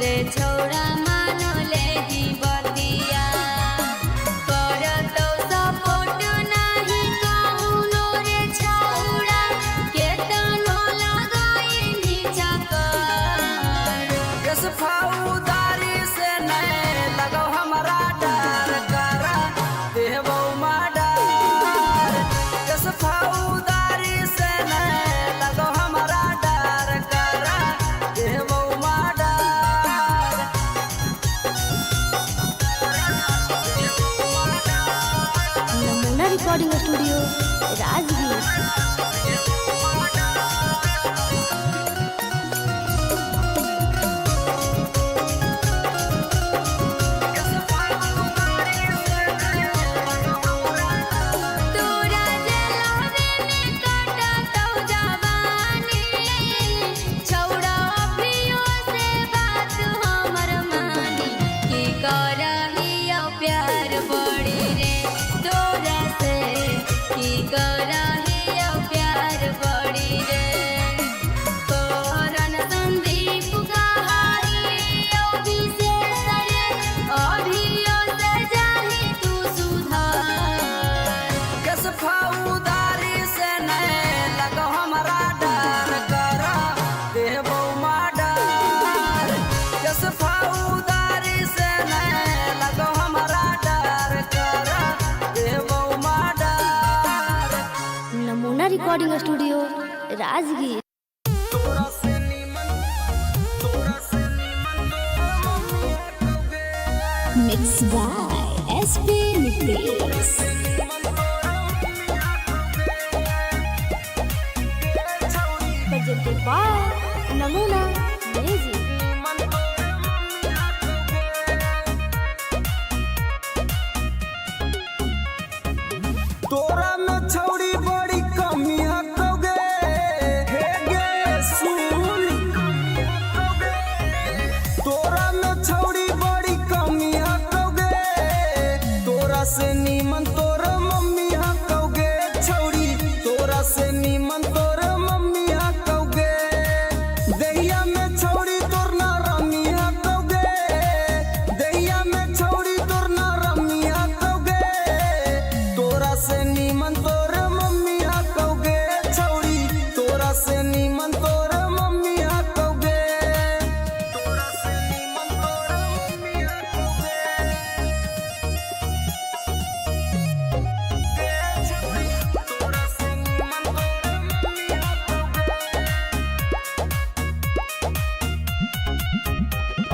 Speaker 6: रे छौड़ा मानो ले ही बतिया करतो सपोर्ट नाही कौनो रे छौड़ा केतनो लगाई नीचा कर
Speaker 2: किस फौदारी से नहीं लगो हमारा डर करा देवो माडर किस फौदारी से नहीं लगो हमारा डर करा देवो माडर
Speaker 3: नमूना रिकॉर्डिंग स्टूडियो राजगीर।
Speaker 6: तोरा जलावे में काटतो जवानी छौड़ा अभियो से बात हमर मानी की करहियो प्यार बड़ी रे तोरा से की करहियो प्यार बड़ी रे करन संदीप कहाइयो विशेष रे अभियो से जाही तू सुधार
Speaker 2: किस फौदारी से नहीं लगो हमारा डर करा देवो माडर किस फौदारी से नहीं लगो हमारा डर करा देवो माडर
Speaker 3: नमूना रिकॉर्डिंग स्टूडियो राजगीर।
Speaker 2: तोरा से नीमन
Speaker 1: mix by SP Nitesh.
Speaker 3: Presented by Namuna music.
Speaker 2: तोरा में छौड़ी बड़ी कमी हकोगे हे गे सुन तोरा में छौड़ी बड़ी कमी हकोगे तोरा से नीमन तोर मम्मी हकोगे छौड़ी तोरा से नीमन तोर मम्मी हकोगे दहिया में छौड़ी तोर ना रमी हकोगे दहिया में छौड़ी तोर ना रमी हकोगे तोरा से नीमन तोर मम्मी हकोगे छौड़ी तोरा से नीमन तोर मम्मी हकोगे तोरा से नीमन तोर मम्मी हकोगे छौड़ी तोरा से नीमन तोर मम्मी हकोगे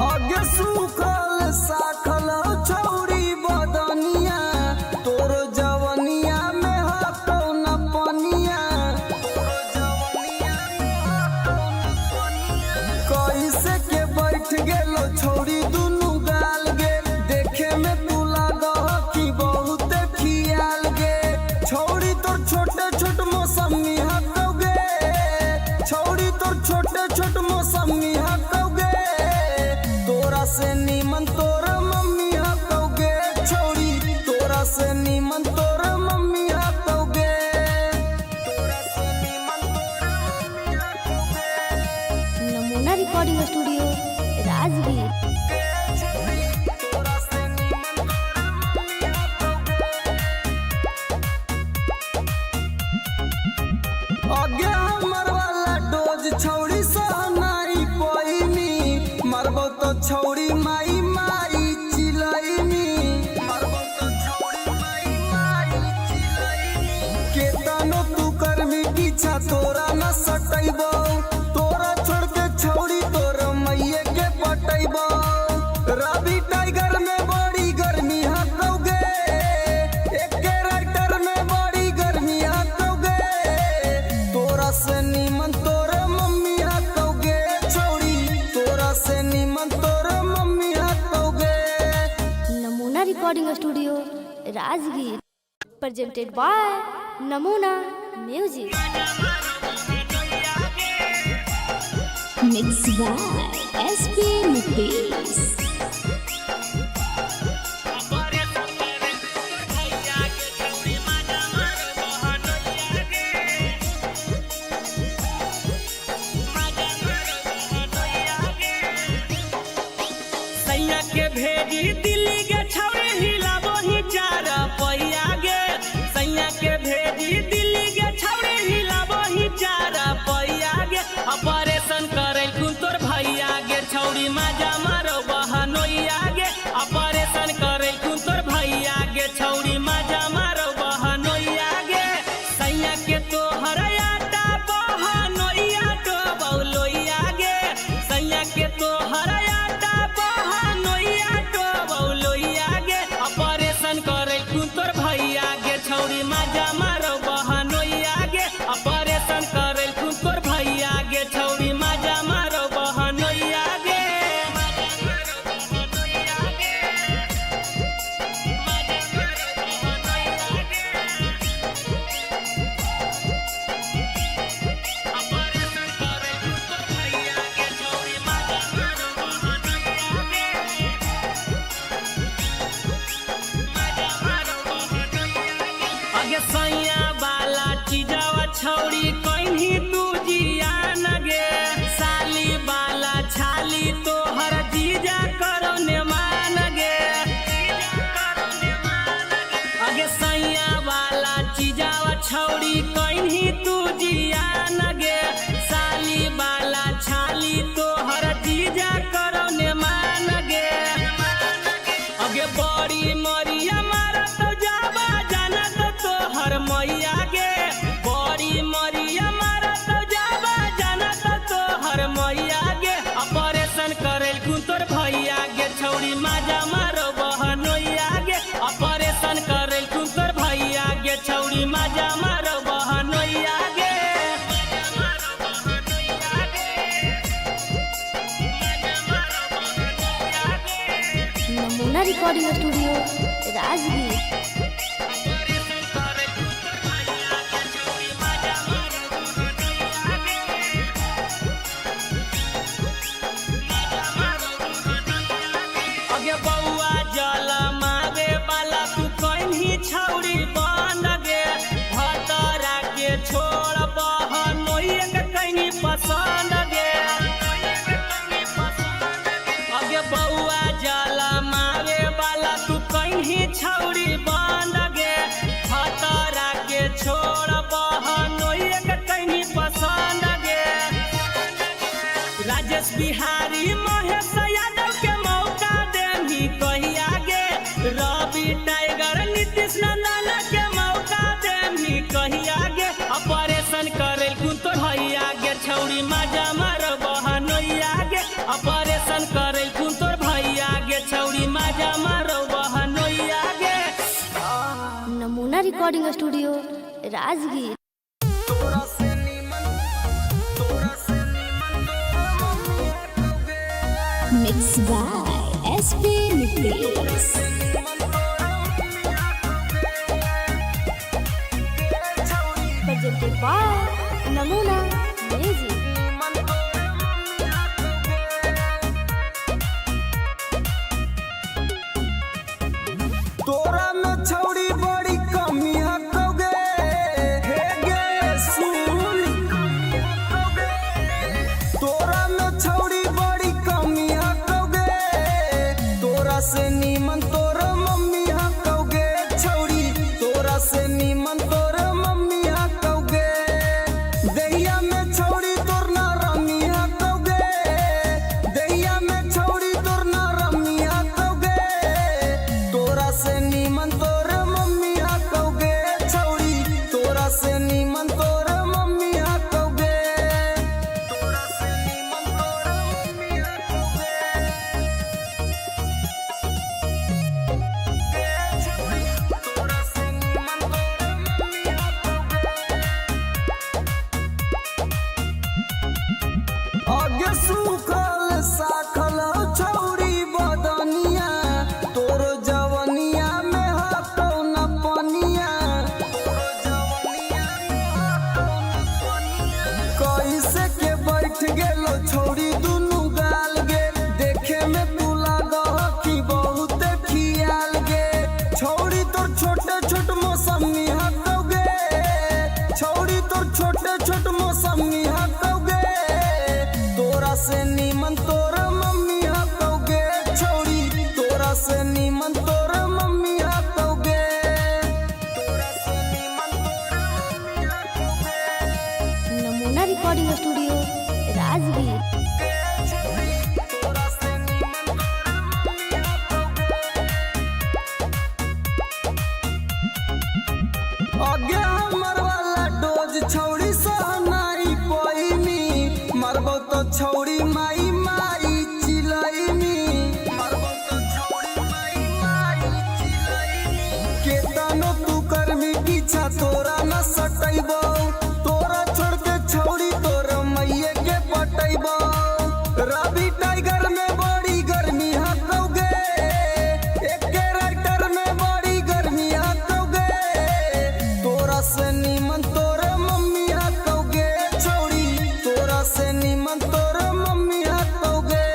Speaker 2: आगे सूखल साखल छौड़ी बदनिया तोर जवनिया में हटो न पनिया कैसे के बैठ गेलो छौड़ी दुनु गाल गे देखे में तू लागह कि बहुत खियाल गे छौड़ी तोर छोटे छोट मौसमी हकोगे छौड़ी तोर छोटे छोट मौसमी हकोगे तोरा से नीमन तोर मम्मी हकोगे छौड़ी तोरा से नीमन तोर मम्मी हकोगे तोरा से नीमन तोर मम्मी हकोगे
Speaker 3: नमूना रिकॉर्डिंग स्टूडियो राजगीर।
Speaker 2: तोरा से नीमन तोर मम्मी हकोगे आगे हमर वाला डोज छौड़ी सहनाई पैनी मरबो तो छौड़ी माई माई चिलैनी मरबो तो छौड़ी माई माई चिलैनी केतनो तू करमी पीछा तोरा न सटैबो तोरा छोड़ के छौड़ी तोर मैये के पटैबो रवि टाइगर में बड़ी गर्मी हकोगे एके राइटर में बड़ी गर्मी हकोगे तोरा से नीमन तोर मम्मी हकोगे छौड़ी तोरा से नीमन तोर मम्मी हकोगे
Speaker 3: Namuna recording studio Rajgir. Presented by Namuna music.
Speaker 1: Mix by SP Nitesh.
Speaker 7: सैया के भेजी दिल्ली के छौड़ी हिलाबो ही चार पहिया गे सैया के भेजी दिल्ली के छौड़ी हिलाबो ही चार पहिया गे ऑपरेशन करे कुन तोर भैया गे छौड़ी मजा मारो बहनोइया गे ऑपरेशन करे कुन तोर भैया गे छौड़ी मजा मारो बहनोइया गे सैया के तो हरयाटा बहनोइया तो बौलोइया गे सैया के तो हरयाटा बहनोइया तो बौलोइया गे ऑपरेशन करे कुन तोर भैया गे छौड़ी मजा मारो बहनोइया गे ऑपरेशन करे कुन तोर भैया गे छौड़ी मजा मारो बहनोइया गे अगे सैया बाला चीजावा छौड़ी कहीं तू जियान गे साली बाला छाली तो हर जीजा करो ने मान गे अगे सैया बाला चीजावा छौड़ी कहीं तू जियान गे साली बाला छाली तो हर जीजा करो ने मान गे अगे बड़ी मरिया मारा तो जाबा जाना तो हर मैया गे बड़ी मरिया मारा तो जाबा जाना तो हर मैया गे ऑपरेशन करे कुन तोर भैया गे छौड़ी मजा मारो बहनोइया गे ऑपरेशन करे कुन तोर भैया गे छौड़ी मजा मारो बहनोइया गे
Speaker 3: नमूना रिकॉर्डिंग स्टूडियो राजगीर।
Speaker 7: अगे बउआ जल मावे वाला तू कहीं छौड़ी बन गे भतरा के छोड़ बहनोइया के कहीं पसंद गे अगे बउआ जल मावे वाला तू कहीं छौड़ी बन गे भतरा के छोड़ बहनोइया के कहीं पसंद गे राजेश बिहारी महेश यादव के मौका देनी कहिया गे रवि टाइगर नीतीश नंदन के मौका देनी कहिया गे ऑपरेशन करे कुन तो भैया गे छौड़ी मजा मारो बहनोइया गे ऑपरेशन करे कुन तोर भैया गे छौड़ी मजा मारो बहनोइया गे
Speaker 3: नमूना recording studio Rajgir.
Speaker 1: Mixed by SP Nitish.
Speaker 3: presented by Namuna music.
Speaker 2: तोरा में छौड़ी बड़ी कमी हकोगे हे गे सुन तोरा में छौड़ी बड़ी कमी हकोगे तोरा से नीमन तोर मम्मी हकोगे छौड़ी तोरा से नीमन तोर मम्मी हकोगे दहिया में छौड़ी तोर ना रमी हकोगे दहिया में छौड़ी तोर ना रमी हकोगे तोरा से नीमन तोर आगे हमर वाला डोज छौड़ी सहनाई पैनी मरबो तो छौड़ी माई माई चिलैनी मरबो तो छौड़ी माई माई चिलैनी केतनो तू करमी पीछा तोरा न सटैबो तोरा छोड़ के छौड़ी तोर मैये के पटैबो रवि टाइगर में बड़ी गर्मी हकौगे एके राइटर में बड़ी गर्मी हकौगे तोरा से नीमन तोरे मम्मी हकौगे छौड़ी तोरा से नीमन तोरे मम्मी हकौगे।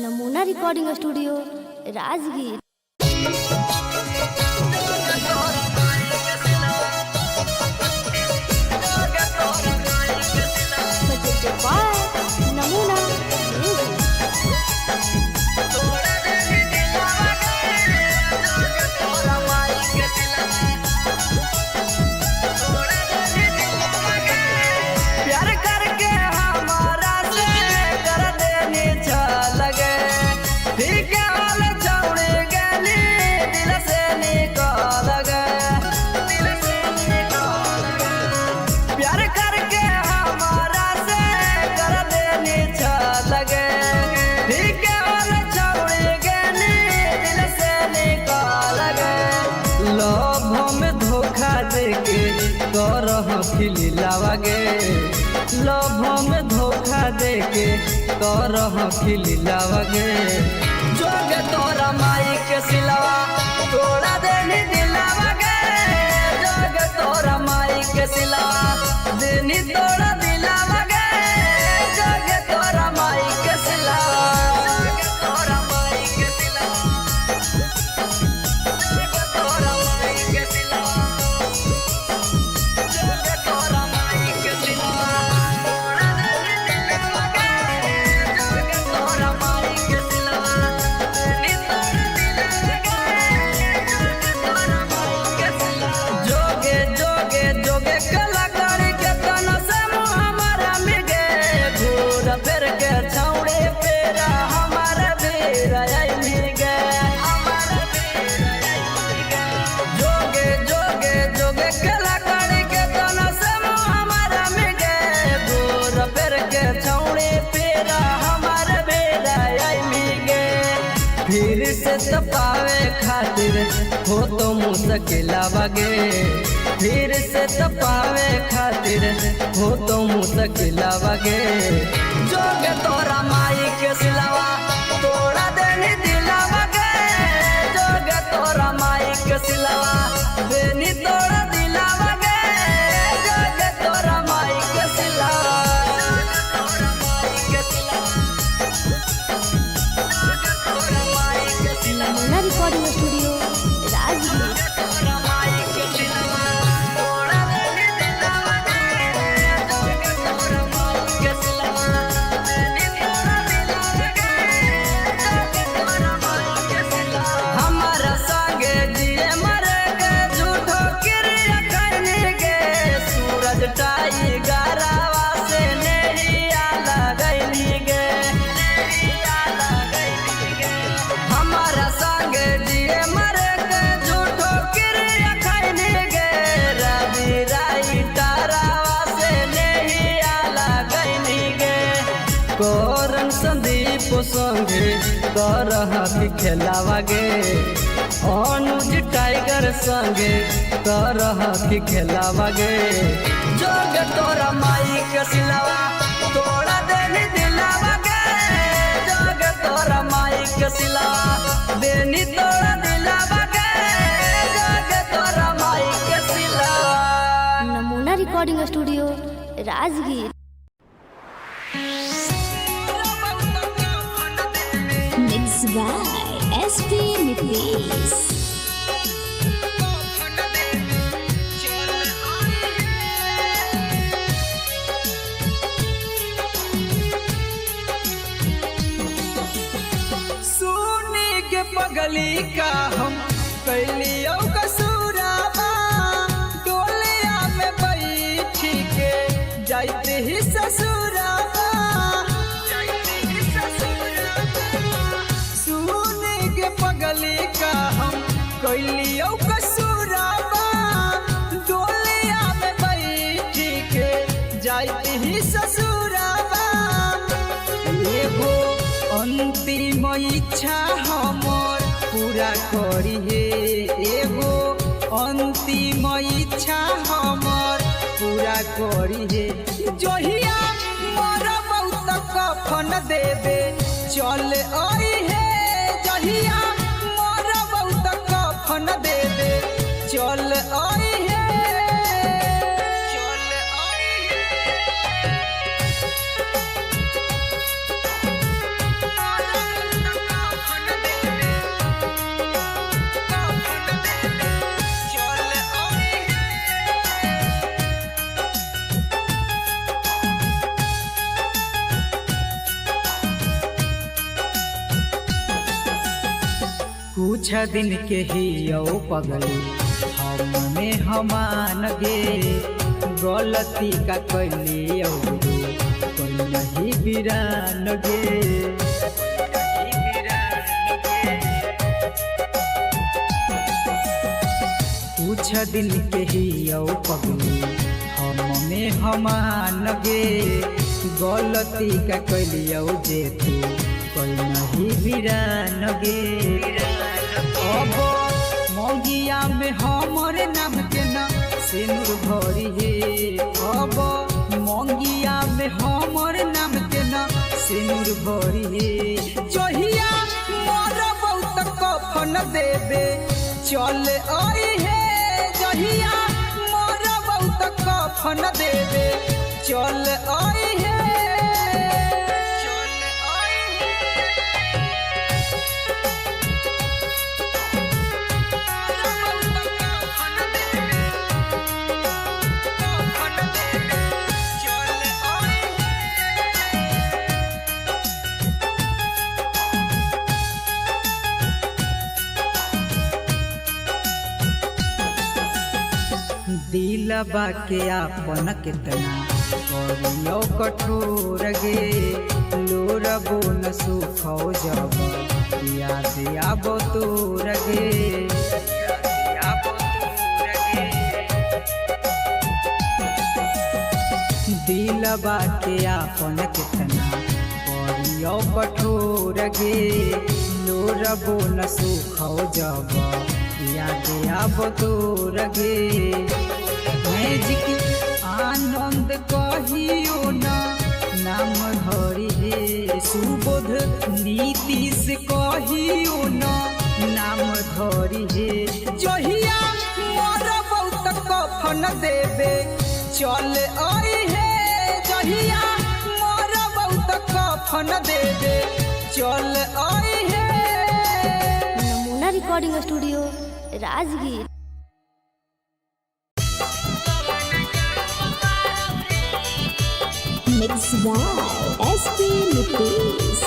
Speaker 3: Namuna recording studio Rajgir. नमूना
Speaker 4: प्यार करके हमारा से कर देनी लगे ठीक हाल छौड़ी गली दिल से निकल गए प्यार करके हमारा से कर देनी लगे ठीक हाल छौड़ी गली दिल से निकल गए
Speaker 2: लोभ में धोखा देके करह खिलावागे लोभ में धोखा देके करह खिलावागे
Speaker 4: जोग तोरा माई के सिलवा तोड़ा देनी दिलावागे जोग तोरा माई के सिलवा देनी तोड़ा दिलावागे जोग तोरा माई के सिलवा तोरा माई के सिलवा जोग तोरा माई के सिलवा जोग तोरा माई के सिलवा तोड़ा देनी दिलावागे जोग तोरा माई के सिलवा देनी तोड़ा दिलावागे जोगे जोगे जोगे कलाकारी के तना से मुँह हमारा मिगे घूर फिर के छौड़े पेरा हमारा बेरा आई मिगे हमारा बेरा आई मिगे जोगे जोगे जोगे कलाकारी के तना से मुँह हमारा मिगे घूर फिर के छौड़े पेरा हमारा बेरा आई मिगे
Speaker 2: फिर से तपावे खातिर हो तो मुश्किलावागे फिर से तपावे खातिर हो तो मुश्किलावागे
Speaker 4: जोग तोरा माई के सिलवा तोड़ा देनी दिलावागे जोग तोरा माई के सिलवा देनी तोड़ा दिलावागे जोग तोरा माई के सिलवा तोरा माई के सिलवा तोरा माई के सिलवा
Speaker 3: नमूना रिकॉर्डिंग स्टूडियो राजगीर।
Speaker 4: तोरा माई के सिलवा तोड़ा देनी दिलावागे जोग तोरा माई के सिलवा देनी तोड़ा दिलावागे जोग तोरा माई के सिलवा हमारा संगे जिए मरे के झूठो क्रिया करने के सूरज टाइगरवा से नैया लगैली गे नैया लगैली गे हमारा संगे जिए मरे के झूठो क्रिया करने के रवि राइटरवा से नैया लगैली गे
Speaker 2: करन संदीप संगे करह खेलावागे अनुज टाइगर संगे करह खेलावागे
Speaker 4: जोग तोरा माई के सिलवा तोड़ा देनी दिलावागे जोग तोरा माई के सिलवा देनी तोड़ा दिलावागे जोग तोरा माई के सिलवा
Speaker 3: नमूना recording studio Rajgir.
Speaker 1: Mixed by SP Mitris.
Speaker 2: सोने के पगली का हम कैलियो कसूराबा डोलिया में बैठी के जाते ही ससुराबा सोने के पगली का हम कैलियो कसूराबा इच्छा हमर पूरा करी हे एगो अंतिम इच्छा हमर पूरा करी हे जहिया मोर बहुत कफन देवे चल आई हे जहिया मोर बहुत कफन देवे चल आई हे कुछ दिन के ही यो पगली हमने हमान गे गलती का कैली कोई नहीं बिरान गे कुछ दिन के ही यो पगली हमने हमान गे गलती का कैली जे तू कोई नहीं बिरान गे अब मंगिया में हमरे नाम के ना सिनुर भरी हे अब मंगिया में हमरे नाम के ना सिनुर भरी हे जहिया मोर बहुत कफन देवे चल आई हे जहिया मोर बहुत कफन देवे चल आई हे दिलबा के आपन कितना करियो कठोर गे लोरबो न सुखो जब याद आबो तोर गे दिलबा के आपन कितना करियो कठोर गे लोरबो न सुखो जब याद आबो तोर गे मैजिक आनंद कहियो ना नाम धरी हे सुबोध नीतीश कहियो ना नाम धरी हे जहिया मोर बहुत कफन देवे चल आई हे जहिया मोर बहुत कफन देवे चल आई हे
Speaker 3: नमूना recording studio Rajgir.
Speaker 1: Mixed by SP Nitish.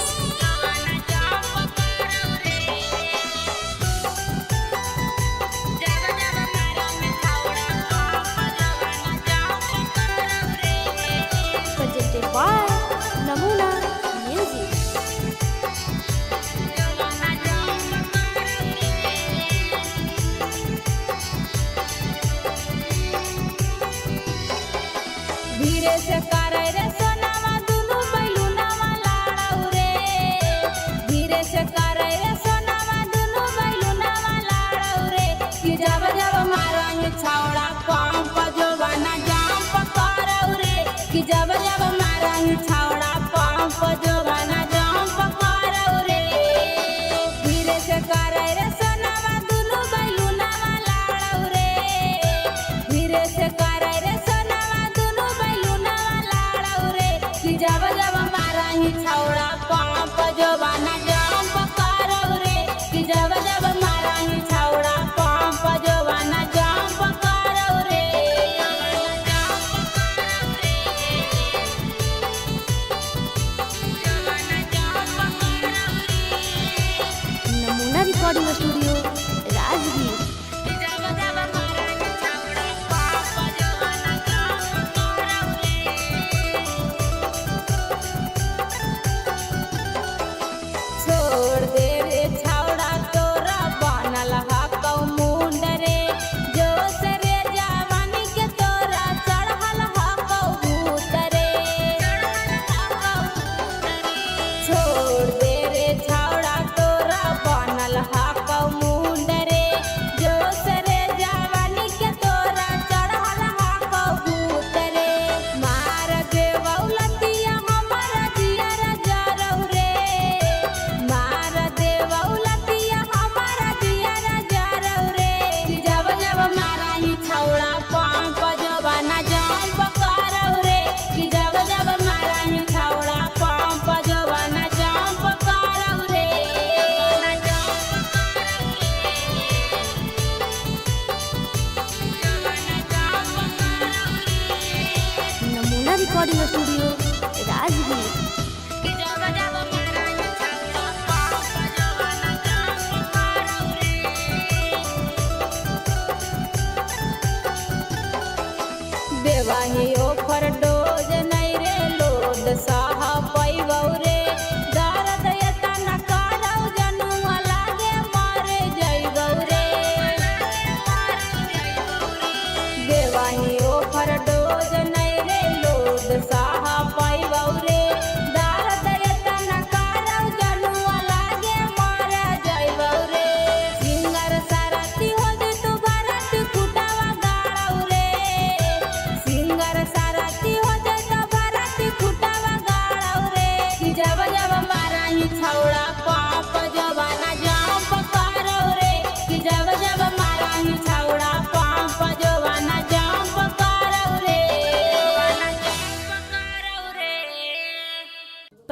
Speaker 3: Presented by Namuna Music.
Speaker 6: धीरे से करे रे सोनावा दुनु बैलुनावा लाड़ाऊ रे धीरे से करे रे सोनावा दुनु बैलुनावा लाड़ाऊ रे कि जब जब मारंग छौड़ा पंप जोबाना जंप करऊ रे कि जब जब मारंग छौड़ा पंप जोबाना जंप करऊ रे धीरे से करे रे सोनावा दुनु बैलुनावा लाड़ाऊ रे धीरे से करे रे जब जब मारही छौड़ा पंप जोबाना जंप करऊ रे कि जब जब मारही छौड़ा पंप जोबाना जंप करऊ रे
Speaker 3: नमूना रिकॉर्डिंग स्टूडियो राजगीर।
Speaker 6: छोड़ दे रे छौड़ा तोरा बनल हकौ मुंड रे जोश रे जवानी के तोरा चढ़ल हकौ भूत रे छोड़ दे रे छौड़ा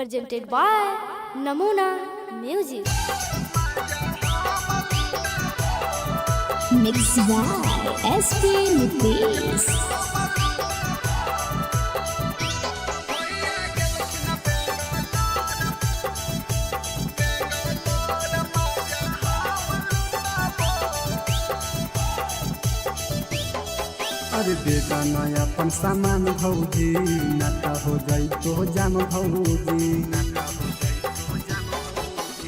Speaker 3: presented by Namuna Music.
Speaker 1: Mixed by SP Nitish.
Speaker 2: अरे बेटा नया अपन सामान भौजी नाता हो जाई तो जाम भौजी।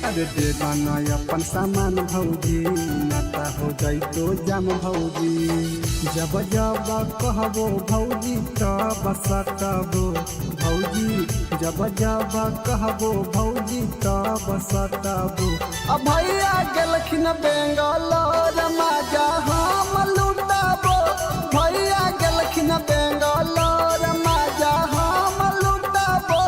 Speaker 2: अरे बेटा नया अपन सामान भौजी नाता हो जाई तो जाम भौजी। जब जब कहबो भौजी तब सटबो भौजी, जब जब कहबो भौजी तब सटबो। अब भैया गेलखिन बेंगलोर मजा हम लुटाबो, भैया गेलखिन बेंगलोर मजा हम लुटाबो।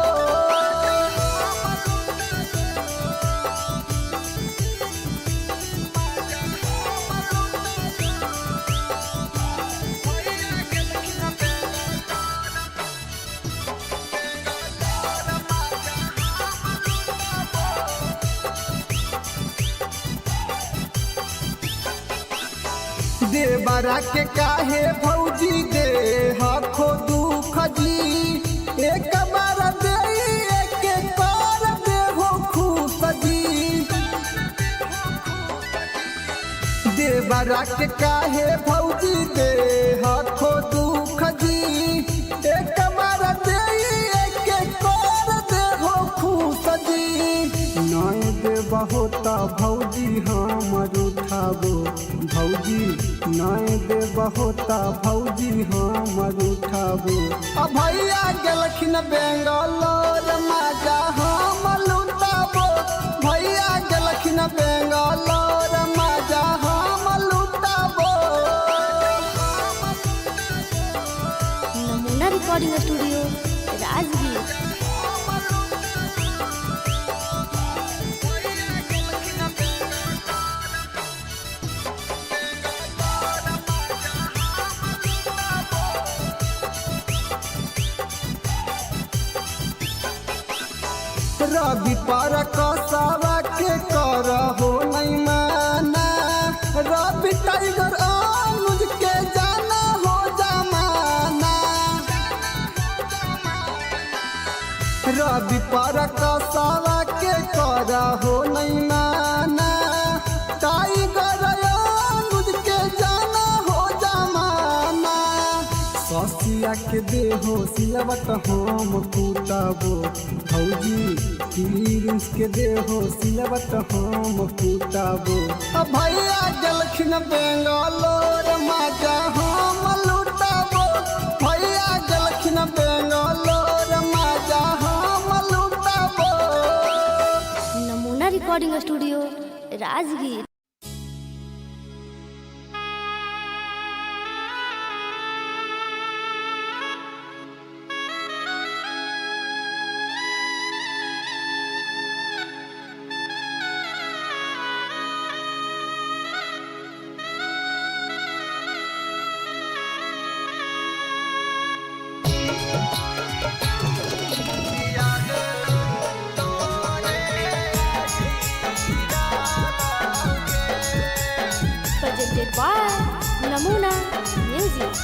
Speaker 2: देवरा के काहे भौजी दे हखो दुख जी, एक बार दे एक बार दे हो खुश जी। देवरा के काहे भौजी दे हखो दुख जी, एक बार दे एक बार दे हो खुश जी। नय देव होता भौजी हमर उठाबो भौजी, नय देव होता भौजी हमर उठाबो। अब भैया गेलखिन बेंगलोर मजा हम लुटाबो, भैया गेलखिन बेंगलोर मजा हम लुटाबो।
Speaker 3: नमूना रिकॉर्डिंग स्टूडियो राजगीर।
Speaker 2: रवि पर कसावा के कर हो नहीं माना, रवि टाइगर अनुज के जाना हो जमाना। रवि पर कसावा के कर हो नहीं माना, टाइगर अनुज के जाना हो जमाना। ससिया के देहो सिलवट हम कुटाबो भौजी, प्रिंस के देहो सिलवट हम कुटाबो। अब भैया गेलखिन बेंगलोर मजा हम लुटाबो, भैया गेलखिन बेंगलोर मजा हम लुटाबो।
Speaker 3: नमूना recording studio Rajgir. Presented by Namuna Music.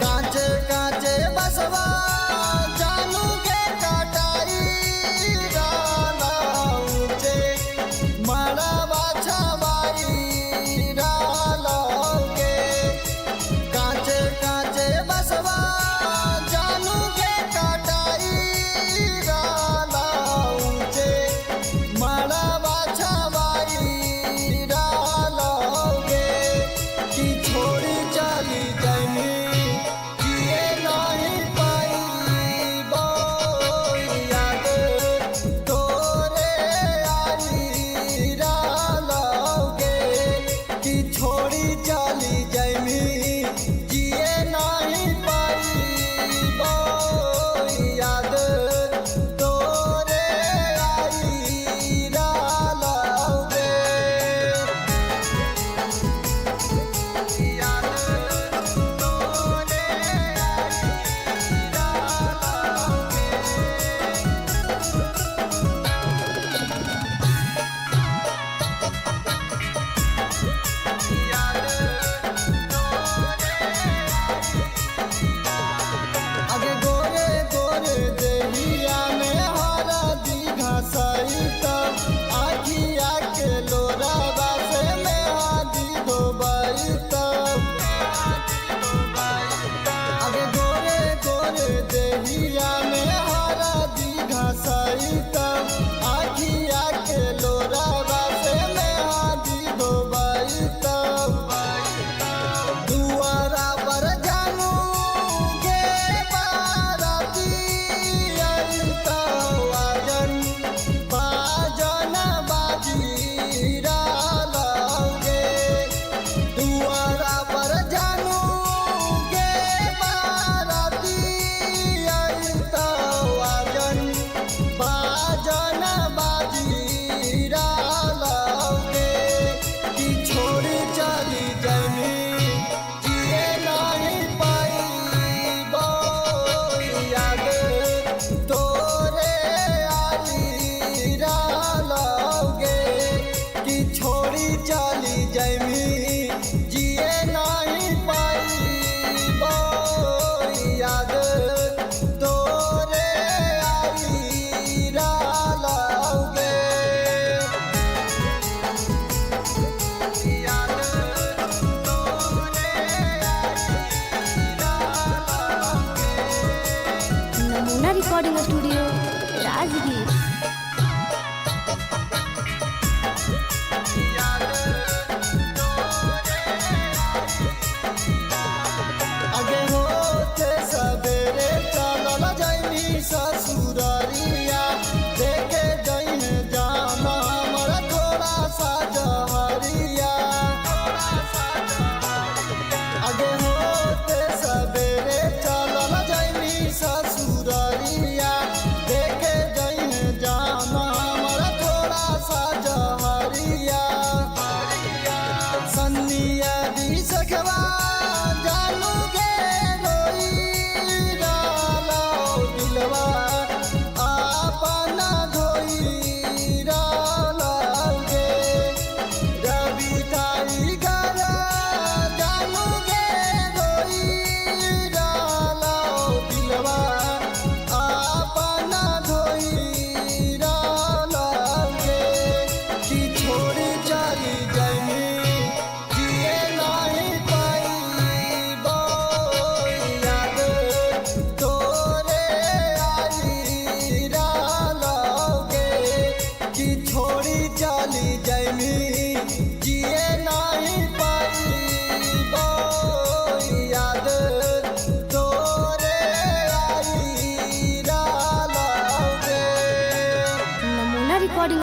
Speaker 2: कांचे कांचे बसवा